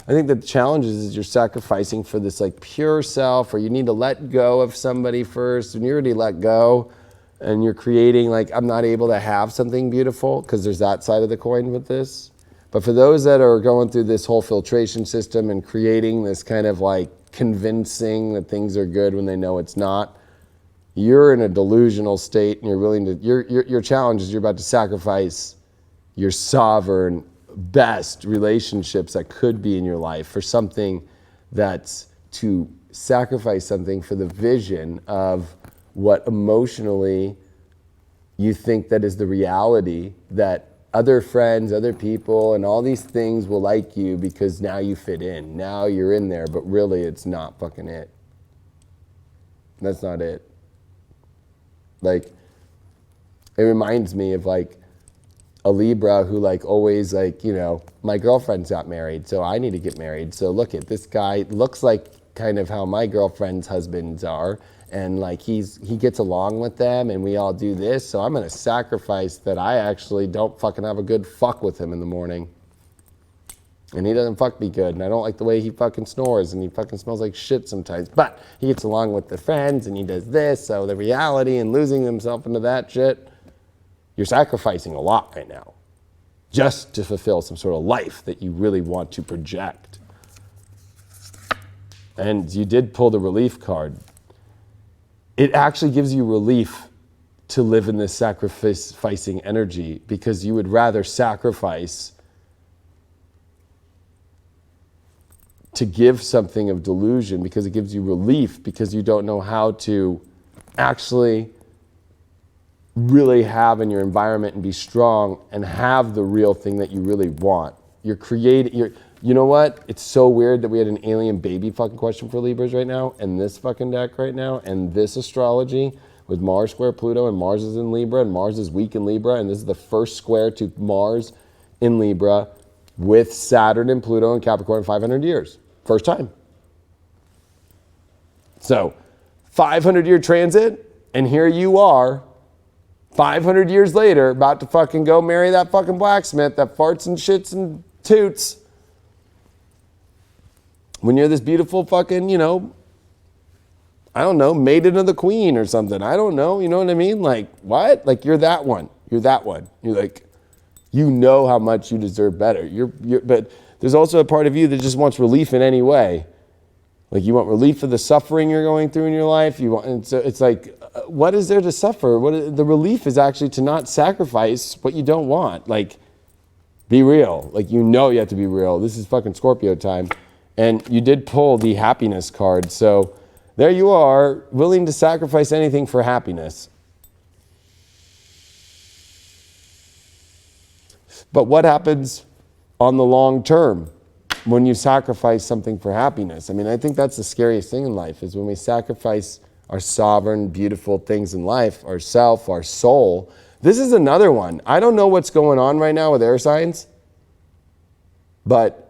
I think the challenge is you're sacrificing for this like pure self, or you need to let go of somebody first. When you already let go, and you're creating, like, I'm not able to have something beautiful, because there's that side of the coin with this. But for those that are going through this whole filtration system and creating this kind of like convincing that things are good when they know it's not, you're in a delusional state, and you're willing to, your challenge is you're about to sacrifice your sovereign best relationships that could be in your life for something that's to sacrifice something for the vision of what emotionally you think that is the reality, that other friends, other people, and all these things will like you because now you fit in. Now you're in there, but really it's not fucking it. That's not it. Like, it reminds me of like a Libra who like always like, you know, my girlfriend's got married, so I need to get married. So look at this guy, looks like kind of how my girlfriend's husbands are. And like he gets along with them and we all do this. So I'm going to sacrifice that I actually don't fucking have a good fuck with him in the morning. And he doesn't fuck me good. And I don't like the way he fucking snores and he fucking smells like shit sometimes. But he gets along with the friends and he does this. So the reality and losing himself into that shit, you're sacrificing a lot right now just to fulfill some sort of life that you really want to project. And you did pull the relief card. It actually gives you relief to live in this sacrificing energy, because you would rather sacrifice to give something of delusion, because it gives you relief, because you don't know how to actually really have in your environment and be strong and have the real thing that you really want. You're creating, you know what? It's so weird that we had an alien baby fucking question for Libras right now, and this fucking deck right now, and this astrology with Mars square Pluto, and Mars is in Libra, and Mars is weak in Libra, and this is the first square to Mars in Libra with Saturn and Pluto and Capricorn in 500 years. First time. So, 500-year transit, and here you are, 500 years later, about to fucking go marry that fucking blacksmith that farts and shits and toots. When you're this beautiful fucking, you know, I don't know, maiden of the queen or something. I don't know, you know what I mean? Like, what? Like, you're that one. You're that one. You're like, you know how much you deserve better. But there's also a part of you that just wants relief in any way. Like, you want relief of the suffering you're going through in your life. You want, and so it's like, what is there to suffer? The relief is actually to not sacrifice what you don't want. Like, be real. Like, you know you have to be real. This is fucking Scorpio time. And you did pull the happiness card. So there you are, willing to sacrifice anything for happiness. But what happens on the long term when you sacrifice something for happiness? I mean, I think that's the scariest thing in life, is when we sacrifice our sovereign, beautiful things in life, our self, our soul. This is another one. I don't know what's going on right now with air signs, but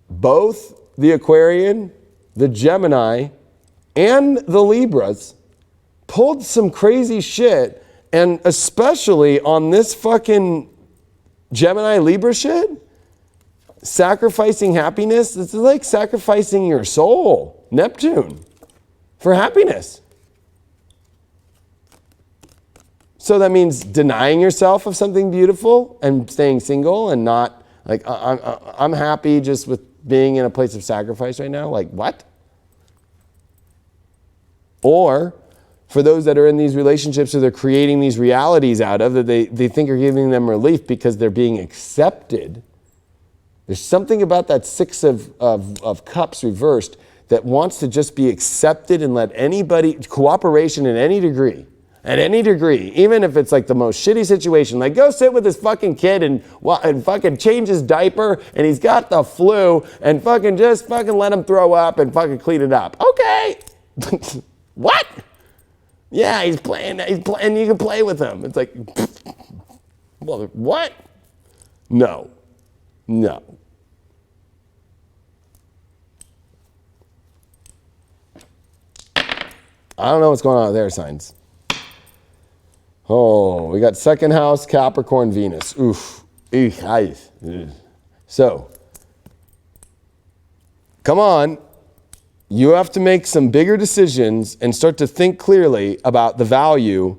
both the Aquarian, the Gemini, and the Libras pulled some crazy shit, and especially on this fucking Gemini Libra shit, sacrificing happiness. This is like sacrificing your soul, Neptune, for happiness. So that means denying yourself of something beautiful and staying single and not, like, I'm happy just with being in a place of sacrifice right now. Like, what? Or for those that are in these relationships that they're creating these realities out of, that they think are giving them relief because they're being accepted. There's something about that Six of Cups reversed that wants to just be accepted and let anybody, cooperation in any degree, at any degree, even if it's like the most shitty situation, like go sit with this fucking kid and fucking change his diaper and he's got the flu and fucking just fucking let him throw up and fucking clean it up. Okay. What? Yeah, he's playing, you can play with him. It's like, well, what? No. I don't know what's going on with their signs. Oh, we got second house, Capricorn, Venus. Oof. So, come on. You have to make some bigger decisions and start to think clearly about the value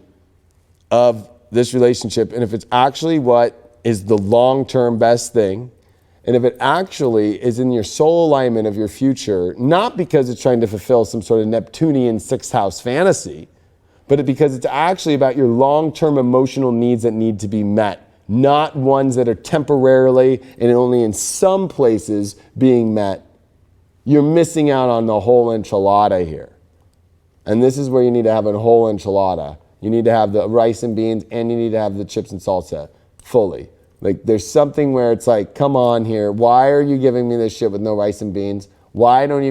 of this relationship and if it's actually what is the long-term best thing, and if it actually is in your soul alignment of your future, not because it's trying to fulfill some sort of Neptunian sixth house fantasy, but because it's actually about your long-term emotional needs that need to be met, not ones that are temporarily and only in some places being met. You're missing out on the whole enchilada here. And this is where you need to have a whole enchilada. You need to have the rice and beans, and you need to have the chips and salsa fully. Like, there's something where it's like, come on here. Why are you giving me this shit with no rice and beans? Why don't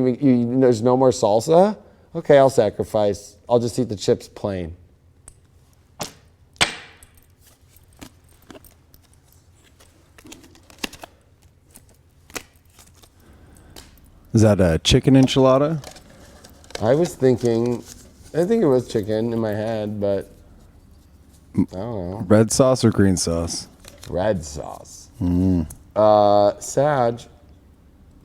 there's no more salsa? Okay, I'll sacrifice. I'll just eat the chips plain. Is that a chicken enchilada? I think it was chicken in my head, but I don't know. Red sauce or green sauce? Red sauce. Sag.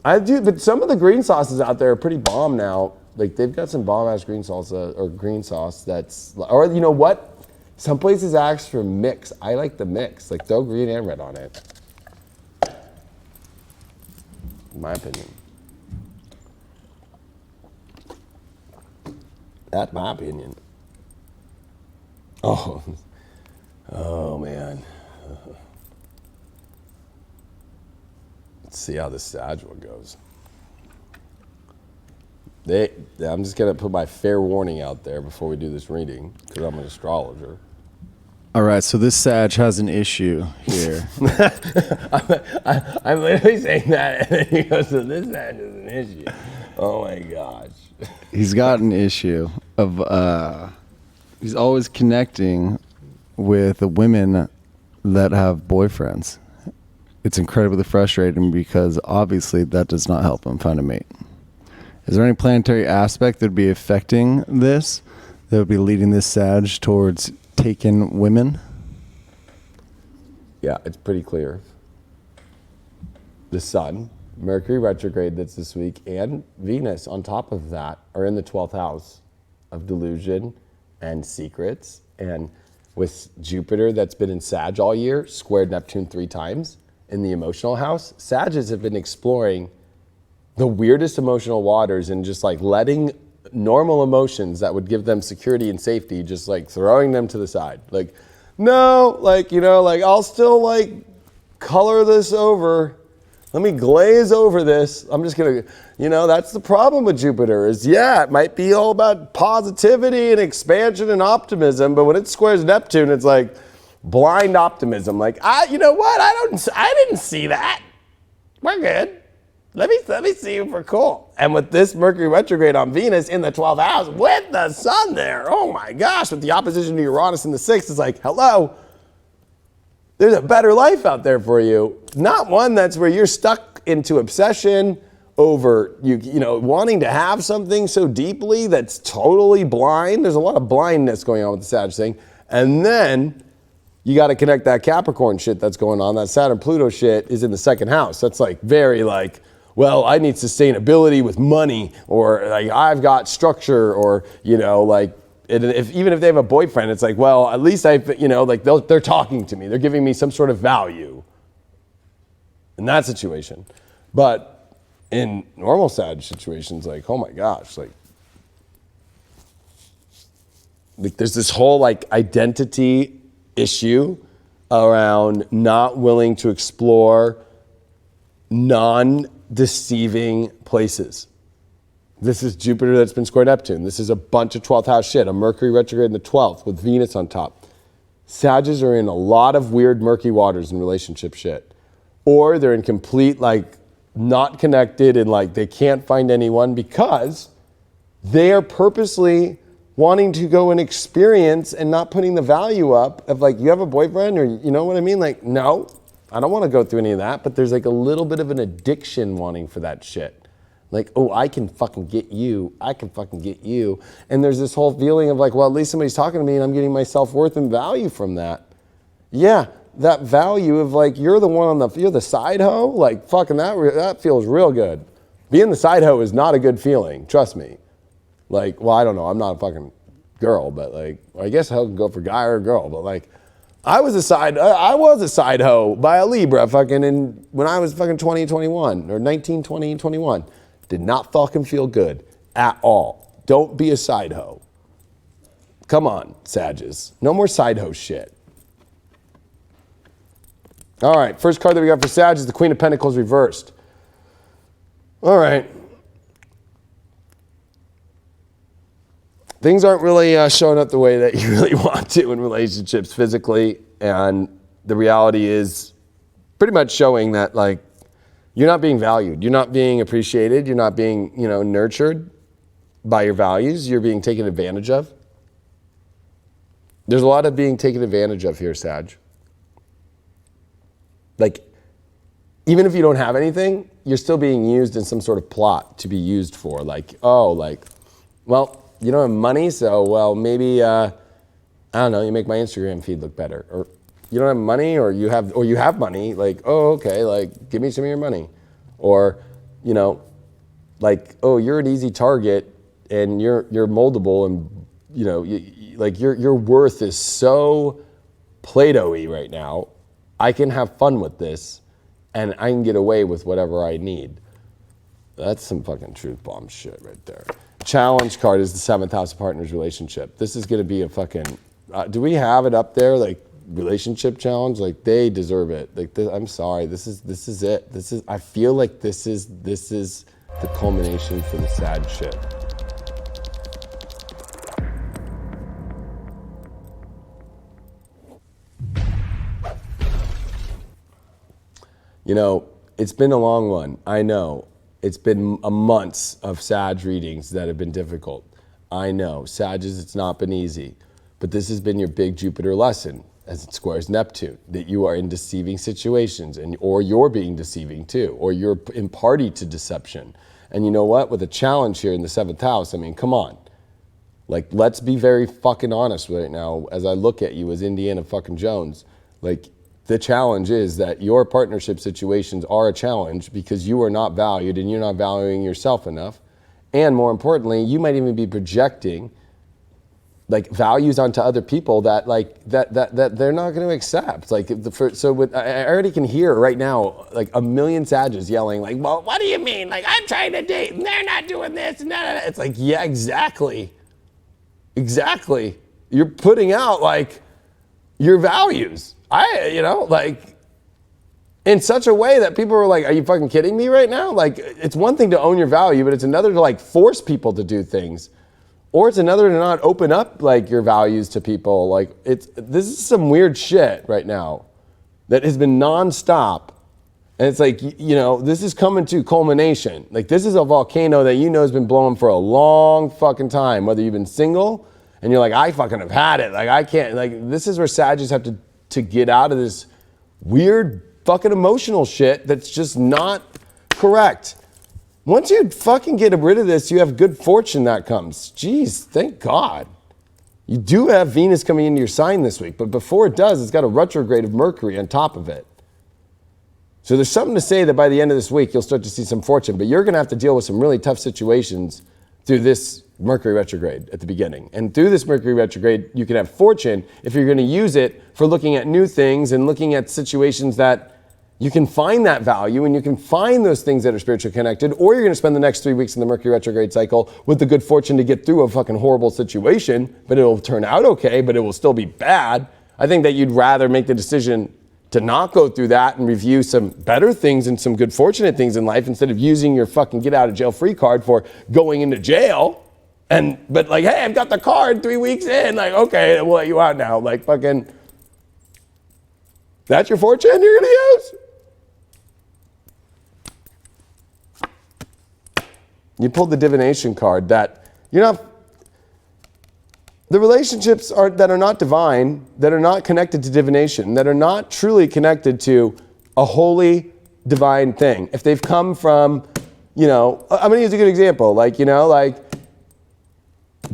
I do, but some of the green sauces out there are pretty bomb now. Like, they've got some bomb ass green salsa or green sauce that's, or you know what? Some places ask for mix. I like the mix. Like, throw green and red on it. In my opinion. That's my opinion. Oh man. Let's see how this Sag one goes. I'm just gonna put my fair warning out there before we do this reading, because I'm an astrologer. All right, so this Sag has an issue here. I'm literally saying that, and then he goes, so this Sag is an issue. Oh my gosh. He's got an issue of he's always connecting with the women that have boyfriends. It's incredibly frustrating because obviously that does not help him find a mate. Is there any planetary aspect that would be affecting this, that would be leading this Sag towards taking women? Yeah, it's pretty clear. The Sun, Mercury retrograde that's this week, and Venus on top of that are in the 12th house of delusion and secrets. And with Jupiter that's been in Sag all year, squared Neptune 3 times in the emotional house, Sagittarius have been exploring the weirdest emotional waters and just like letting normal emotions that would give them security and safety, just like throwing them to the side. Like, no, like, you know, like I'll still like color this over. Let me glaze over this. I'm just gonna, you know, that's the problem with Jupiter is, yeah, it might be all about positivity and expansion and optimism, but when it squares Neptune, it's like blind optimism. Like, you know what? I didn't see that. We're good. Let me see if we're cool. And with this Mercury retrograde on Venus in the 12th house with the Sun there, oh my gosh, with the opposition to Uranus in the 6th, it's like, hello, there's a better life out there for you. Not one that's where you're stuck into obsession over, you know, wanting to have something so deeply that's totally blind. There's a lot of blindness going on with the Sag thing. And then you got to connect that Capricorn shit that's going on. That Saturn-Pluto shit is in the 2nd house. That's like very like, well, I need sustainability with money, or like I've got structure, or, you know, like even if they have a boyfriend, it's like, well, at least you know, like they're talking to me. They're giving me some sort of value in that situation. But in normal Sag situations, like, oh my gosh, like there's this whole like identity issue around not willing to explore non-deceiving places. This is Jupiter that's been squared Neptune. This is a bunch of 12th house shit. A Mercury retrograde in the 12th with Venus on top. Sagittarius are in a lot of weird murky waters in relationship shit. Or they're in complete like not connected and like they can't find anyone because they are purposely wanting to go and experience and not putting the value up of like, you have a boyfriend, or you know what I mean? Like, no, I don't want to go through any of that, but there's like a little bit of an addiction wanting for that shit. Like, oh, I can fucking get you. I can fucking get you. And there's this whole feeling of like, well, at least somebody's talking to me and I'm getting my self-worth and value from that. Yeah, that value of like, you're the one you're the side hoe. Like, fucking that feels real good. Being the side hoe is not a good feeling. Trust me. Like, well, I don't know. I'm not a fucking girl, but like, I guess hoe can go for guy or girl, but like, I was a side hoe by a Libra when I was fucking 20, 21 or 19, 20, 21. Did not fucking feel good at all. Don't be a side hoe. Come on, Sages. No more side hoe shit. All right, first card that we got for Sag is the Queen of Pentacles reversed. All right. Things aren't really showing up the way that you really want to in relationships physically, and the reality is pretty much showing that like you're not being valued, you're not being appreciated, you're not being, nurtured by your values, you're being taken advantage of. There's a lot of being taken advantage of here, Sag. Like, even if you don't have anything, you're still being used in some sort of plot to be used for. Like, well, you don't have money, so, well, maybe, I don't know, you make my Instagram feed look better. Or you don't have money, or you have money, like, oh, okay, like, give me some of your money. Or, like, oh, you're an easy target, and you're moldable, and, your worth is so Play-Doh-y right now. I can have fun with this, and I can get away with whatever I need. That's some fucking truth bomb shit right there. Challenge card is the 7th house of partners relationship. This is going to be a fucking, do we have it up there? Like relationship challenge? Like they deserve it. Like I'm sorry. This is it. I feel like this is the culmination for the sad shit. It's been a long one. I know. It's been a months of Sag readings that have been difficult. I know. Sages, it's not been easy. But this has been your big Jupiter lesson as it squares Neptune, that you are in deceiving situations, or you're being deceiving too, or you're in party to deception. And you know what? With a challenge here in the 7th house, I mean, come on. Like, let's be very fucking honest right now as I look at you as Indiana fucking Jones. Like, the challenge is that your partnership situations are a challenge because you are not valued and you're not valuing yourself enough. And more importantly, you might even be projecting like values onto other people that they're not going to accept. Like, I already can hear right now like a million Sages yelling like, well, what do you mean? Like, I'm trying to date and they're not doing this. And it's like, yeah, exactly. Exactly. You're putting out like your values. In such a way that people are like, are you fucking kidding me right now? Like, it's one thing to own your value, but it's another to like force people to do things. Or it's another to not open up like your values to people. Like, this is some weird shit right now that has been nonstop. And it's like, this is coming to culmination. Like, this is a volcano that has been blowing for a long fucking time, whether you've been single and you're like, I fucking have had it. Like, I can't, like, this is where Sagittarius have to get out of this weird fucking emotional shit that's just not correct. Once you fucking get rid of this, you have good fortune that comes. Jeez, thank God. You do have Venus coming into your sign this week, but before it does, it's got a retrograde of Mercury on top of it. So there's something to say that by the end of this week, you'll start to see some fortune, but you're going to have to deal with some really tough situations through this Mercury retrograde at the beginning. And through this Mercury retrograde, you can have fortune if you're going to use it for looking at new things and looking at situations that you can find that value and you can find those things that are spiritually connected, or you're going to spend the next 3 weeks in the Mercury retrograde cycle with the good fortune to get through a fucking horrible situation, but it'll turn out okay, but it will still be bad. I think that you'd rather make the decision to not go through that and review some better things and some good fortunate things in life instead of using your fucking get out of jail free card for going into jail. But like, hey, I've got the card 3 weeks in. Like, okay, we'll let you out now. Like, fucking, that's your fortune you're going to use? You pulled the divination card that you're not, the relationships that are not divine, that are not connected to divination, that are not truly connected to a holy divine thing. If they've come from, I'm going to use a good example. Like,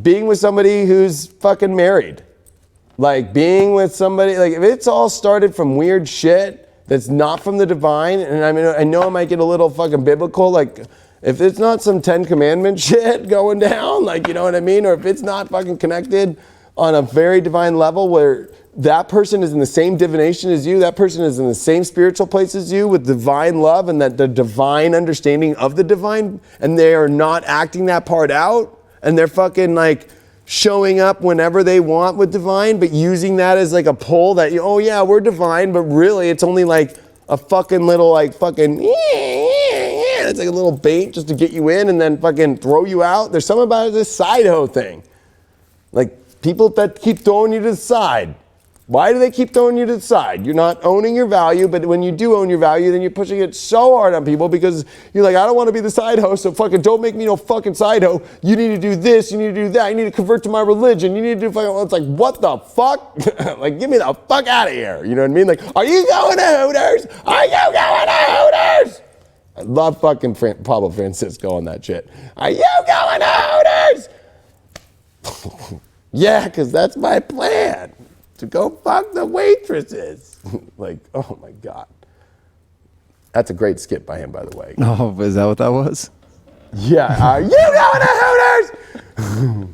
being with somebody who's fucking married. Like being with somebody, like if it's all started from weird shit that's not from the divine, and I know I might get a little fucking biblical, like If it's not some 10 commandment shit going down, like, you know what I mean? Or if it's not fucking connected on a very divine level where that person is in the same divination as you, that person is in the same spiritual place as you with divine love and that the divine understanding of the divine, and they are not acting that part out, and they're fucking like showing up whenever they want with divine, but using that as like a pull that, oh yeah, we're divine, but really it's only like a fucking little like fucking, it's like a little bait just to get you in and then fucking throw you out. There's something about this side hoe thing. Like people that keep throwing you to the side. Why do they keep throwing you to the side? You're not owning your value, but when you do own your value, then you're pushing it so hard on people because you're like, I don't want to be the side hoe, so fucking don't make me no fucking side hoe. You need to do this, you need to do that, you need to convert to my religion, you need to do fucking, it's like, what the fuck? Like, get me the fuck out of here. You know what I mean? Like, are you going to Hooters? Are you going to Hooters? I love fucking Pablo Francisco on that shit. Are you going to Hooters? Yeah, because that's my plan. To go fuck the waitresses. Like, oh my God. That's a great skit by him, by the way. Oh, is that what that was? Yeah. Are you going to Hooters?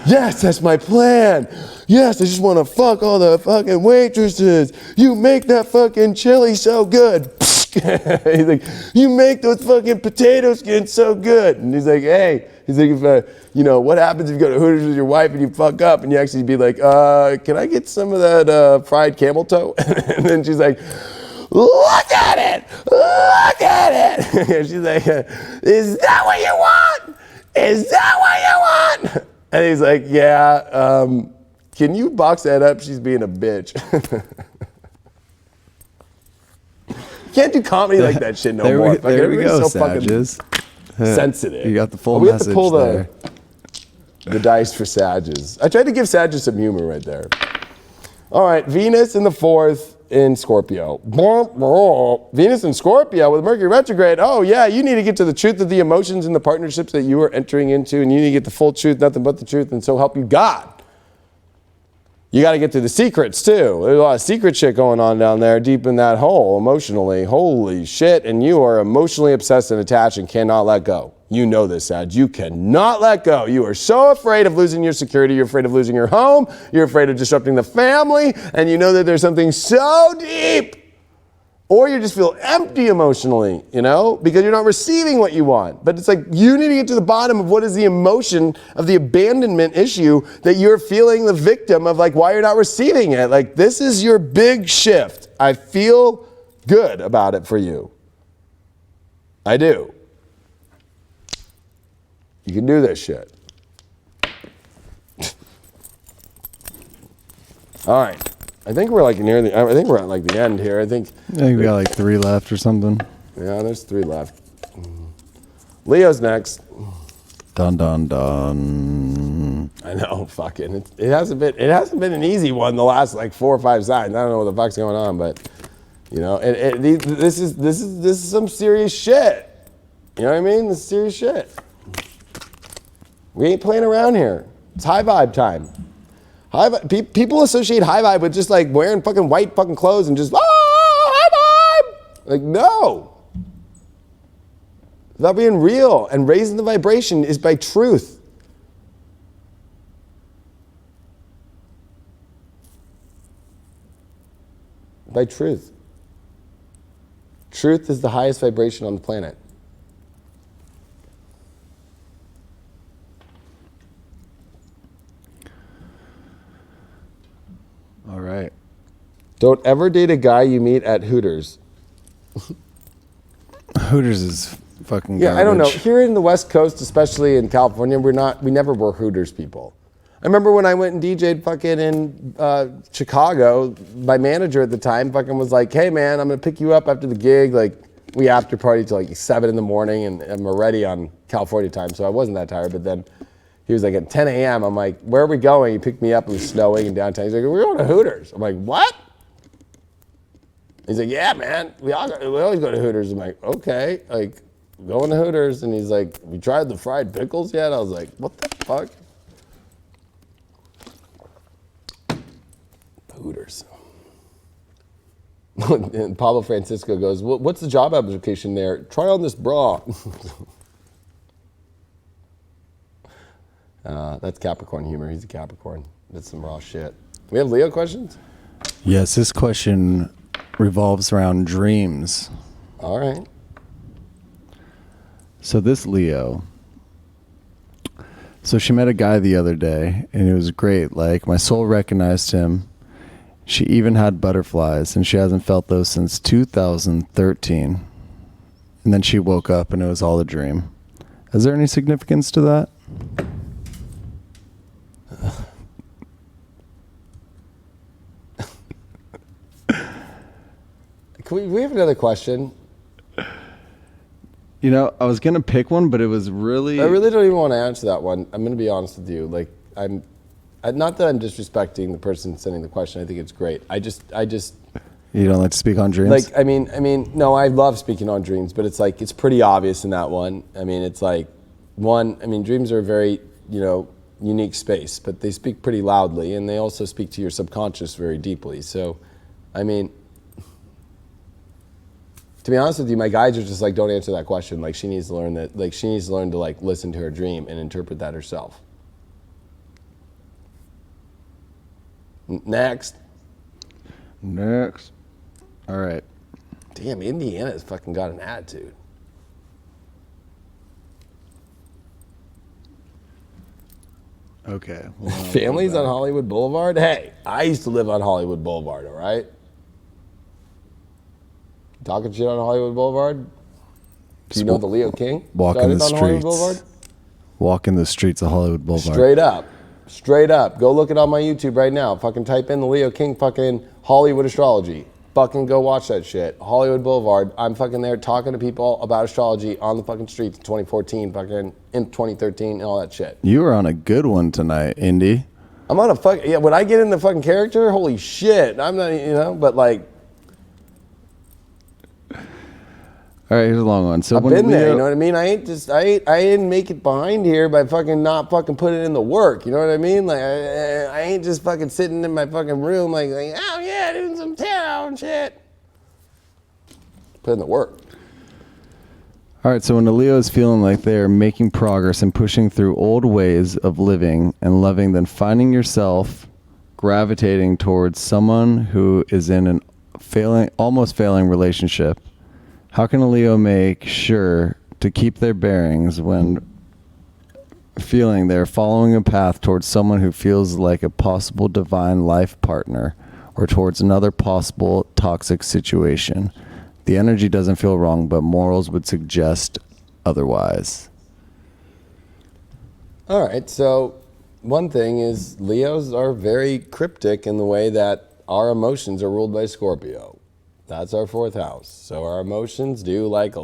Yes, that's my plan. Yes, I just want to fuck all the fucking waitresses. You make that fucking chili so good. He's like, you make those fucking potato skins so good. And he's like, hey, he's like, if, you know, what happens if you go to Hooters with your wife and you fuck up and you actually be like, can I get some of that fried camel toe? And then she's like, look at it, look at it. And she's like, is that what you want? Is that what you want? And he's like, yeah, can you box that up? She's being a bitch. Can't do comedy like that shit no more. There we go, so Sages. Sensitive. You got the full we message have to pull there. the dice for Sages. I tried to give Sages some humor right there. All right, Venus in the 4th in Scorpio. Venus in Scorpio with Mercury retrograde. Oh yeah, you need to get to the truth of the emotions and the partnerships that you are entering into, and you need to get the full truth, nothing but the truth, and so help you God. You got to get to the secrets too. There's a lot of secret shit going on down there deep in that hole emotionally. Holy shit. And you are emotionally obsessed and attached and cannot let go. You know this, Sag. You cannot let go. You are so afraid of losing your security. You're afraid of losing your home. You're afraid of disrupting the family. And you know that there's something so deep. Or you just feel empty emotionally, you know, because you're not receiving what you want. But it's like you need to get to the bottom of what is the emotion of the abandonment issue that you're feeling the victim of, like why you're not receiving it. Like this is your big shift. I feel good about it for you. I do. You can do this shit. All right. I think we're like near the, I think we're at like the end here. I think we got like 3 left or something. Yeah, there's 3 left. Leo's next. Dun dun dun. I know, fucking. It hasn't been an easy one the last like 4 or 5 signs. I don't know what the fuck's going on, but you know, this is some serious shit. You know what I mean? This is serious shit. We ain't playing around here. It's high vibe time. People associate high vibe with just like wearing fucking white fucking clothes and just, high vibe! Like, no. It's about being real, and raising the vibration is by truth. By truth. Truth is the highest vibration on the planet. All right. Don't ever date a guy you meet at Hooters. Hooters is fucking garbage. Yeah, I don't know. Here in the West Coast, especially in California, we never were Hooters people. I remember when I went and DJ'd fucking in Chicago, my manager at the time fucking was like, hey man, I'm gonna pick you up after the gig. Like, we after party till like 7 in the morning, and I'm already on California time, so I wasn't that tired, but then he was like, at 10 a.m., I'm like, where are we going? He picked me up, it was snowing in downtown. He's like, we're going to Hooters. I'm like, what? He's like, yeah, man, we always go to Hooters. I'm like, okay, like, going to Hooters. And he's like, we tried the fried pickles yet? I was like, what the fuck? Hooters. And Pablo Francisco goes, what's the job application there? Try on this bra. That's Capricorn humor. He's a Capricorn. That's some raw shit. We have Leo questions? Yes, this question revolves around dreams. All right. So this Leo, so she met a guy the other day, and it was great. Like, my soul recognized him. She even had butterflies, and she hasn't felt those since 2013. And then she woke up, and it was all a dream. Is there any significance to that? Can we have another question? You know, I was going to pick one, but it was really... I really don't even want to answer that one. I'm going to be honest with you. Like, not that I'm disrespecting the person sending the question. I think it's great. I just... You don't like to speak on dreams? Like, I mean, no, I love speaking on dreams, but it's like, it's pretty obvious in that one. I mean, it's like, dreams are a very, unique space, but they speak pretty loudly, and they also speak to your subconscious very deeply. So, I mean, to be honest with you, my guides are just like, don't answer that question. Like, she needs to learn that, like, she needs to learn to, like, listen to her dream and interpret that herself. Next. All right. Damn, Indiana's fucking got an attitude. Okay. Families on Hollywood Boulevard? Hey, I used to live on Hollywood Boulevard, all right? Talking shit on Hollywood Boulevard? Do you know the Leo King? Walking the started on Hollywood streets. Boulevard? Walking the streets of Hollywood Boulevard. Straight up. Go look it on my YouTube right now. Fucking type in the Leo King fucking Hollywood astrology. Fucking go watch that shit. Hollywood Boulevard. I'm fucking there talking to people about astrology on the fucking streets in 2014, fucking in 2013 and all that shit. You were on a good one tonight, Indy. I'm on a fucking, yeah, when I get in the fucking character, holy shit. I'm not, but like. All right, here's a long one. So I've been there, you know what I mean? I didn't make it behind here by fucking not fucking putting in the work, you know what I mean? Like, I ain't just fucking sitting in my fucking room like, oh yeah, doing some tarot and shit. Put in the work. All right, so when the Leo is feeling like they're making progress and pushing through old ways of living and loving, then finding yourself gravitating towards someone who is in an almost failing relationship, how can a Leo make sure to keep their bearings when feeling they're following a path towards someone who feels like a possible divine life partner or towards another possible toxic situation? The energy doesn't feel wrong, but morals would suggest otherwise. All right, so one thing is Leos are very cryptic in the way that our emotions are ruled by Scorpio. That's our fourth house. So our emotions do like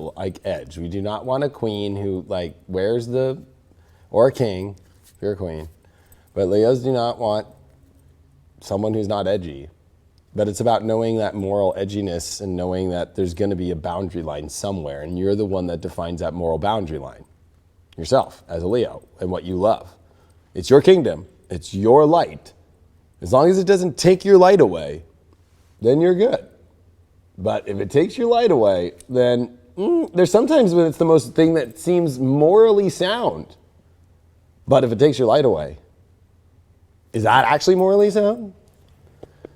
edge. We do not want a queen who like wears or a king, if you're a queen. But Leos do not want someone who's not edgy. But it's about knowing that moral edginess and knowing that there's going to be a boundary line somewhere, and you're the one that defines that moral boundary line. Yourself, as a Leo, and what you love. It's your kingdom. It's your light. As long as it doesn't take your light away, then you're good. But if it takes your light away, then there's sometimes when it's the most thing that seems morally sound. But if it takes your light away, is that actually morally sound?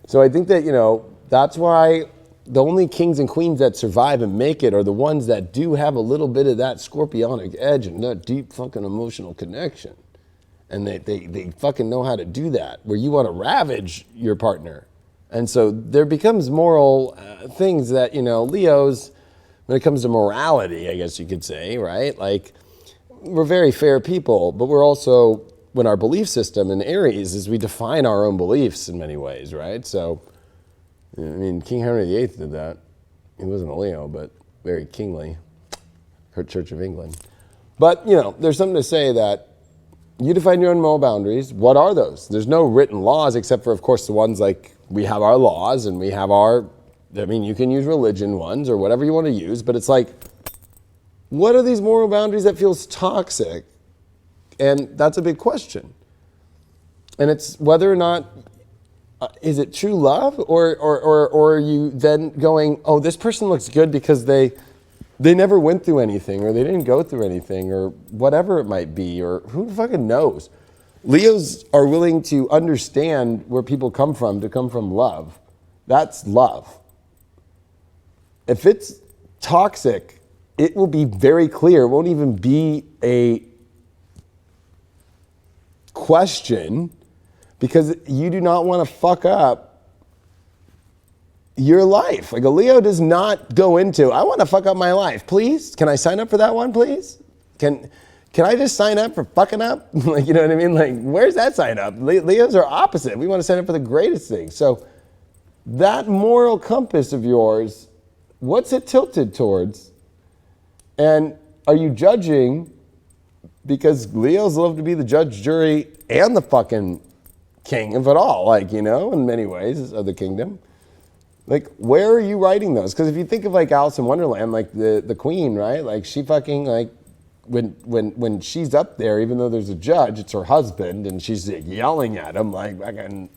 So I think that, that's why the only kings and queens that survive and make it are the ones that do have a little bit of that scorpionic edge and that deep fucking emotional connection. And they fucking know how to do that, where you want to ravage your partner. And so there becomes moral things that, Leos, when it comes to morality, I guess you could say, right? Like, we're very fair people, but we're also, when our belief system in Aries is we define our own beliefs in many ways, right? So, King Henry VIII did that. He wasn't a Leo, but very kingly. Church of England. But, there's something to say that you define your own moral boundaries. What are those? There's no written laws except for, of course, the ones like we have our laws and we have you can use religion ones or whatever you want to use, but it's like, what are these moral boundaries that feels toxic? And that's a big question. And it's whether or not is it true love, or are you then going, oh, this person looks good because they never went through anything, or they didn't go through anything, or whatever it might be, or who fucking knows? Leos are willing to understand where people come from to come from love. That's love. If it's toxic, it will be very clear. It won't even be a question, because you do not want to fuck up your life. Like, a Leo does not go into, I want to fuck up my life. Please, can I sign up for that one, please? Can I just sign up for fucking up? Like, you know what I mean? Like, where's that sign up? Leos are opposite. We want to sign up for the greatest thing. So that moral compass of yours, what's it tilted towards? And are you judging because Leos love to be the judge, jury, and the fucking king of it all, like, you know, in many ways of the kingdom. Like, where are you writing those? Because if you think of like Alice in Wonderland, like the queen, right? Like, she fucking, like, when she's up there, even though there's a judge, it's her husband, and she's like, yelling at him, like, fucking,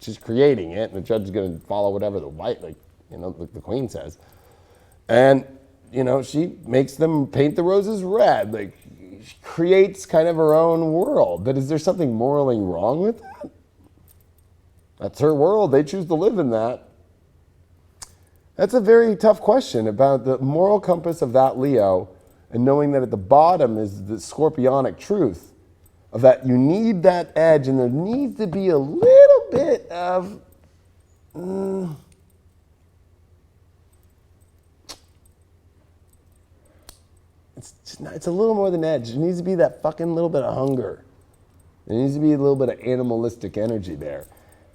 she's creating it, and the judge is going to follow whatever the white, like, you know, the queen says. And, you know, she makes them paint the roses red. Like, she creates kind of her own world. But is there something morally wrong with that? That's her world. They choose to live in that. That's a very tough question about the moral compass of that Leo, and knowing that at the bottom is the scorpionic truth of that you need that edge, and there needs to be a little bit of it's a little more than edge. There needs to be that fucking little bit of hunger. There needs to be a little bit of animalistic energy there.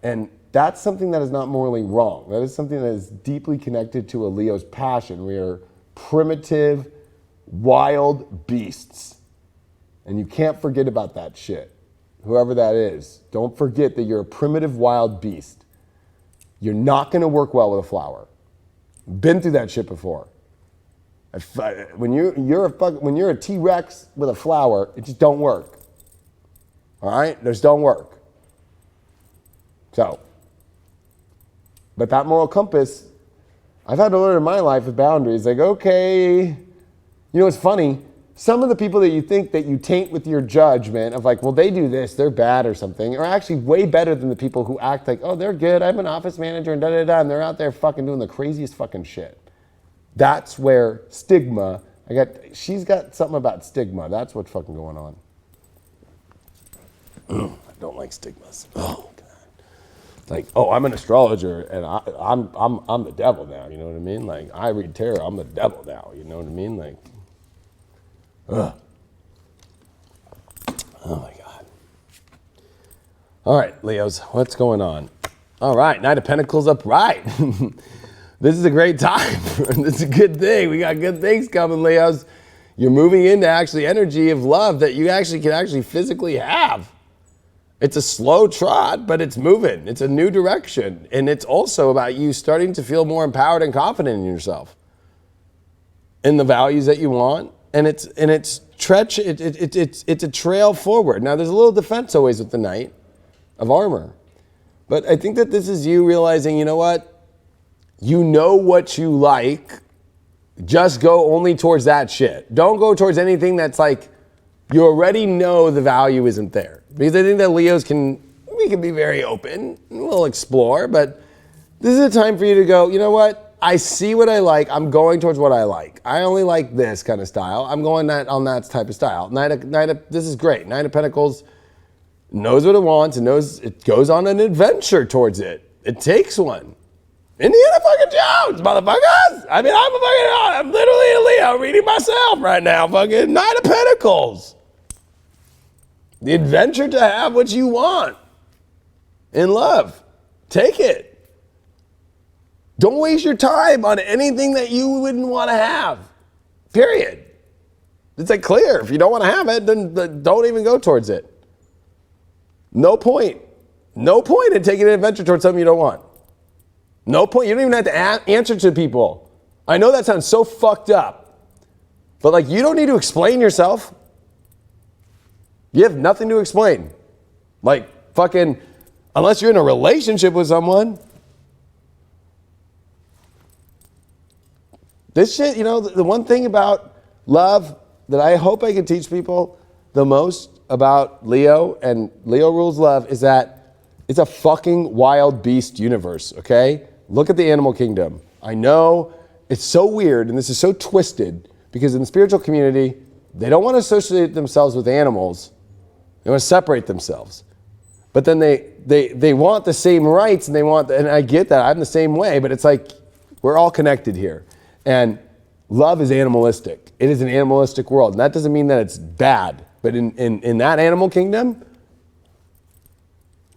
And that's something that is not morally wrong. That is something that is deeply connected to a Leo's passion. We are primitive, wild beasts. And you can't forget about that shit. Whoever that is, don't forget that you're a primitive, wild beast. You're not going to work well with a flower. Been through that shit before. When you're a T-Rex with a flower, it just don't work. All right? It just don't work. So, but that moral compass, I've had to learn in my life with boundaries. Like, okay, you know, it's funny. Some of the people that you think that you taint with your judgment of like, well, they do this, they're bad or something, are actually way better than the people who act like, oh, they're good, I'm an office manager and da-da-da, and they're out there fucking doing the craziest fucking shit. That's where stigma, she's got something about stigma. That's what's fucking going on. I don't like stigmas. Oh, God. It's like, oh, I'm an astrologer and I'm the devil now, you know what I mean? Like, I read tarot, I'm the devil now, you know what I mean? Like, ugh. Oh my God. All right, Leos, what's going on? All right, Knight of Pentacles upright. This is a great time. This is a good thing. We got good things coming, Leos. You're moving into actually energy of love that you actually can actually physically have. It's a slow trot, but it's moving. It's a new direction. And it's also about you starting to feel more empowered and confident in yourself, in the values that you want. And it's a trail forward. Now, there's a little defense always with the Knight of Armor. But I think that this is you realizing, you know what? You know what you like. Just go only towards that shit. Don't go towards anything that's like, you already know the value isn't there. Because I think that Leos we can be very open. We'll explore. But this is a time for you to go, you know what? I see what I like. I'm going towards what I like. I only like this kind of style. I'm going on that type of style. This is great. Knight of Pentacles knows what it wants and knows it goes on an adventure towards it. It takes one. Indiana fucking Jones, motherfuckers. I mean, I'm literally a Leo reading myself right now. Fucking Knight of Pentacles. The adventure to have what you want in love. Take it. Don't waste your time on anything that you wouldn't want to have. Period. It's like clear. If you don't want to have it, then don't even go towards it. No point. No point in taking an adventure towards something you don't want. No point. You don't even have to answer to people. I know that sounds so fucked up, but like, you don't need to explain yourself. You have nothing to explain. Like, fucking, Unless you're in a relationship with someone. This shit, you know, the one thing about love that I hope I can teach people the most about Leo and Leo rules love is that it's a fucking wild beast universe, okay? Look at the animal kingdom. I know it's so weird and this is so twisted because in the spiritual community, they don't want to associate themselves with animals. They want to separate themselves. But then they want the same rights and and I get that, I'm the same way, but it's like we're all connected here. And love is animalistic. It is an animalistic world. And that doesn't mean that it's bad. But in that animal kingdom,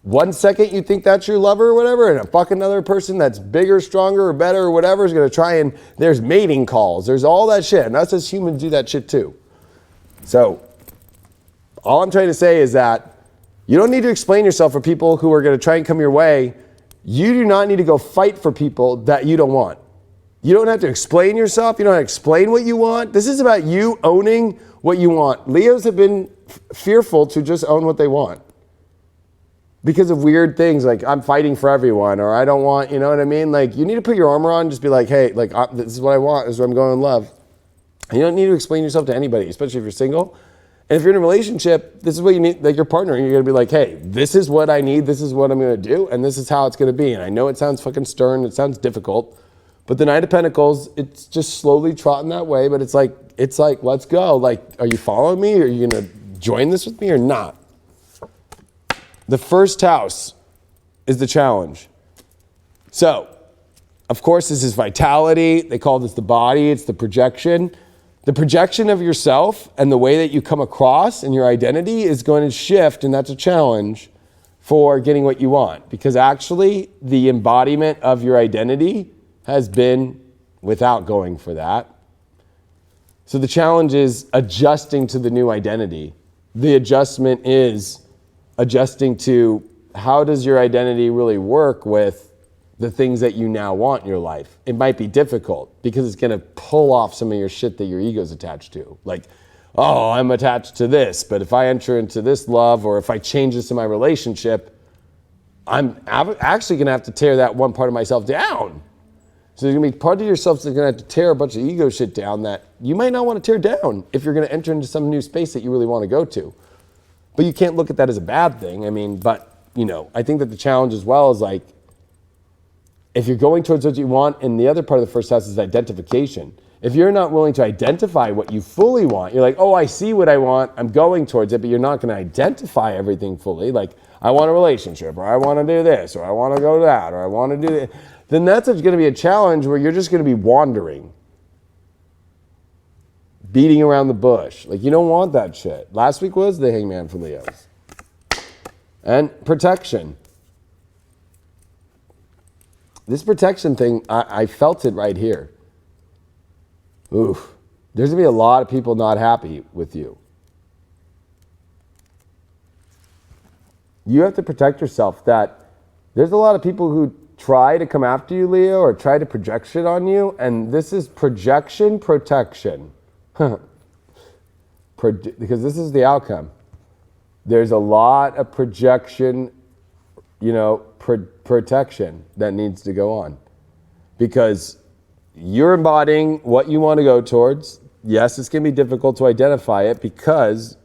1 second you think that's your lover or whatever, and a fucking other person that's bigger, stronger, or better, or whatever is going to try and there's mating calls. There's all that shit. And us as humans do that shit too. So all I'm trying to say is that you don't need to explain yourself for people who are going to try and come your way. You do not need to go fight for people that you don't want. You don't have to explain yourself. You don't have to explain what you want. This is about you owning what you want. Leos have been fearful to just own what they want because of weird things like I'm fighting for everyone or I don't want, you know what I mean? Like you need to put your armor on and just be like, hey, like this is what I want. This is where I'm going in love. And you don't need to explain yourself to anybody, especially if you're single. And if you're in a relationship, this is what you need, like your partner, you're going to be like, hey, this is what I need. This is what I'm going to do. And this is how it's going to be. And I know it sounds fucking stern. It sounds difficult. But the Knight of Pentacles, it's just slowly trotting that way. But it's like, let's go. Like, are you following me? Are you going to join this with me or not? The first house is the challenge. So, of course, this is vitality. They call this the body. It's the projection. The projection of yourself and the way that you come across and your identity is going to shift. And that's a challenge for getting what you want. Because actually, the embodiment of your identity has been without going for that. So the challenge is adjusting to the new identity. The adjustment is adjusting to how does your identity really work with the things that you now want in your life. It might be difficult because it's going to pull off some of your shit that your ego's attached to. Like, oh, I'm attached to this, but if I enter into this love or if I change this in my relationship, I'm actually going to have to tear that one part of myself down. So there's going to be part of yourself that's going to have to tear a bunch of ego shit down that you might not want to tear down if you're going to enter into some new space that you really want to go to. But you can't look at that as a bad thing. I mean, but, you know, I think that the challenge as well is like, if you're going towards what you want, and the other part of the first house is identification. If you're not willing to identify what you fully want, you're like, oh, I see what I want, I'm going towards it, but you're not going to identify everything fully. Like, I want a relationship, or I want to do this, or I want to go to that, or I want to do that. Then that's going to be a challenge where you're just going to be wandering, beating around the bush. Like, you don't want that shit. Last week was the Hangman for Leos. And protection. This protection thing, I felt it right here. Oof. There's going to be a lot of people not happy with you. You have to protect yourself that there's a lot of people who try to come after you, Leo, or try to project shit on you, and this is projection protection. Because this is the outcome. There's a lot of projection, you know, protection that needs to go on. Because you're embodying what you want to go towards. Yes, it's going to be difficult to identify it because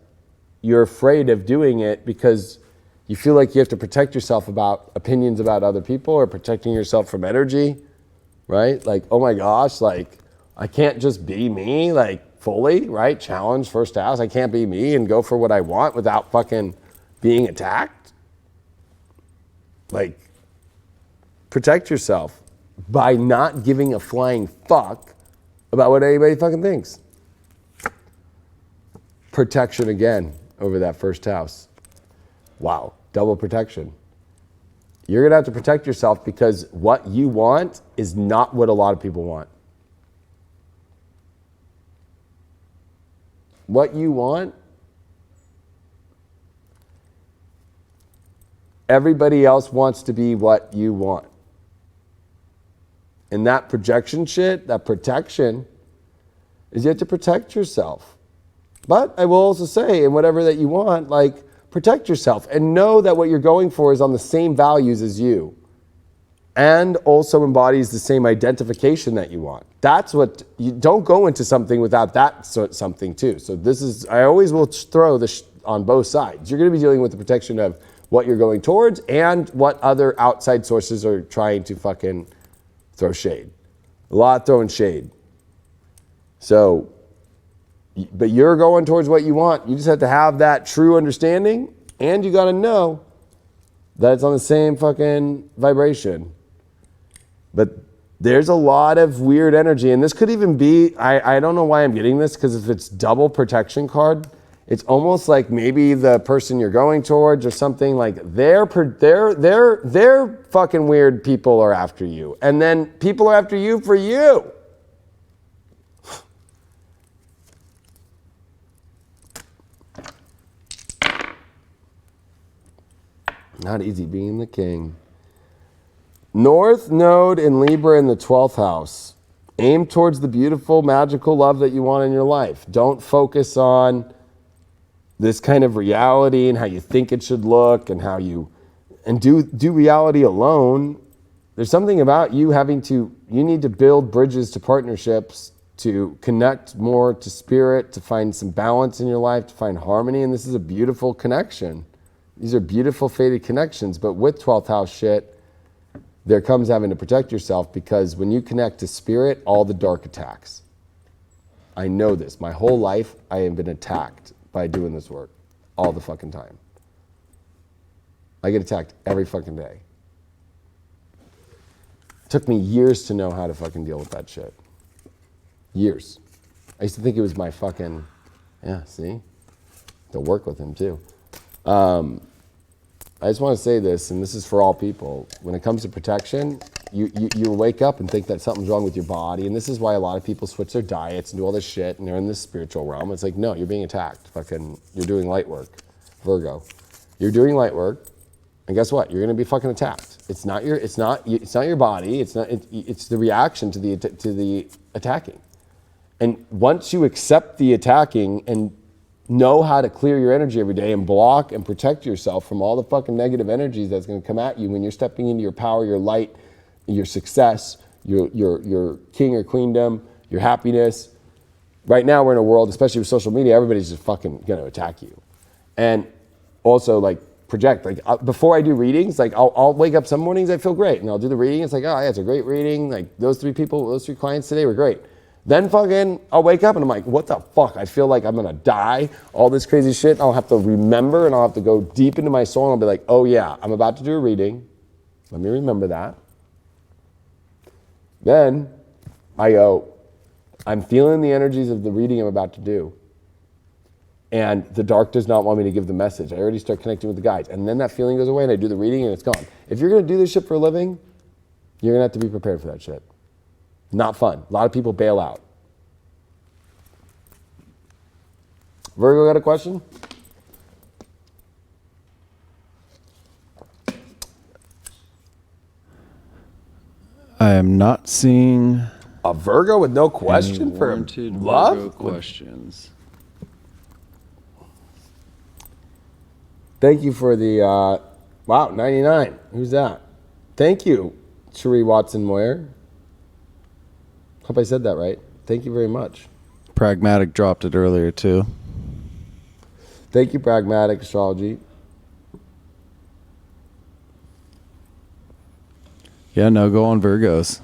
you're afraid of doing it because you feel like you have to protect yourself about opinions about other people or protecting yourself from energy, right? Like, oh my gosh, like, I can't just be me, like, fully, right? Challenge, first house. I can't be me and go for what I want without fucking being attacked. Like, protect yourself by not giving a flying fuck about what anybody fucking thinks. Protection again over that first house. Wow, double protection. You're gonna have to protect yourself because what you want is not what a lot of people want. What you want, everybody else wants to be what you want. And that projection shit, that protection, is you have to protect yourself. But I will also say, in whatever that you want, like, protect yourself and know that what you're going for is on the same values as you and also embodies the same identification that you want. That's what, you don't go into something without that something too. So this is, I always will throw this on both sides. You're going to be dealing with the protection of what you're going towards and what other outside sources are trying to fucking throw shade. A lot throwing shade. So, but you're going towards what you want. You just have to have that true understanding, and you got to know that it's on the same fucking vibration. But there's a lot of weird energy, and this could even be, I don't know why I'm getting this, because if it's double protection card, it's almost like maybe the person you're going towards or something, like they're fucking weird people are after you. And then people are after you for you. Not easy being the king. North Node in Libra in the 12th house. Aim towards the beautiful, magical love that you want in your life. Don't focus on this kind of reality and how you think it should look and how you, and do reality alone. There's something about you having to, you need to build bridges to partnerships, to connect more to spirit, to find some balance in your life, to find harmony. And this is a beautiful connection. These are beautiful fated connections, but with 12th house shit, there comes having to protect yourself, because when you connect to spirit, all the dark attacks. I know this. My whole life, I have been attacked by doing this work all the fucking time. I get attacked every fucking day. It took me years to know how to fucking deal with that shit. Years. I used to think it was my fucking, yeah, see? To work with him too. I just want to say this, and this is for all people. When it comes to protection, you wake up and think that something's wrong with your body, and this is why a lot of people switch their diets and do all this shit, and they're in this spiritual realm. It's like, no, you're being attacked. Fucking, you're doing light work, Virgo. You're doing light work, and guess what? You're going to be fucking attacked. It's not your body. It's the reaction to the attacking. And once you accept the attacking and know how to clear your energy every day and block and protect yourself from all the fucking negative energies that's going to come at you when you're stepping into your power, your light, your success, your king or queendom, your happiness. Right now we're in a world, especially with social media, everybody's just fucking going to attack you. And also like project, like before I do readings, like I'll wake up some mornings, I feel great. And I'll do the reading. It's like, oh yeah, it's a great reading. Like those three clients today were great. Then fucking, I'll wake up and I'm like, what the fuck? I feel like I'm gonna die. All this crazy shit. I'll have to remember, and I'll have to go deep into my soul, and I'll be like, oh yeah, I'm about to do a reading. Let me remember that. Then I go, I'm feeling the energies of the reading I'm about to do. And the dark does not want me to give the message. I already start connecting with the guides. And then that feeling goes away and I do the reading and it's gone. If you're gonna do this shit for a living, you're gonna have to be prepared for that shit. Not fun. A lot of people bail out. Virgo got a question? I am not seeing A Virgo with no question for warranted love? Virgo questions. Thank you for the, wow, 99. Who's that? Thank you, Cherie Watson Moyer. Hope I said that right. Thank you very much. Pragmatic dropped it earlier too. Thank you, Pragmatic Astrology. Yeah, no, go on Virgos.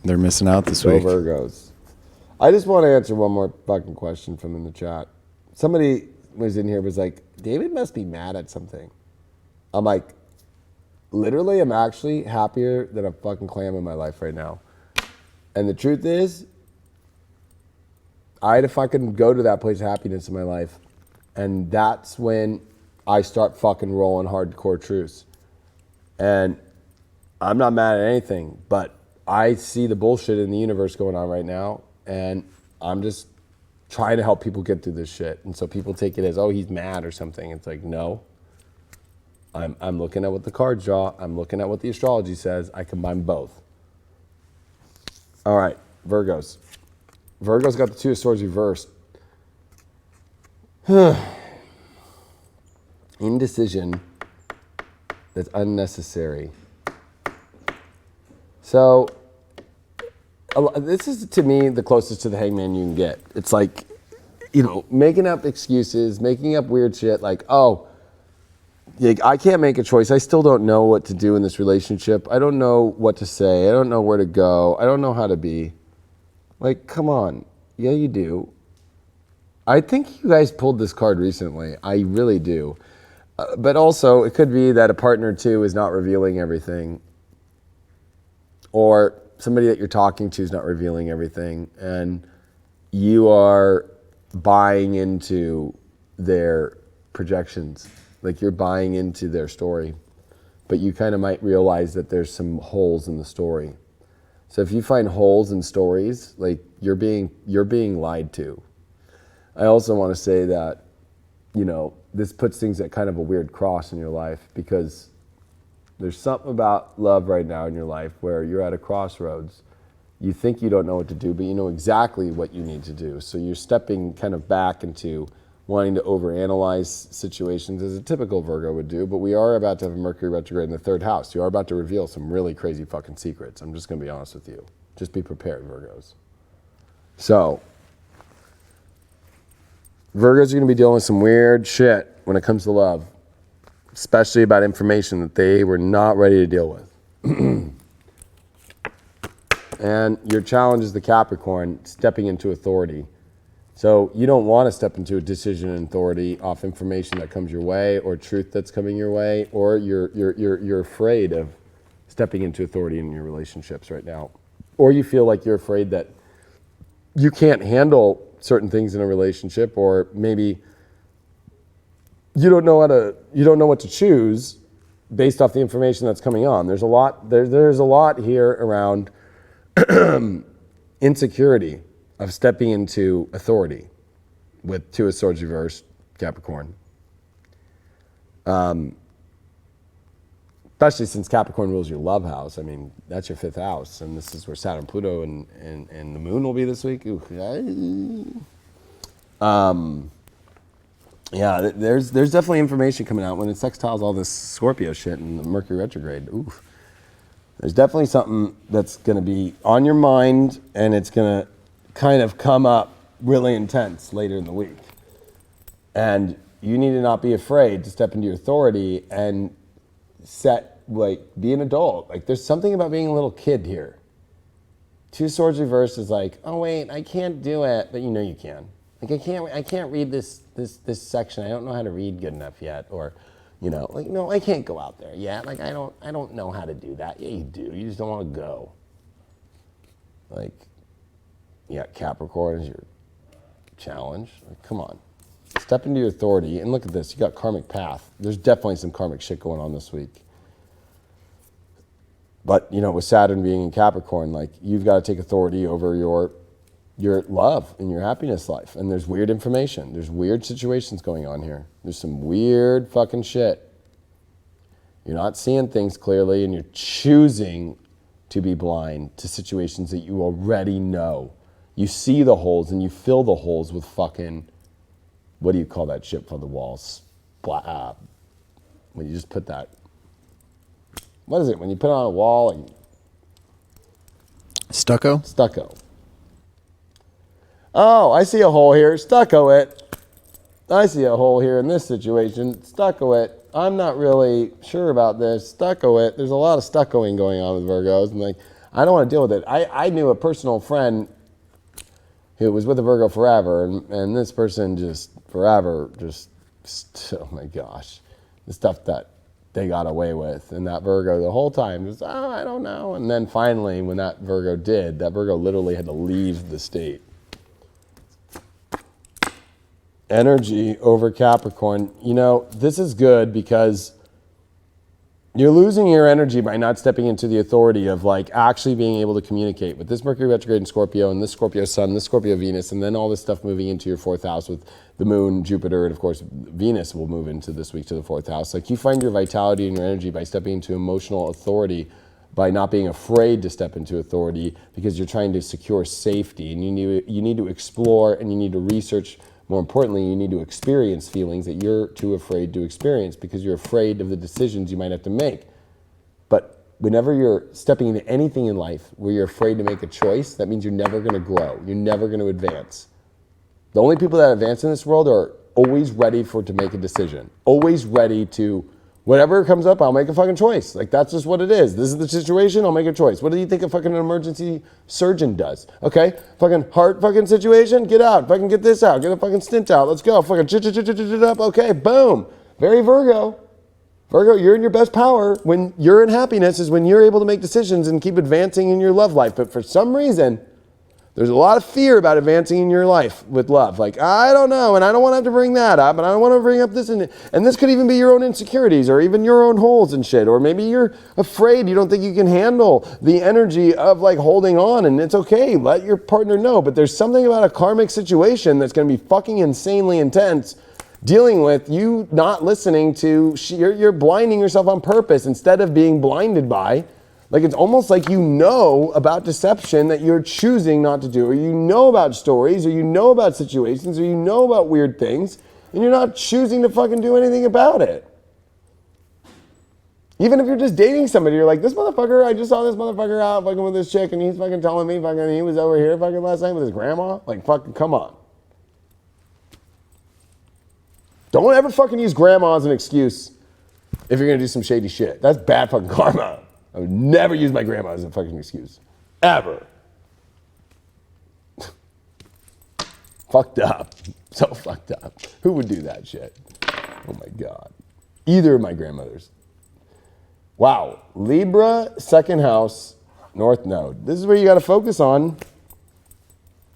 They're missing out this Go week. Virgos. I just want to answer one more fucking question from in the chat. Somebody was in here was like, David must be mad at something. I'm like, literally, I'm actually happier than a fucking clam in my life right now. And the truth is, I had to fucking go to that place of happiness in my life. And that's when I start fucking rolling hardcore truths. And I'm not mad at anything, but I see the bullshit in the universe going on right now. And I'm just trying to help people get through this shit. And so people take it as, oh, he's mad or something. It's like, no. I'm looking at what the cards draw. I'm looking at what the astrology says. I combine both. All right, Virgos. Virgo's got the Two of Swords reversed. Indecision that's unnecessary. So this is, to me, the closest to the hangman you can get. It's like, you know, making up excuses, making up weird shit like, oh, like, I can't make a choice. I still don't know what to do in this relationship. I don't know what to say. I don't know where to go. I don't know how to be. Like, come on. Yeah, you do. I think you guys pulled this card recently. I really do. But also, it could be that a partner, too, is not revealing everything. Or somebody that you're talking to is not revealing everything. And you are buying into their projections. Like, you're buying into their story. But you kind of might realize that there's some holes in the story. So if you find holes in stories, like, you're being lied to. I also want to say that, you know, this puts things at kind of a weird cross in your life, because there's something about love right now in your life where you're at a crossroads. You think you don't know what to do, but you know exactly what you need to do. So you're stepping kind of back into wanting to overanalyze situations, as a typical Virgo would do, but we are about to have a Mercury retrograde in the 3rd house. You are about to reveal some really crazy fucking secrets. I'm just going to be honest with you. Just be prepared, Virgos. So, Virgos are going to be dealing with some weird shit when it comes to love, especially about information that they were not ready to deal with. And your challenge is the Capricorn, stepping into authority. So you don't want to step into a decision and authority off information that comes your way, or truth that's coming your way, or you're afraid of stepping into authority in your relationships right now. Or you feel like you're afraid that you can't handle certain things in a relationship, or maybe you don't know what to choose based off the information that's coming on. There's a lot here around insecurity of stepping into authority with 2 of Swords reversed, Capricorn. Especially since Capricorn rules your love house. I mean, that's your 5th house, and this is where Saturn, Pluto, and the moon will be this week. Ooh. Yeah, there's definitely information coming out when it sextiles all this Scorpio shit and the Mercury retrograde. Oof. There's definitely something that's going to be on your mind, and it's going to kind of come up really intense later in the week. And you need to not be afraid to step into your authority and be an adult. Like, there's something about being a little kid here. 2 Swords reversed is like, oh wait, I can't do it, but you know you can. Like, I can't read this section. I don't know how to read good enough yet. Or, you know, like, no, I can't go out there yet. Like, I don't know how to do that. Yeah, you do. You just don't want to go. Like, yeah, Capricorn is your challenge. Like, come on. Step into your authority. And look at this. You got karmic path. There's definitely some karmic shit going on this week. But, you know, with Saturn being in Capricorn, like, you've got to take authority over your love and your happiness life. And there's weird information. There's weird situations going on here. There's some weird fucking shit. You're not seeing things clearly, and you're choosing to be blind to situations that you already know. You see the holes, and you fill the holes with fucking, what do you call that shit for the walls? When you just put that, what is it? When you put it on a wall and Stucco? Stucco. Oh, I see a hole here. Stucco it. I see a hole here in this situation. Stucco it. I'm not really sure about this. Stucco it. There's a lot of stuccoing going on with Virgos. And like, I don't want to deal with it. I knew a personal friend who was with a Virgo forever, and this person just forever oh my gosh, the stuff that they got away with. And that Virgo the whole time just, oh, I don't know. And then finally, when that Virgo literally had to leave the state. Energy over Capricorn. You know, this is good because you're losing your energy by not stepping into the authority of like actually being able to communicate with this Mercury retrograde in Scorpio, and this Scorpio Sun, this Scorpio Venus, and then all this stuff moving into your 4th house with the moon, Jupiter, and of course Venus will move into this week to the 4th house. Like, you find your vitality and your energy by stepping into emotional authority, by not being afraid to step into authority, because you're trying to secure safety, and you need to explore, and you need to research More importantly, you need to experience feelings that you're too afraid to experience because you're afraid of the decisions you might have to make. But whenever you're stepping into anything in life where you're afraid to make a choice, that means you're never going to grow. You're never going to advance. The only people that advance in this world are always ready to make a decision. Always ready to, whatever comes up, I'll make a fucking choice. Like, that's just what it is. This is the situation, I'll make a choice. What do you think a fucking emergency surgeon does? Okay, fucking heart fucking situation, get out. Fucking get this out, get a fucking stint out. Let's go. Fucking up. Okay, boom. Very Virgo. Virgo, you're in your best power. When you're in happiness is when you're able to make decisions and keep advancing in your love life. But for some reason, there's a lot of fear about advancing in your life with love. Like, I don't know, and I don't want to have to bring that up, and I don't want to bring up this, and this could even be your own insecurities or even your own holes and shit. Or maybe you're afraid, you don't think you can handle the energy of like holding on, and it's okay, let your partner know. But there's something about a karmic situation that's going to be fucking insanely intense dealing with you not listening to, you're blinding yourself on purpose instead of being blinded by. Like, it's almost like you know about deception that you're choosing not to do, or you know about stories, or you know about situations, or you know about weird things, and you're not choosing to fucking do anything about it. Even if you're just dating somebody, you're like, this motherfucker, I just saw this motherfucker out fucking with this chick, and he's fucking telling me fucking he was over here fucking last night with his grandma. Like, fucking come on. Don't ever fucking use grandma as an excuse if you're gonna do some shady shit. That's bad fucking karma. I would never use my grandma as a fucking excuse. Ever. Fucked up. So fucked up. Who would do that shit? Oh my God. Either of my grandmothers. Wow. Libra, second house, North Node. This is where you got to focus on,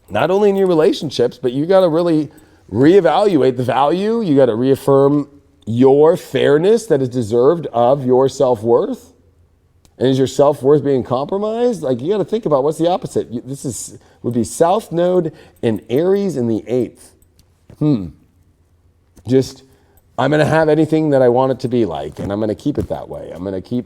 not only in your relationships, but you got to really reevaluate the value. You got to reaffirm your fairness that is deserved of your self-worth. And is your self-worth being compromised? Like, you got to think about what's the opposite. Would be South Node in Aries in the 8th. Just, I'm going to have anything that I want it to be like, and I'm going to keep it that way. I'm going to keep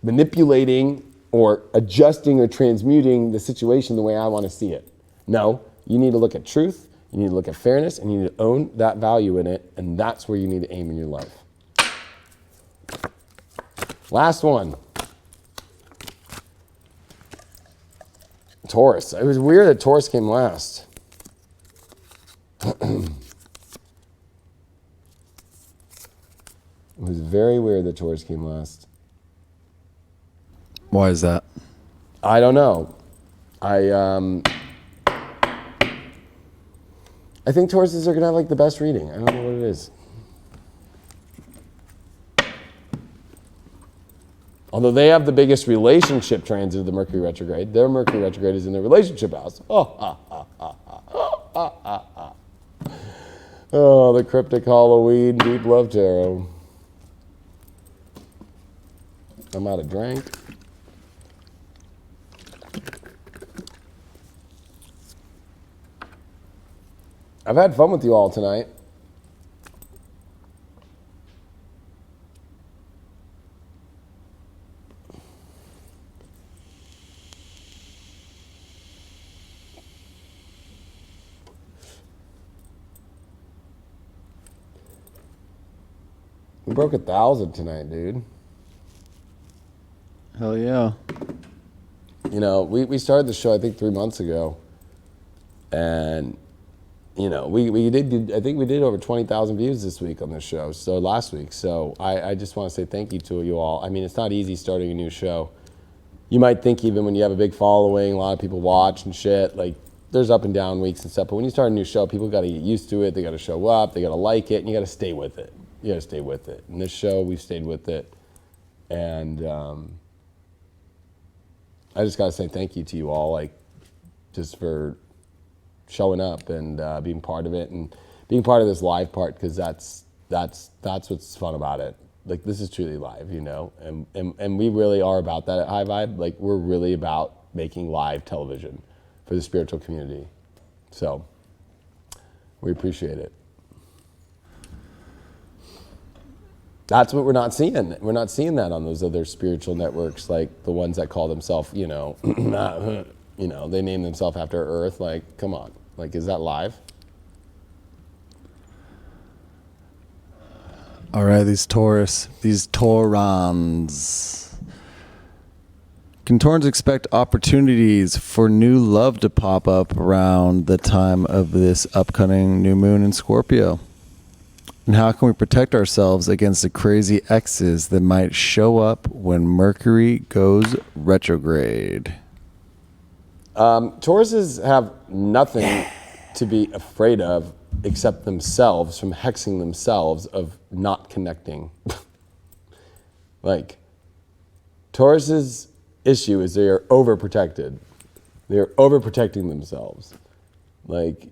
manipulating or adjusting or transmuting the situation the way I want to see it. No, you need to look at truth, you need to look at fairness, and you need to own that value in it, and that's where you need to aim in your life. Last one. Taurus. It was weird that Taurus came last. It was very weird that Taurus came last. Why is that? I don't know. I think Tauruses are going to have like the best reading. I don't know what it is. Although they have the biggest relationship transit of the Mercury retrograde. Their Mercury retrograde is in their relationship house. Oh, the cryptic Halloween deep love tarot. I'm out of drink. I've had fun with you all tonight. We broke 1,000 tonight, dude. Hell yeah. You know, we started the show, I think, 3 months ago. And, you know, we did I think we did over 20,000 views this week on this show, so last week. So I just want to say thank you to you all. I mean, it's not easy starting a new show. You might think even when you have a big following, a lot of people watch and shit, like, there's up and down weeks and stuff. But when you start a new show, people got to get used to it. They got to show up. They got to like it. And you got to stay with it. You got to stay with it. In this show, we've stayed with it. And I just got to say thank you to you all, like, just for showing up and being part of it and being part of this live part, because that's what's fun about it. Like, this is truly live, you know, and we really are about that at High Vibe. Like, we're really about making live television for the spiritual community. So we appreciate it. That's what we're not seeing. We're not seeing that on those other spiritual networks, like the ones that call themselves, you know, you know, they name themselves after Earth. Like, come on. Like, is that live? All right, these Taurans. Can Taurans expect opportunities for new love to pop up around the time of this upcoming new moon in Scorpio? And how can we protect ourselves against the crazy exes that might show up when Mercury goes retrograde? Tauruses have nothing to be afraid of except themselves from hexing themselves of not connecting. Like, Taurus's issue is they are overprotected. They are overprotecting themselves. Like,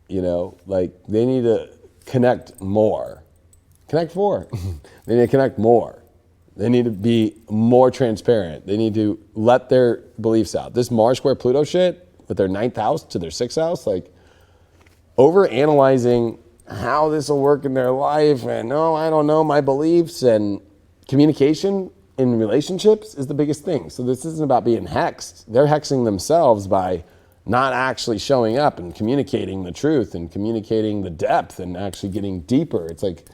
you know, like they need to connect more. Connect more. They need to connect more. They need to be more transparent. They need to let their beliefs out. This Mars square Pluto shit with their 9th house to their 6th house, like over analyzing how this will work in their life and I don't know, my beliefs and communication in relationships is the biggest thing. So this isn't about being hexed. They're hexing themselves by not actually showing up and communicating the truth and communicating the depth and actually getting deeper. It's like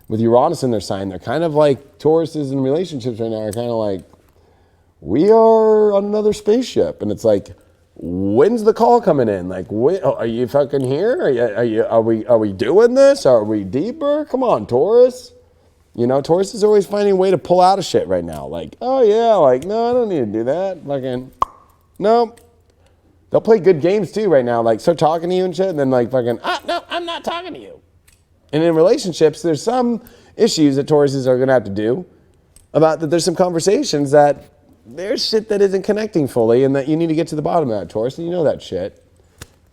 with Uranus in their sign, they're kind of like Tauruses in relationships right now are kind of like, we are on another spaceship. And it's like, when's the call coming in? Like, are you fucking here? Are we doing this? Are we deeper? Come on, Taurus. You know, Taurus is always finding a way to pull out of shit right now. Like, oh yeah, like, no, I don't need to do that. Fucking, no. They'll play good games too right now. Like, start talking to you and shit, and then like fucking, no, I'm not talking to you. And in relationships, there's some issues that Tauruses are gonna have to do about that. There's some conversations that there's shit that isn't connecting fully and that you need to get to the bottom of that, Taurus, and you know that shit.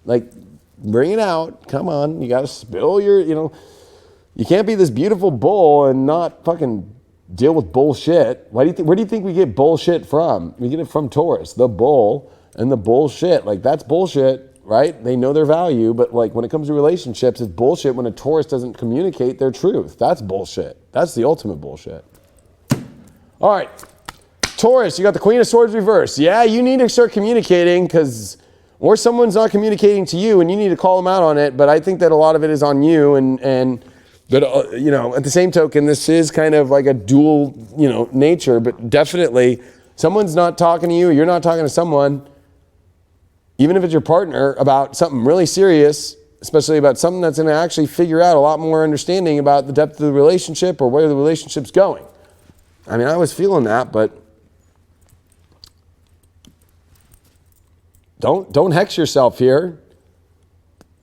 Like, bring it out. Come on, you gotta spill your, you can't be this beautiful bull and not fucking deal with bullshit. Where do you think we get bullshit from? We get it from Taurus, the bull and the bullshit. Like, that's bullshit, right? They know their value, but like when it comes to relationships, it's bullshit when a Taurus doesn't communicate their truth. That's bullshit. That's the ultimate bullshit. All right, Taurus, you got the Queen of Swords reversed. Yeah, you need to start communicating or someone's not communicating to you and you need to call them out on it, but I think that a lot of it is on you but, at the same token, this is kind of like a dual, nature, but definitely someone's not talking to you, you're not talking to someone, even if it's your partner, about something really serious, especially about something that's going to actually figure out a lot more understanding about the depth of the relationship or where the relationship's going. I mean, I was feeling that, but don't hex yourself here.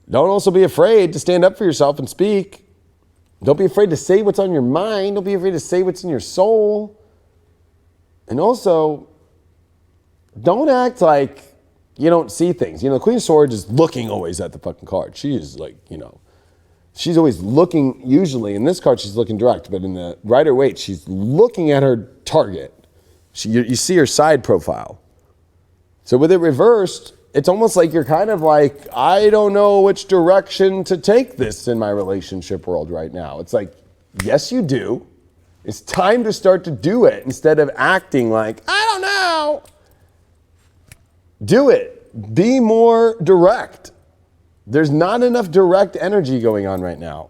Don't also be afraid to stand up for yourself and speak. Don't be afraid to say what's on your mind. Don't be afraid to say what's in your soul. And also, don't act like you don't see things. The Queen of Swords is looking always at the fucking card. She is like, she's always looking, usually in this card she's looking direct, but in the Rider Waite, she's looking at her target. You see her side profile. So with it reversed, it's almost like you're kind of like, I don't know which direction to take this in my relationship world right now. It's like, yes, you do. It's time to start to do it instead of acting like, I don't know. Do it. Be more direct. There's not enough direct energy going on right now.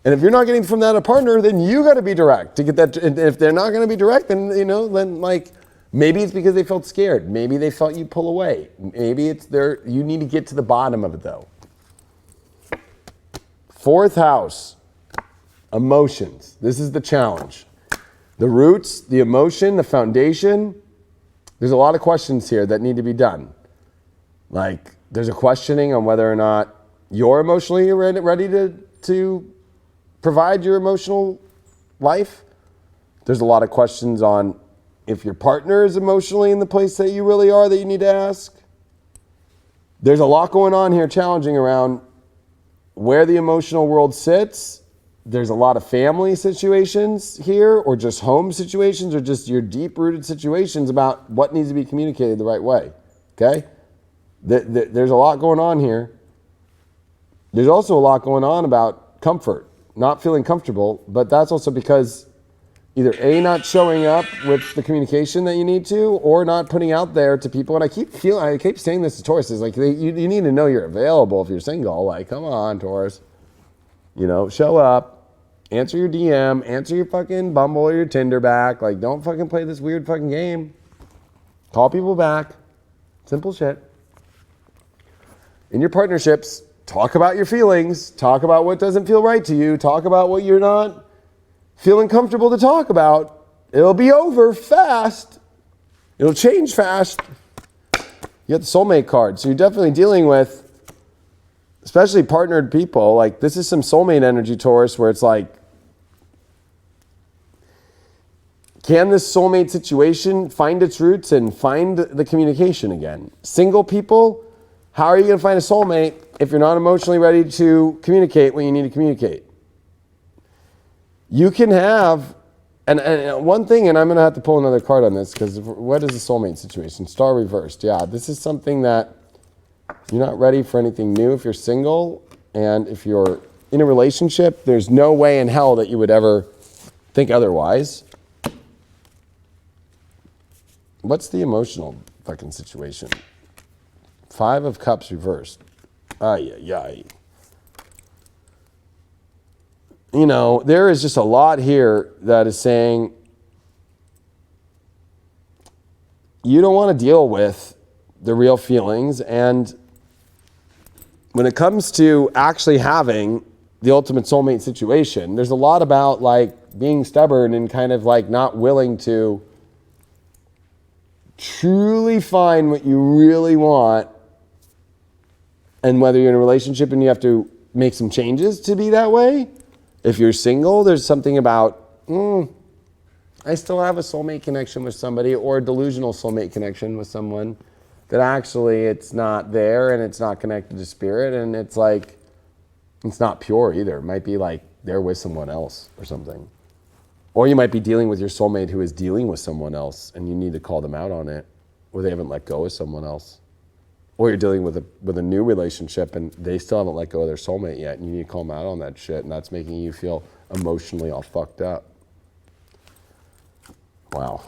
And if you're not getting from that a partner, then you got to be direct to get that. And if they're not going to be direct, then, then like, maybe it's because they felt scared. Maybe they felt you pull away. Maybe it's you need to get to the bottom of it though. 4th house, emotions. This is the challenge. The roots, the emotion, the foundation. There's a lot of questions here that need to be done. Like, there's a questioning on whether or not you're emotionally ready to provide your emotional life. There's a lot of questions on if your partner is emotionally in the place that you really are that you need to ask. There's a lot going on here challenging around where the emotional world sits. There's a lot of family situations here, or just home situations, or just your deep-rooted situations about what needs to be communicated the right way, okay? There's a lot going on here. There's also a lot going on about comfort, not feeling comfortable, but that's also because either A, not showing up with the communication that you need to, or not putting out there to people. And I keep saying this to Taurus, is like, you need to know you're available if you're single. Like, come on, Taurus. Show up. Answer your DM, answer your fucking Bumble or your Tinder back. Like, don't fucking play this weird fucking game. Call people back. Simple shit. In your partnerships, talk about your feelings. Talk about what doesn't feel right to you. Talk about what you're not feeling comfortable to talk about. It'll be over fast. It'll change fast. You got the soulmate card. So you're definitely dealing with, especially partnered people. Like, this is some soulmate energy, Taurus, where it's like, can this soulmate situation find its roots and find the communication again? Single people, how are you going to find a soulmate if you're not emotionally ready to communicate when you need to communicate? You can have, and one thing, and I'm going to have to pull another card on this, because what is a soulmate situation? Star reversed. Yeah, this is something that you're not ready for anything new if you're single, and if you're in a relationship, there's no way in hell that you would ever think otherwise. What's the emotional fucking situation? 5 of Cups reversed. Ay, ay, ay. You know, there is just a lot here that is saying you don't want to deal with the real feelings. And when it comes to actually having the ultimate soulmate situation, there's a lot about like being stubborn and kind of like not willing to truly find what you really want. And whether you're in a relationship and you have to make some changes to be that way. If you're single, there's something about, I still have a soulmate connection with somebody, or a delusional soulmate connection with someone that actually it's not there and it's not connected to spirit, and it's like, it's not pure either. It might be like they're with someone else or something. Or you might be dealing with your soulmate who is dealing with someone else and you need to call them out on it, or they haven't let go of someone else. Or you're dealing with a new relationship and they still haven't let go of their soulmate yet, and you need to call them out on that shit, and that's making you feel emotionally all fucked up. Wow.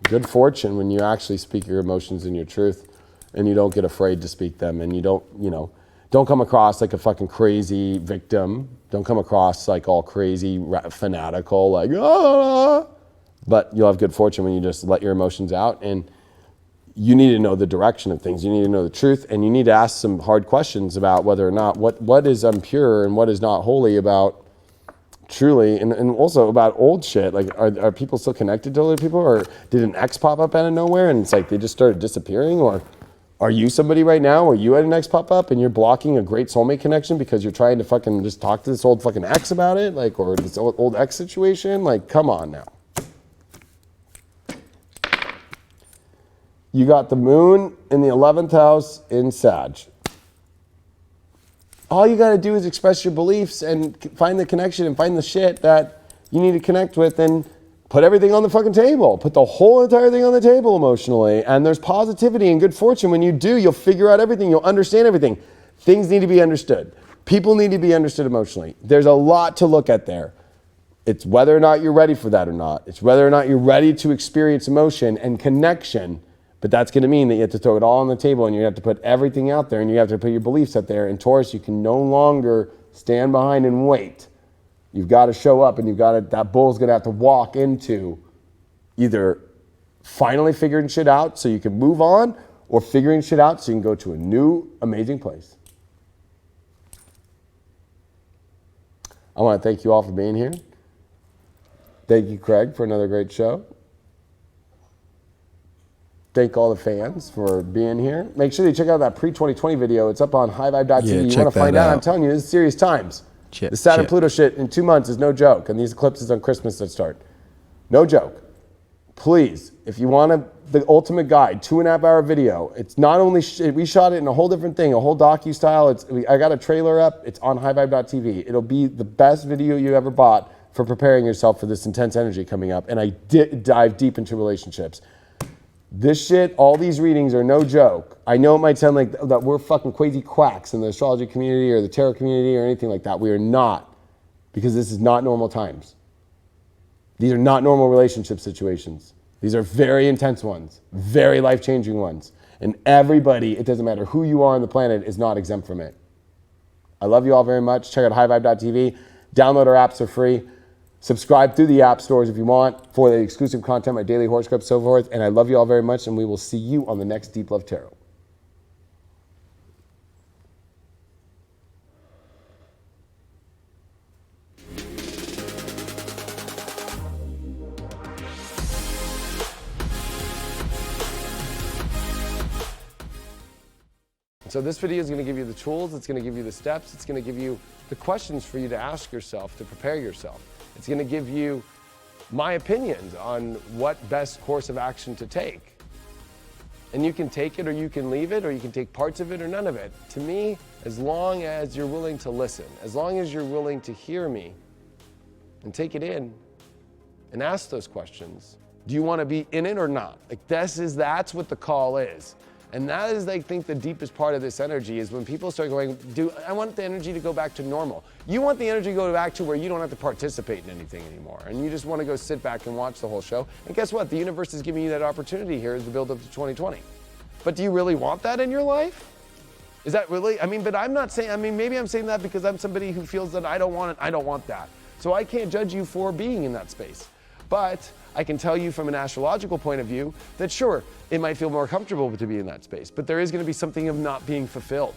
Good fortune when you actually speak your emotions and your truth, and you don't get afraid to speak them, and you don't come across like a fucking crazy victim. Don't come across like all crazy fanatical, like, ah. But you'll have good fortune when you just let your emotions out, and you need to know the direction of things. You need to know the truth, and you need to ask some hard questions about whether or not what is impure and what is not holy about truly, and also about old shit. Like, are people still connected to other people, or did an ex pop up out of nowhere and it's like they just started disappearing? Or are you somebody right now where you had an ex pop up and you're blocking a great soulmate connection because you're trying to fucking just talk to this old fucking ex about it, like, or this old ex situation? Like, come on now. You got the moon in the 11th house in Sag. All you got to do is express your beliefs and find the connection and find the shit that you need to connect with, and put everything on the fucking table. Put the whole entire thing on the table emotionally. And there's positivity and good fortune. When you do, you'll figure out everything. You'll understand everything. Things need to be understood. People need to be understood emotionally. There's a lot to look at there. It's whether or not you're ready for that or not. It's whether or not you're ready to experience emotion and connection. But that's going to mean that you have to throw it all on the table, and you have to put everything out there, and you have to put your beliefs out there. And Taurus, you can no longer stand behind and wait. You've got to show up, and that bull's going to have to walk into either finally figuring shit out so you can move on, or figuring shit out so you can go to a new, amazing place. I want to thank you all for being here. Thank you, Craig, for another great show. Thank all the fans for being here. Make sure you check out that pre-2020 video. It's up on highvibe.tv. Yeah, you want to find out? I'm telling you, this is serious times. The Saturn Pluto shit in 2 months is no joke. And these eclipses on Christmas that start. No joke. Please, if you want the ultimate guide, 2.5 hour video. It's not only, we shot it in a whole different thing, a whole docu-style. I got a trailer up. It's on highvibe.tv. It'll be the best video you ever bought for preparing yourself for this intense energy coming up. And I dive deep into relationships. This shit, all these readings are no joke. I know it might sound like that we're fucking crazy quacks in the astrology community or the tarot community or anything like that. We are not, because this is not normal times. These are not normal relationship situations. These are very intense ones, very life-changing ones. And everybody, it doesn't matter who you are on the planet, is not exempt from it. I love you all very much. Check out highvibe.tv. Download our apps for free. Subscribe through the app stores if you want for the exclusive content, my daily horoscope, so forth. And I love you all very much, and we will see you on the next Deep Love Tarot. So this video is going to give you the tools, it's going to give you the steps, it's going to give you the questions for you to ask yourself to prepare yourself. It's going to give you my opinions on what best course of action to take. And you can take it or you can leave it or you can take parts of it or none of it. To me, as long as you're willing to listen, as long as you're willing to hear me and take it in and ask those questions, do you want to be in it or not? Like that's what the call is. And that is, I think, the deepest part of this energy is when people start going, I want the energy to go back to normal. You want the energy to go back to where you don't have to participate in anything anymore. And you just want to go sit back and watch the whole show. And guess what? The universe is giving you that opportunity here as the build up to 2020. But do you really want that in your life? Is that really, but I'm not saying, maybe I'm saying that because I'm somebody who feels that I don't want it, I don't want that. So I can't judge you for being in that space. But I can tell you from an astrological point of view that sure, it might feel more comfortable to be in that space, but there is going to be something of not being fulfilled.